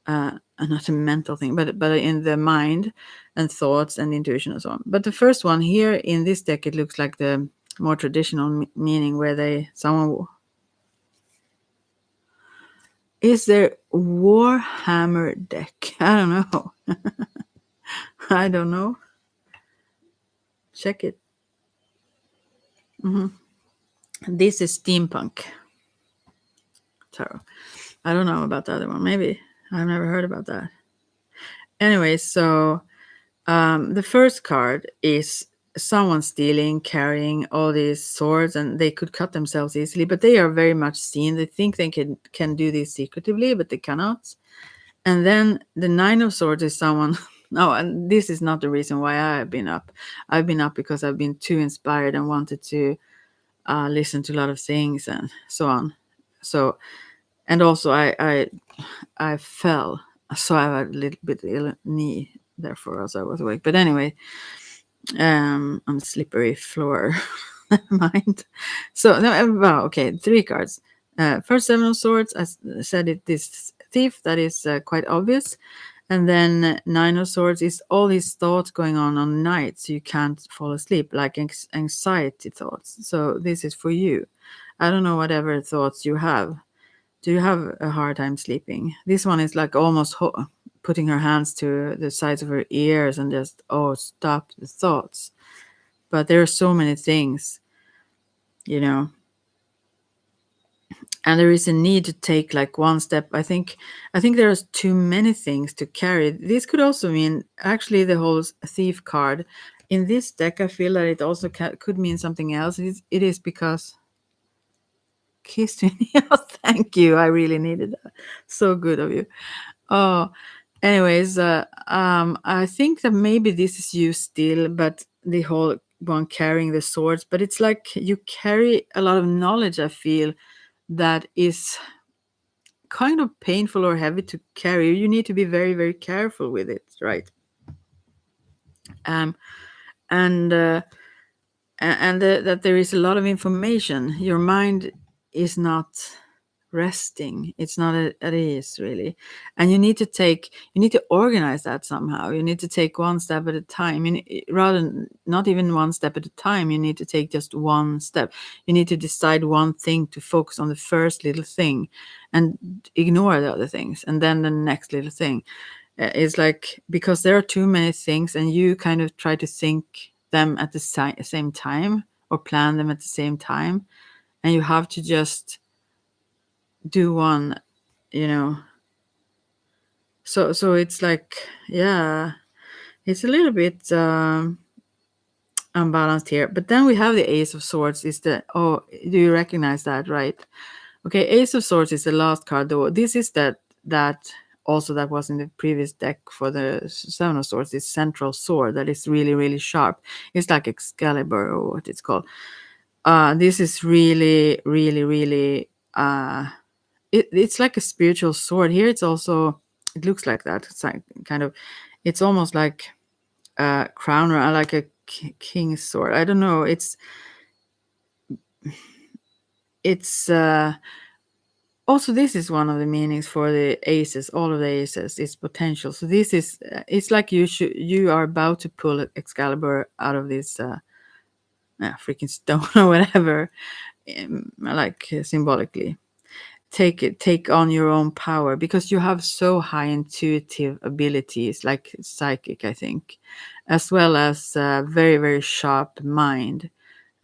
not a mental thing, but in the mind and thoughts and intuition and so on. But the first one here in this deck, it looks like the more traditional meaning where someone is there Warhammer deck. I don't know. I don't know. Check it. This is steampunk tarot. I don't know about the other one. Maybe I've never heard about that. Anyway, so the first card is someone stealing, carrying all these swords, and they could cut themselves easily, but they are very much seen. They think they can do this secretively, but they cannot. And then the Nine of Swords is someone. No, and this is not the reason why I've been up. I've been up because I've been too inspired and wanted to listen to a lot of things and so on. So, and also I fell, so I had a little bit ill knee. Therefore, as I was awake. But anyway, on a slippery floor. Never mind. So no, well, okay, 3 cards. First Seven of Swords. I said this thief, that is quite obvious. And then Nine of Swords is all these thoughts going on night, so you can't fall asleep, like anxiety thoughts. So this is for you. I don't know whatever thoughts you have. Do you have a hard time sleeping? This one is like almost putting her hands to the sides of her ears and just, stop the thoughts. But there are so many things, and there is a need to take like one step. I think there's too many things to carry. This could also mean actually the whole thief card in this deck. I feel that it also could mean something else. It is because kiss me. Oh, thank you. I really needed that. So good of you. Oh, anyways, I think that maybe this is you still, but the whole one carrying the swords. But it's like you carry a lot of knowledge. I feel that is kind of painful or heavy to carry. You need to be very, very careful with it, right? And that there is a lot of information. Your mind is not resting. It's not at ease, really. And you need to organize that somehow. You need to take one step at a time. Rather not even one step at a time, you need to take just one step. You need to decide one thing to focus on the first little thing and ignore the other things. And then the next little thing is like, because there are too many things and you kind of try to think them at the same time or plan them at the same time. And you have to just do one, so it's like, yeah, it's a little bit unbalanced here. But then we have the Ace of Swords. Do you recognize that, right? Okay, Ace of Swords is the last card though. This is that also that was in the previous deck for the Seven of Swords, this central sword that is really, really sharp. It's like Excalibur or what it's called. This is really, really, really it's like a spiritual sword. Here it looks like that. It's like kind of, it's almost like a crown or like a king's sword. I don't know. It's Also, this is one of the meanings for the aces. All of the aces is potential. So this is it's like you are about to pull Excalibur out of this freaking stone or whatever, like symbolically. Take on your own power because you have so high intuitive abilities, like psychic, I think, as well as very very sharp mind,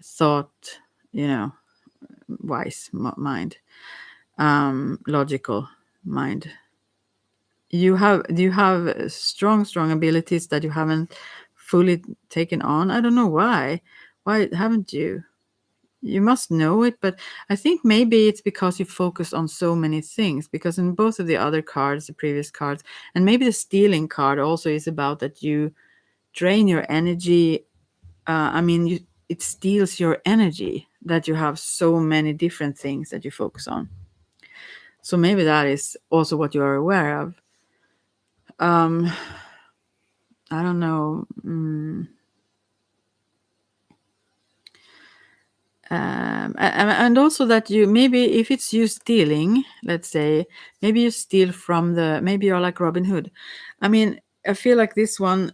thought, you know, wise mind, logical mind. Do you have strong abilities that you haven't fully taken on? I don't know why haven't you? You must know it, but I think maybe it's because you focus on so many things, because in both of the other cards, the previous cards, and maybe the stealing card also is about that you drain your energy. I mean, it steals your energy that you have so many different things that you focus on. So maybe that is also what you are aware of. um I don't know. And also that you, maybe if it's you stealing, let's say, maybe you steal from the, maybe you're like Robin Hood. I mean, I feel like this one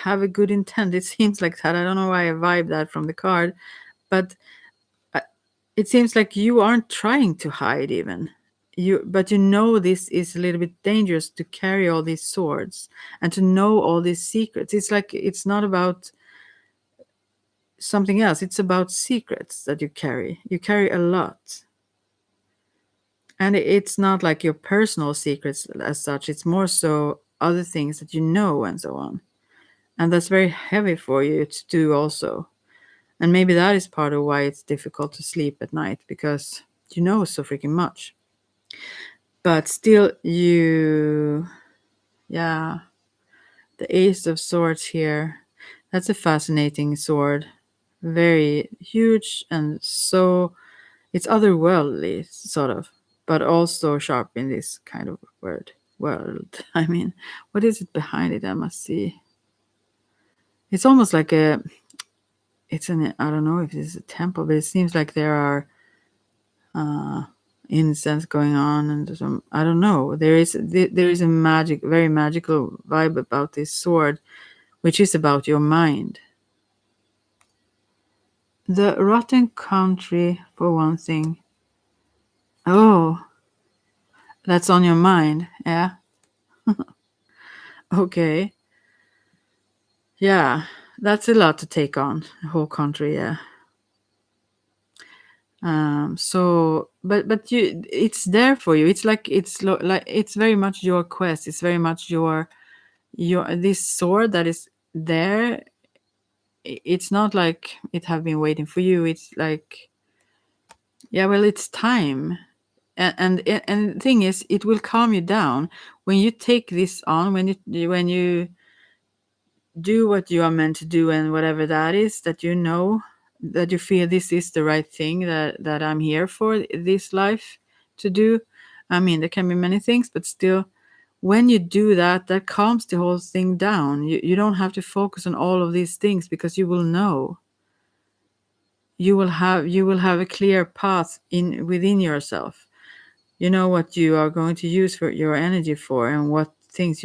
have a good intent. It seems like that. I don't know why I vibe that from the card, but uh, it seems like you aren't trying to hide even. But you know this is a little bit dangerous to carry all these swords and to know all these secrets. It's like it's not about something else. It's about secrets that you carry. You carry a lot. And it's not like your personal secrets as such. It's more so other things that you know and so on. And that's very heavy for you to do also. And maybe that is part of why it's difficult to sleep at night, because you know so freaking much. But still, yeah, the Ace of Swords here. That's a fascinating sword. Very huge and so it's otherworldly, sort of, but also sharp in this kind of world. I mean, what is it behind it? I must see. It's almost like I don't know if it's a temple, but it seems like there are incense going on and some, I don't know. There is a very magical vibe about this sword, which is about your mind. The rotten country, for one thing. Oh, that's on your mind, yeah. Okay. Yeah, that's a lot to take on, the whole country, yeah. So, but it's there for you. It's like like it's very much your quest. It's very much your this sword that is there. It's not like it have been waiting for you. It's like, yeah, well, it's time. And the thing is, it will calm you down when you take this on. When you do what you are meant to do, and whatever that is, that you know, that you feel this is the right thing that I'm here for this life to do. I mean, there can be many things, but still, when you do that, that calms the whole thing down. You don't have to focus on all of these things, because you will know, you will have a clear path in within yourself. You know what you are going to use for your energy for, and what thing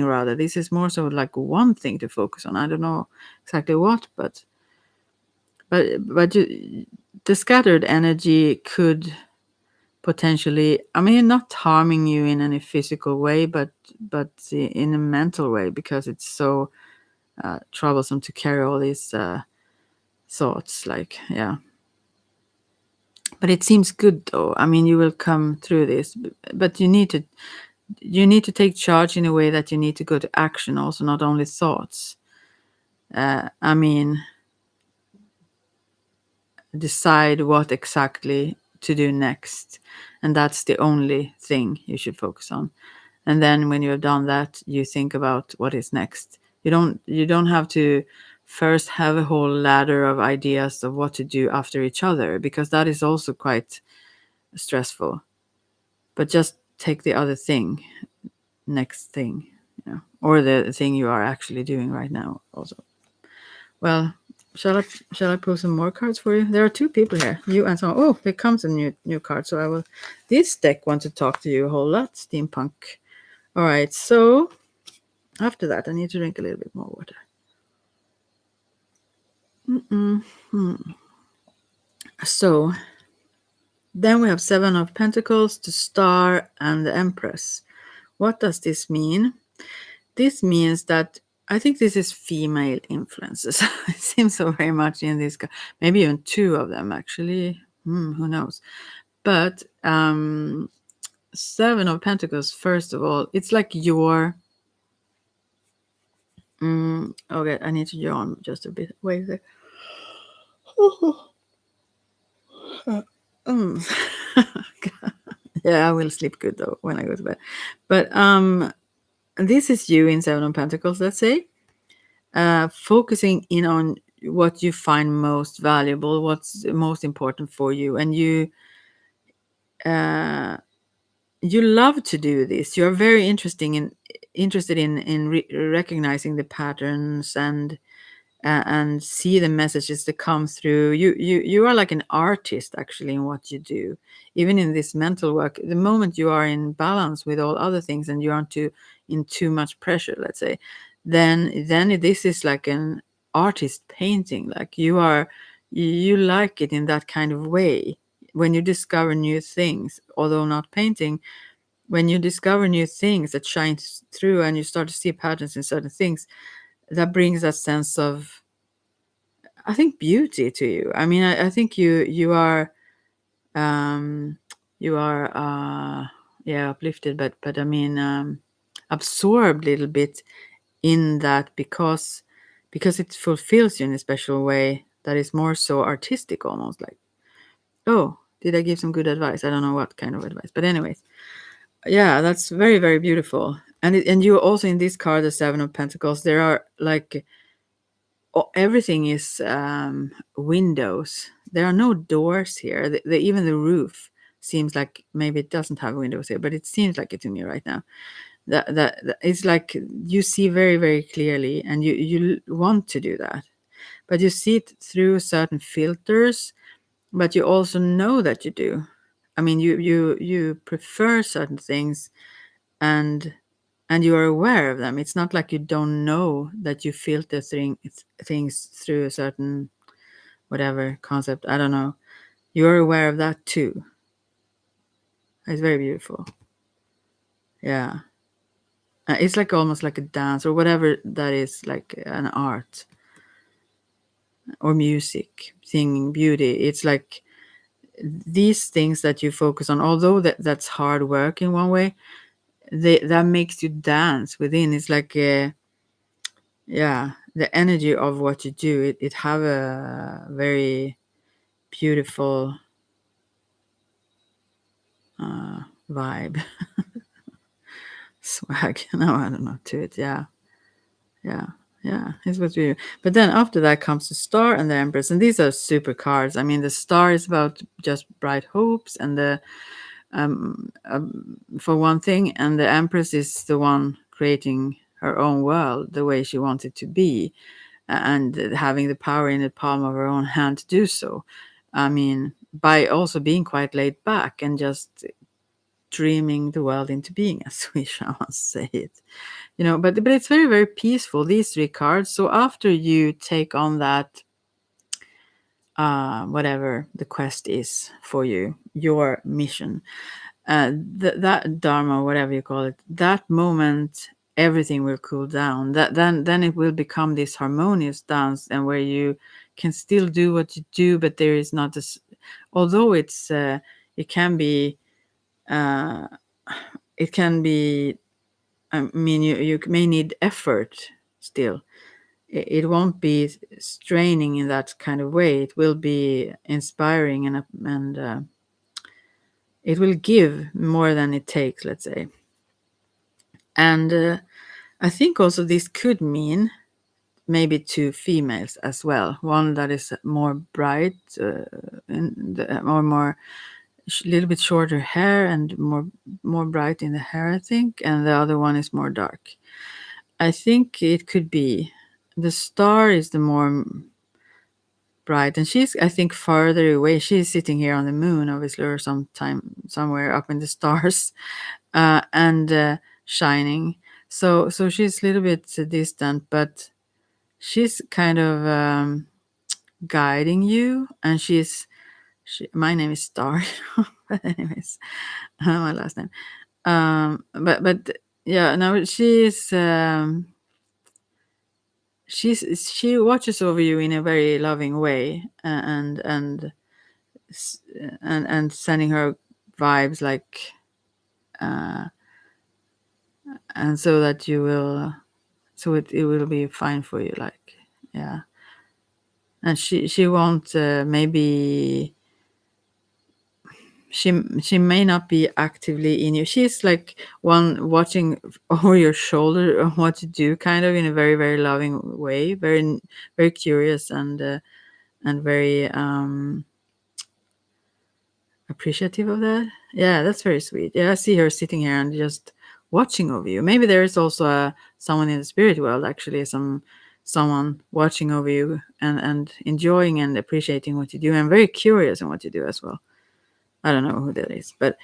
rather. This is more so like one thing to focus on. I don't know exactly what, but the scattered energy could potentially, I mean, not harming you in any physical way, but in a mental way, because it's so troublesome to carry all these thoughts, like, yeah. But it seems good though. I mean, you will come through this, but you need to take charge in a way that you need to go to action also, not only thoughts. I mean, decide what exactly to do next, and that's the only thing you should focus on. And then when you have done that, you think about what is next. You don't have to first have a whole ladder of ideas of what to do after each other, because that is also quite stressful. But just take the other thing, next thing, or the thing you are actually doing right now also. Well, shall I pull some more cards for you? There are two people here, you and someone. Oh, there comes a new card. So I will. This deck wants to talk to you a whole lot, steampunk. All right. So after that, I need to drink a little bit more water. So then we have Seven of Pentacles, the Star, and the Empress. What does this mean? This means that I think this is female influences. It seems so very much in this, maybe even two of them actually. Who knows? But Seven of Pentacles, first of all, it's like your. Okay, I need to yawn just a bit. Wait a sec. Yeah, I will sleep good though when I go to bed. But this is you in Seven of Pentacles, let's say. Focusing in on what you find most valuable, what's most important for you, and you love to do this. You're very interested in recognizing the patterns and see the messages that come through. You are like an artist actually in what you do, even in this mental work. The moment you are in balance with all other things and you aren't in too much pressure, let's say, then this is like an artist painting. Like you like it in that kind of way. When you discover new things, although not painting, when you discover new things that shines through and you start to see patterns in certain things, that brings a sense of, I think, beauty to you. I mean, I think you are um, yeah, uplifted, but I mean absorbed a little bit in that because it fulfills you in a special way that is more so artistic, almost like, oh, did I give some good advice? I don't know what kind of advice, but anyways, yeah, that's very very beautiful. And you also in this card, the Seven of Pentacles, there are like everything is windows. There are no doors here. Even the roof seems like maybe it doesn't have windows here, but it seems like it to me right now. That it's like you see very very clearly, and you want to do that, but you see it through certain filters. But you also know that you do. I mean, you prefer certain things, and you are aware of them. It's not like you don't know that you filter things through a certain whatever concept. I don't know. You're aware of that too. It's very beautiful. Yeah. It's like almost like a dance or whatever that is, like an art or music, singing, beauty. It's like these things that you focus on, although that's hard work in one way, that makes you dance within. It's like yeah, the energy of what you do, it have a very beautiful vibe. Swag. No, I don't know, to it. Yeah, yeah, yeah, it's what we. But then after that comes the Star and the Empress, and these are super cards. I mean, the Star is about just bright hopes, and the for one thing, and the Empress is the one creating her own world the way she wants it to be, and having the power in the palm of her own hand to do so. I mean, by also being quite laid back and just dreaming the world into being, as we shall say it. But it's very very peaceful, these three cards. So after you take on that, whatever the quest is for you, your mission, that dharma, whatever you call it, that moment everything will cool down. Then it will become this harmonious dance, and where you can still do what you do, but there is not this, although it can be uh, it can be, I mean, you may need effort still. It won't be straining in that kind of way. It will be inspiring, and it will give more than it takes, let's say. And I think also this could mean maybe two females as well. One that is more bright, or more little bit shorter hair and more bright in the hair, I think, and the other one is more dark. I think it could be the Star is the more bright. And she's, I think, farther away. She's sitting here on the moon, obviously, or somewhere up in the stars, and shining. So she's a little bit distant, but she's kind of guiding you, and my name is Star. But anyways, my last name. But yeah, no, she watches over you in a very loving way, and sending her vibes, like, and so that you will, so it will be fine for you, like, yeah. And she won't, maybe she may not be actively in you. She's like one watching over your shoulder on what you do, kind of in a very, very loving way, very, very curious, and very appreciative of that. Yeah, that's very sweet. Yeah, I see her sitting here and just watching over you. Maybe there is also someone in the spirit world, actually, someone watching over you, and enjoying and appreciating what you do, and very curious in what you do as well. I don't know who that is, but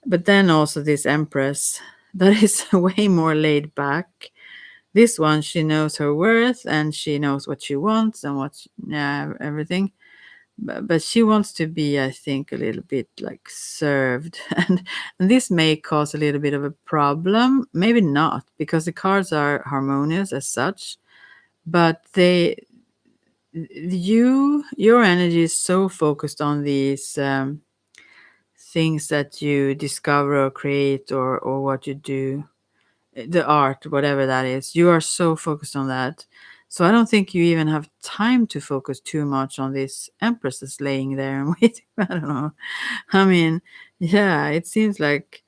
then also this Empress that is way more laid back. This one, she knows her worth, and she knows what she wants, and everything. But she wants to be, I think, a little bit like served, and this may cause a little bit of a problem. Maybe not, because the cards are harmonious as such, but your energy is so focused on these things that you discover or create, or what you do, the art, whatever that is. You are so focused on that. So I don't think you even have time to focus too much on this Empress that's laying there and waiting. I don't know. I mean, yeah, it seems like,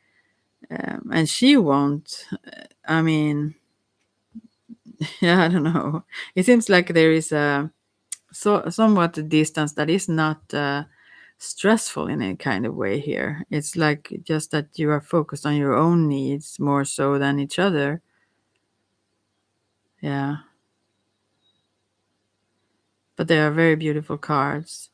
and she won't. I mean, yeah, I don't know. It seems like there is a somewhat a distance that is not stressful in a kind of way here. It's like just that you are focused on your own needs more so than each other. Yeah. But they are very beautiful cards.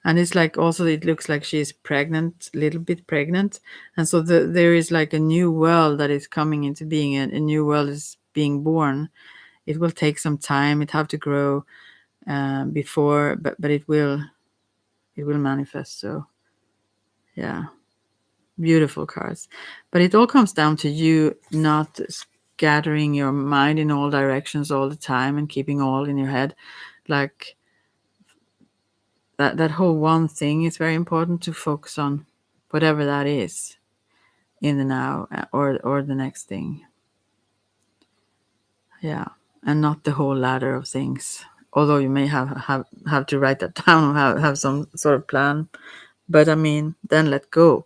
And it's like, also it looks like she's pregnant, a little bit pregnant, and so there is like a new world that is coming into being. A new world is being born. It will take some time. It have to grow before, but it will manifest. So yeah, beautiful cards. But it all comes down to you not scattering your mind in all directions all the time and keeping all in your head, like that whole one thing is very important, to focus on whatever that is in the now, or the next thing. Yeah, and not the whole ladder of things, although you may have to write that down, or have some sort of plan. But I mean, then let go,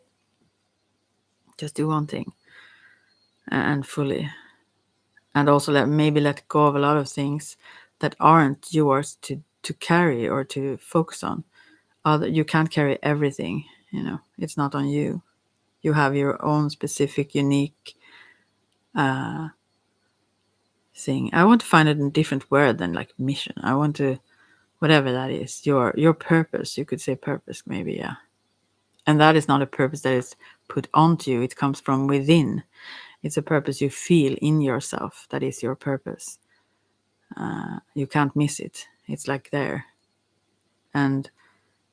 just do one thing, and fully. And also maybe let go of a lot of things that aren't yours to carry or to focus on. You can't carry everything, it's not on you. You have your own specific, unique thing. I want to find it in a different word than like mission. I want to, whatever that is, your purpose. You could say purpose, maybe, yeah. And that is not a purpose that is put onto you. It comes from within. It's a purpose you feel in yourself. That is your purpose. You can't miss it. It's like there, and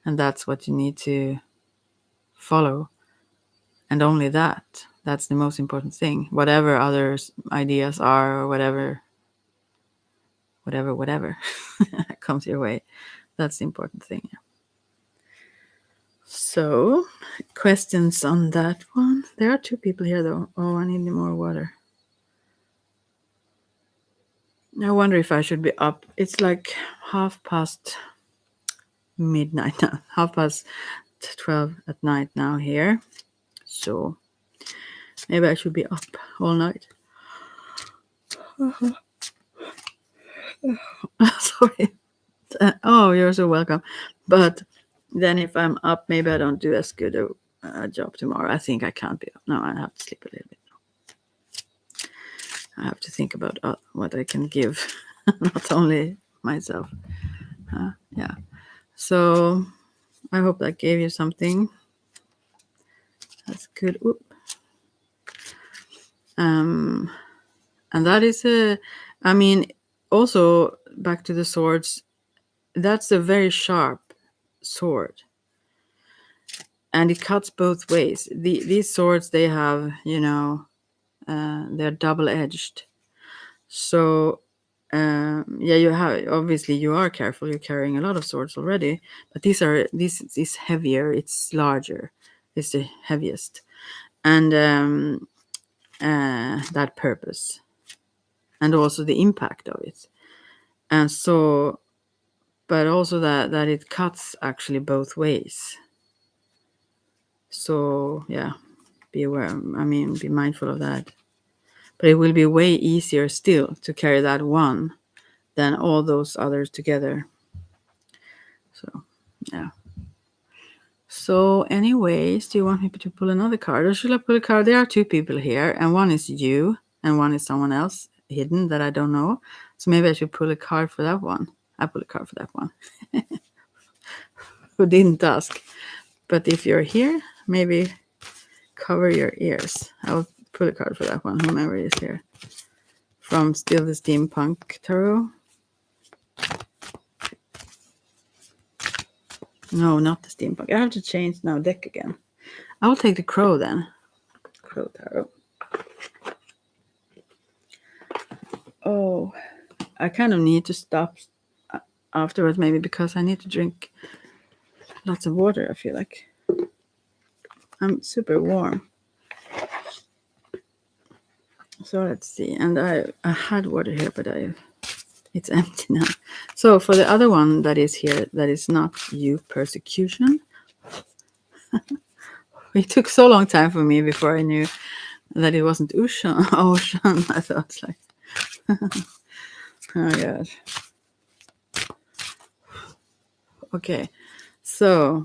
that's what you need to follow. And only that. That's the most important thing. Whatever others' ideas are, or whatever comes your way, that's the important thing. So, questions on that one? There are 2 people here, though. Oh, I need more water. I wonder if I should be up. It's like 12:30 midnight now. 12:30 at night now here. So maybe I should be up all night. Sorry. Oh, you're so welcome. But then if I'm up, maybe I don't do as good a job tomorrow. I think I can't be up. No, I have to sleep a little bit. I have to think about what I can give, not only myself. Yeah. So I hope that gave you something. That's good. Oop. And that is I mean, also back to the swords, that's a very sharp sword. And it cuts both ways. These swords, they have, they're double-edged. So, yeah, you have, obviously you are careful. You're carrying a lot of swords already, but this is heavier. It's larger. It's the heaviest, and that purpose, and also the impact of it, and so, but also that it cuts actually both ways. So yeah, be aware. I mean, be mindful of that. But it will be way easier still to carry that one than all those others together. So, yeah. So, anyways, do you want me to pull another card, or should I pull a card? There are two people here, and one is you, and one is someone else hidden that I don't know. So maybe I should pull a card for that one. I pull a card for that one. Who didn't ask? But if you're here, maybe cover your ears. I'll pull a card for that one, whomever is here. From Still the Steampunk Tarot. No, not the steampunk. I have to change now deck again. I will take the crow then. Crow tarot. Oh, I kind of need to stop afterwards maybe because I need to drink lots of water, I feel like. I'm super warm. So let's see. And I had water here, but it's empty now. So for the other one that is here, that is not you, persecution. It took so long time for me before I knew that it wasn't ocean. I thought like, oh god. Okay, so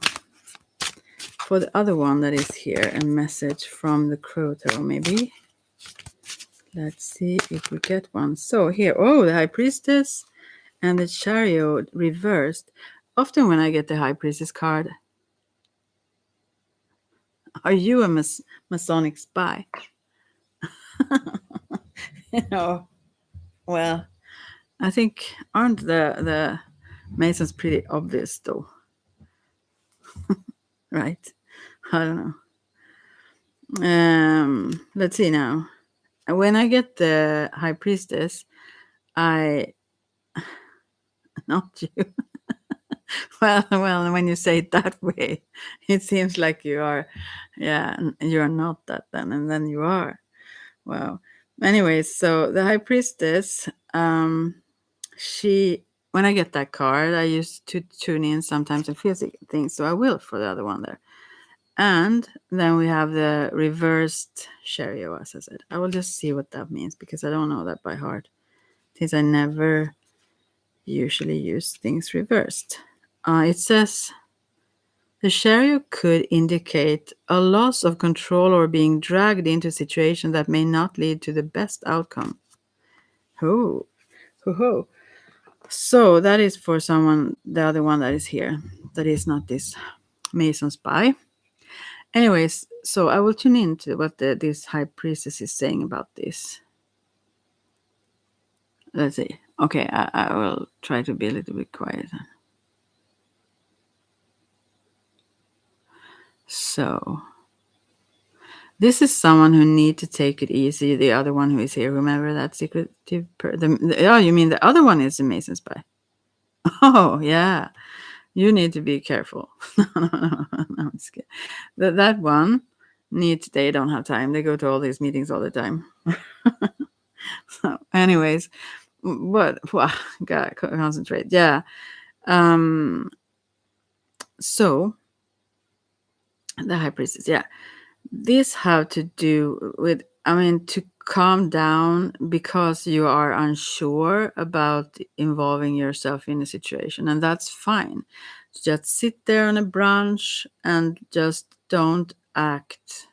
for the other one that is here, a message from the crow tarot, maybe. Let's see if we get one. So here, the High Priestess and the Chariot reversed. Often when I get the High Priestess card, are you a Masonic spy? Well, I think, aren't the Masons pretty obvious though? Right? I don't know. Let's see now. When I get the High Priestess, not you. well, when you say it that way, it seems like you are, yeah, you are not that then, and then you are. Wow. Anyways, so the High Priestess, she, when I get that card, I used to tune in sometimes and feel things, so I will for the other one there. And then we have the reversed Chariot, as I said. I will just see what that means because I don't know that by heart, since I never usually use things reversed. It says the Chariot could indicate a loss of control or being dragged into a situation that may not lead to the best outcome. Oh, ho, ho. So that is for someone, the other one that is here, that is not this Mason spy. Anyways, so I will tune in to what this High Priestess is saying about this. Let's see. Okay, I will try to be a little bit quiet. So this is someone who need to take it easy. The other one who is here, remember that secretive oh, you mean the other one is the Mason spy? Oh, yeah. You need to be careful. No, I'm scared. That one needs, they don't have time. They go to all these meetings all the time. So, anyways, what? God, concentrate. Yeah. So the High Priestess, yeah. This have to do with, I mean, to calm down because you are unsure about involving yourself in a situation, and that's fine. Just sit there on a branch and just don't act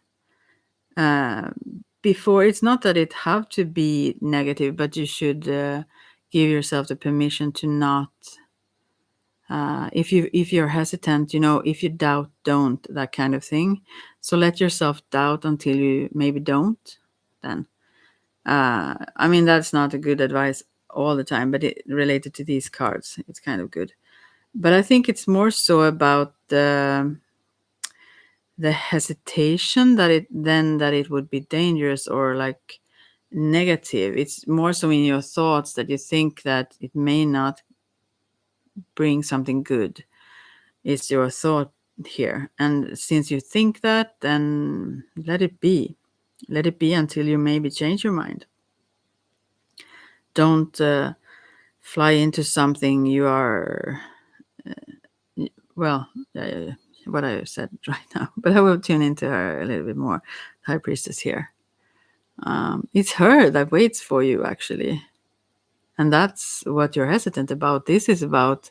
before. It's not that it have to be negative, but you should give yourself the permission to not if you're hesitant, if you doubt, don't, that kind of thing. So let yourself doubt until you maybe don't. Then, I mean, that's not a good advice all the time, but it related to these cards, it's kind of good. But I think it's more so about the hesitation that it would be dangerous or like negative. It's more so in your thoughts that you think that it may not bring something good. It's your thought here, and since you think that, then let it be. Let it be until you maybe change your mind. Don't fly into something you are well, what I said right now, but I will tune into her a little bit more. High Priestess here. It's her that waits for you, actually. And that's what you're hesitant about. This is about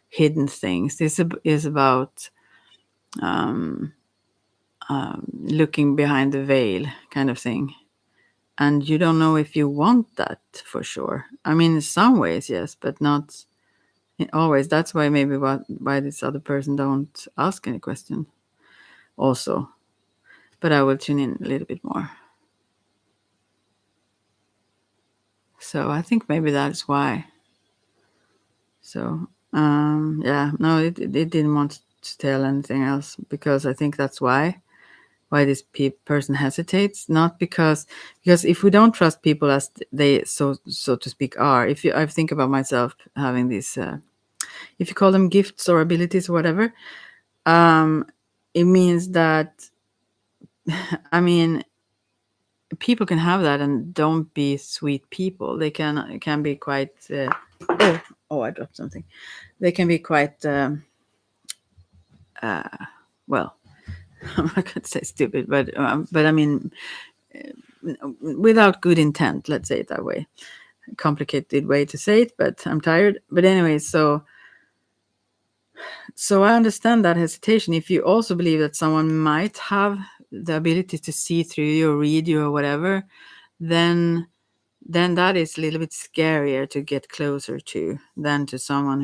hidden things. This is about looking behind the veil, kind of thing. And you don't know if you want that for sure. I mean, in some ways, yes, but not always. That's why maybe why this other person don't ask any question also. But I will tune in a little bit more. So I think maybe that's why. So yeah, no, it didn't want to tell anything else because I think that's why this person hesitates. Not because if we don't trust people as they so to speak are. If I think about myself having these, if you call them gifts or abilities or whatever, it means that I mean, people can have that and don't be sweet people. They can be quite. I dropped something. They can be quite. Well, I'm not going to say stupid, but I mean, without good intent. Let's say it that way. Complicated way to say it, but I'm tired. But anyway, so I understand that hesitation. If you also believe that someone might have the ability to see through you or read you or whatever, then that is a little bit scarier to get closer to than to someone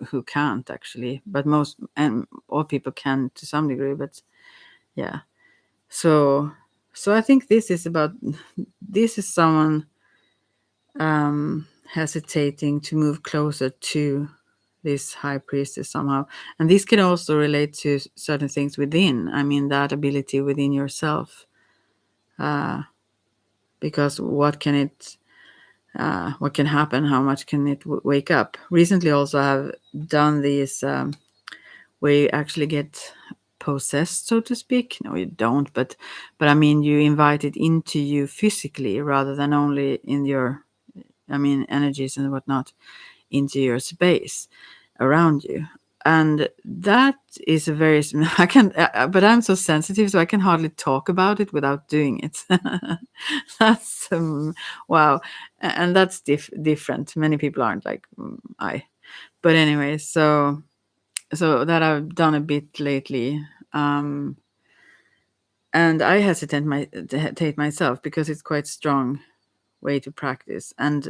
who can't actually. But most and all people can to some degree. But yeah, so I think this is someone hesitating to move closer to this high priestess somehow. And this can also relate to certain things within. I mean, that ability within yourself. Because what can happen? How much can it wake up? Recently, also, I've done these where you actually get possessed, so to speak. No, you don't, but I mean, you invite it into you physically rather than only in your, I mean, energies and whatnot, into your space around you. And that is a very I can but I'm so sensitive, so I can hardly talk about it without doing it. That's wow. And that's different. Many people aren't like I. But anyway, so that I've done a bit lately. And I hesitate myself because it's quite strong way to practice. And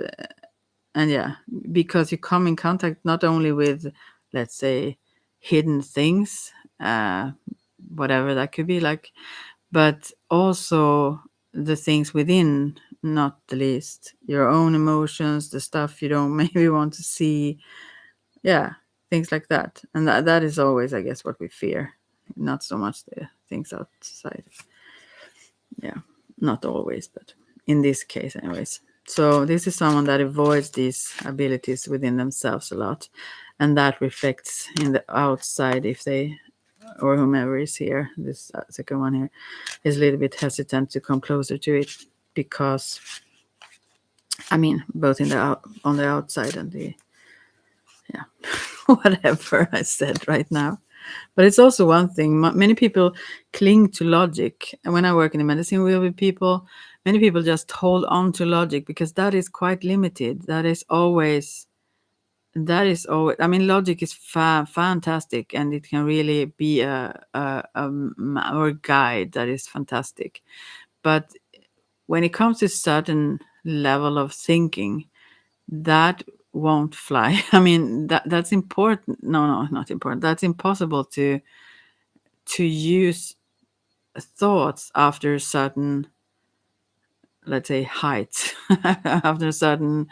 yeah, because you come in contact not only with, let's say, hidden things, whatever that could be like, but also the things within, not the least your own emotions, the stuff you don't maybe want to see. Yeah, things like that. And that is always, I guess, what we fear, not so much the things outside. Yeah, not always, but in this case anyways. So this is someone that avoids these abilities within themselves a lot, and that reflects in the outside. If they or whomever is here, this second one here, is a little bit hesitant to come closer to it because, I mean, both on the outside and the, yeah, whatever I said right now. But it's also one thing. Many people cling to logic. And when I work in the medicine wheel with people, many people just hold on to logic because that is quite limited. That is always. I mean, logic is fantastic, and it can really be or guide that is fantastic. But when it comes to certain level of thinking, that won't fly. I mean, that's important. No, not important. That's impossible to use thoughts after a certain, let's say, height. After a certain,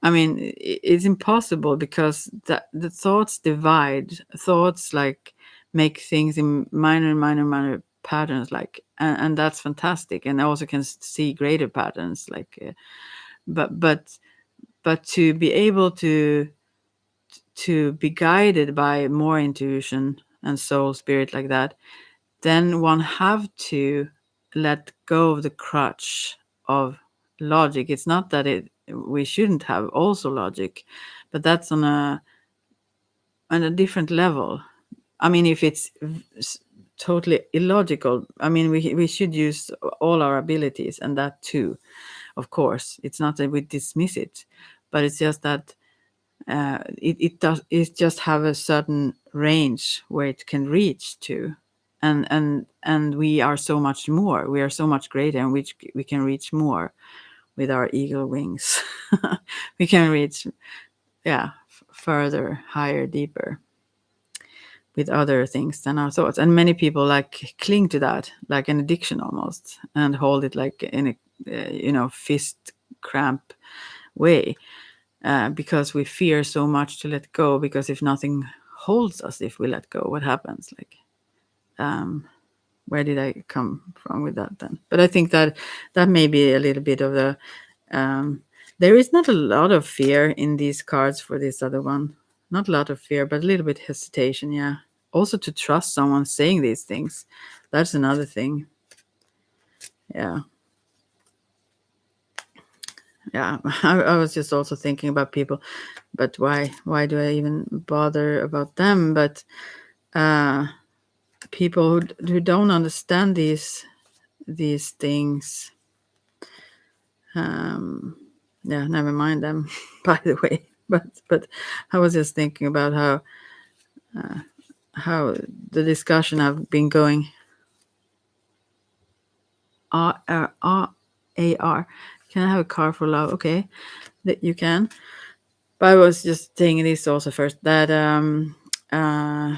I mean, it's impossible because the thoughts divide. Thoughts like make things in minor patterns, like, and that's fantastic. And I also can see greater patterns, like, but to be able to be guided by more intuition and soul spirit like that, then one have to let go of the crutch of logic. It's not that we shouldn't have also logic, but that's on a different level. I mean, if it's totally illogical, I mean, we should use all our abilities, and that too, of course. It's not that we dismiss it, but it's just that it just have a certain range where it can reach to, and we are so much more. We are so much greater, and we can reach more with our eagle wings. We can reach, yeah, further, higher, deeper with other things than our thoughts. And many people like cling to that like an addiction almost, and hold it like in a fist cramp way. Because we fear so much to let go, because if nothing holds us, if we let go, what happens? Like, where did I come from with that then? But I think that may be a little bit of the there is not a lot of fear in these cards for this other one. Not a lot of fear, but a little bit hesitation. Yeah, also to trust someone saying these things, that's another thing. Yeah. I was just also thinking about people, but why do I even bother about them? But people who don't understand these things, yeah, never mind them. By the way, but I was just thinking about how the discussion have been going. AR. Can I have a car for love? Okay, that you can. But I was just saying this also first, that God,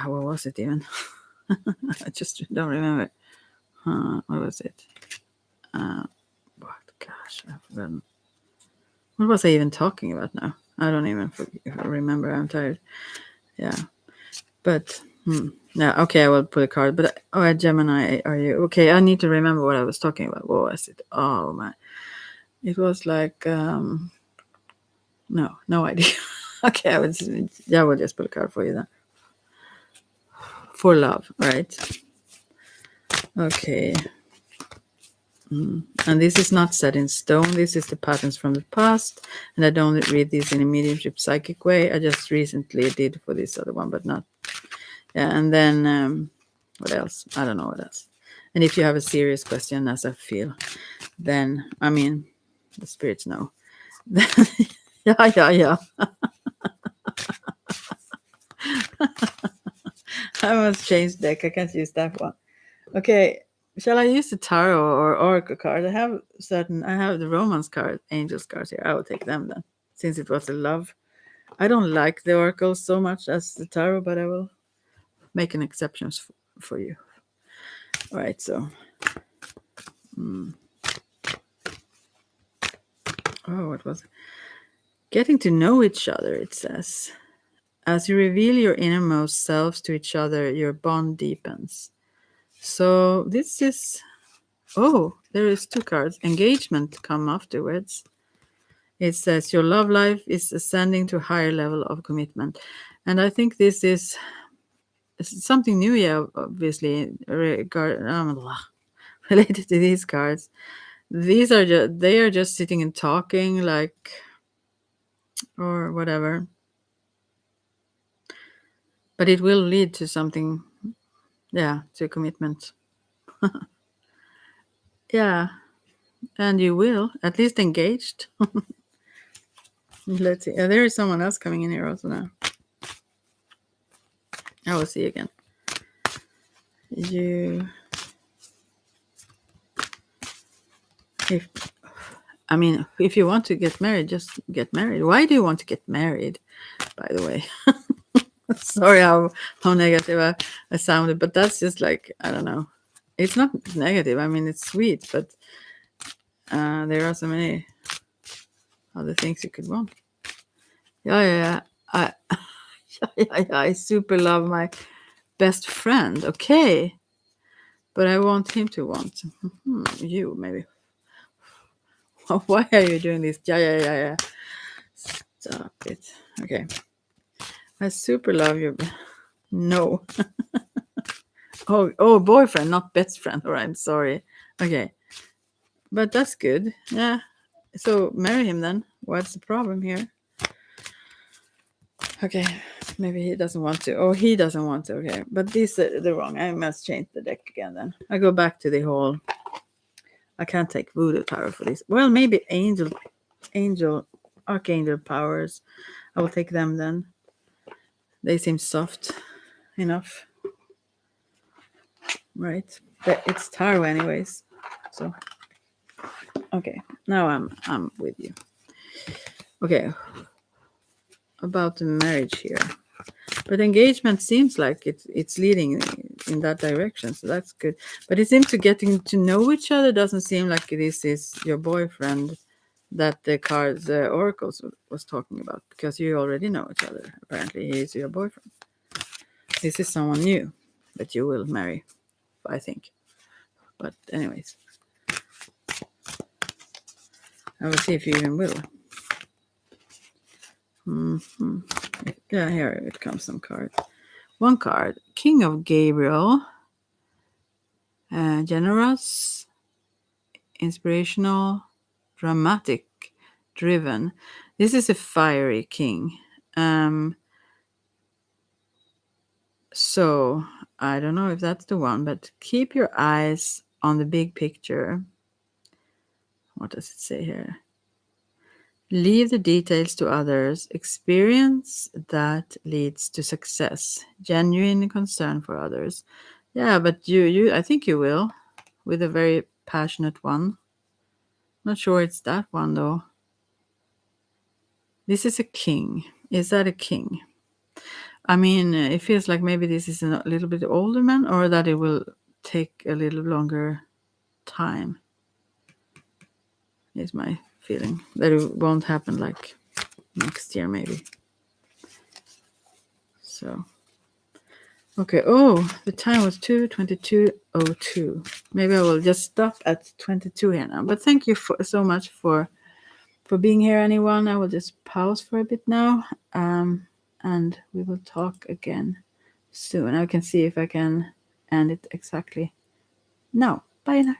what was it even? I just don't remember. What was it? What? Gosh, I've forgotten. What was I even talking about now? I don't even remember. I'm tired. Yeah, but yeah. Okay, I will put a card. But Gemini, are you okay? I need to remember what I was talking about. What was it? Oh man, it was like no idea. Okay, I will just put a card for you then. For love, right? Okay. And this is not set in stone. This is the patterns from the past. And I don't read these in a mediumship psychic way. I just recently did for this other one, but not. Yeah, and then what else? I don't know what else. And if you have a serious question, as I feel, then, I mean, the spirits know. Yeah. I must change deck. I can't use that one. Okay. Shall I use the tarot or oracle card? I have the romance card, angels cards here. I will take them then, since it was a love. I don't like the oracle so much as the tarot, but I will make an exception for you. All right, so. Oh, what was it? Getting to know each other, it says. As you reveal your innermost selves to each other, your bond deepens. So this is, there is 2 cards. Engagement come afterwards. It says your love life is ascending to a higher level of commitment. And I think this is something new, yeah, obviously, related to these cards. These are they are just sitting and talking, like, or whatever. But it will lead to something, yeah, to commitment. Yeah, and you will, at least engaged. Let's see. There is someone else coming in here also now. I will see again. I mean, if you want to get married, just get married. Why do you want to get married, by the way? Sorry how negative I sounded, but that's just like, I don't know. It's not negative. I mean, it's sweet, but there are so many other things you could want. Yeah. I super love my best friend. Okay. But I want him to want. You, maybe. Why are you doing this? Yeah. Stop it. Okay. I super love you. No. Oh, boyfriend, not best friend. All right, I'm sorry. Okay. But that's good. Yeah. So marry him then. What's the problem here? Okay. Maybe he doesn't want to. Oh, he doesn't want to. Okay. But these are the wrong. I must change the deck again then. I go back to the whole. I can't take voodoo tarot for this. Well, maybe archangel powers. I will take them then. They seem soft enough. Right. But it's tarot anyways. So okay. Now I'm with you. Okay. About the marriage here. But engagement seems like it's leading in that direction, so that's good. But it seems to getting to know each other doesn't seem like this is your boyfriend that the cards oracles was talking about, because you already know each other. Apparently, he is your boyfriend. This is someone new that you will marry, I think. But anyways, I will see if you even will. Yeah, here it comes some cards. One card, King of Gabriel, generous, inspirational, dramatic, driven. This is a fiery king. So I don't know if that's the one, but keep your eyes on the big picture. What does it say here? Leave the details to others. Experience that leads to success. Genuine concern for others. Yeah, but you I think you will, with a very passionate one. Not sure it's that one though. This is a king. Is that a king? I mean, it feels like maybe this is a little bit older man, or that it will take a little longer time. Is my feeling that it won't happen like next year, maybe. So, okay. Oh, the time was 2:22:02. Maybe I will just stop at 22 here now. But thank you so much for being here, anyone. I will just pause for a bit now, and we will talk again soon. I can see if I can end it exactly now. Bye now.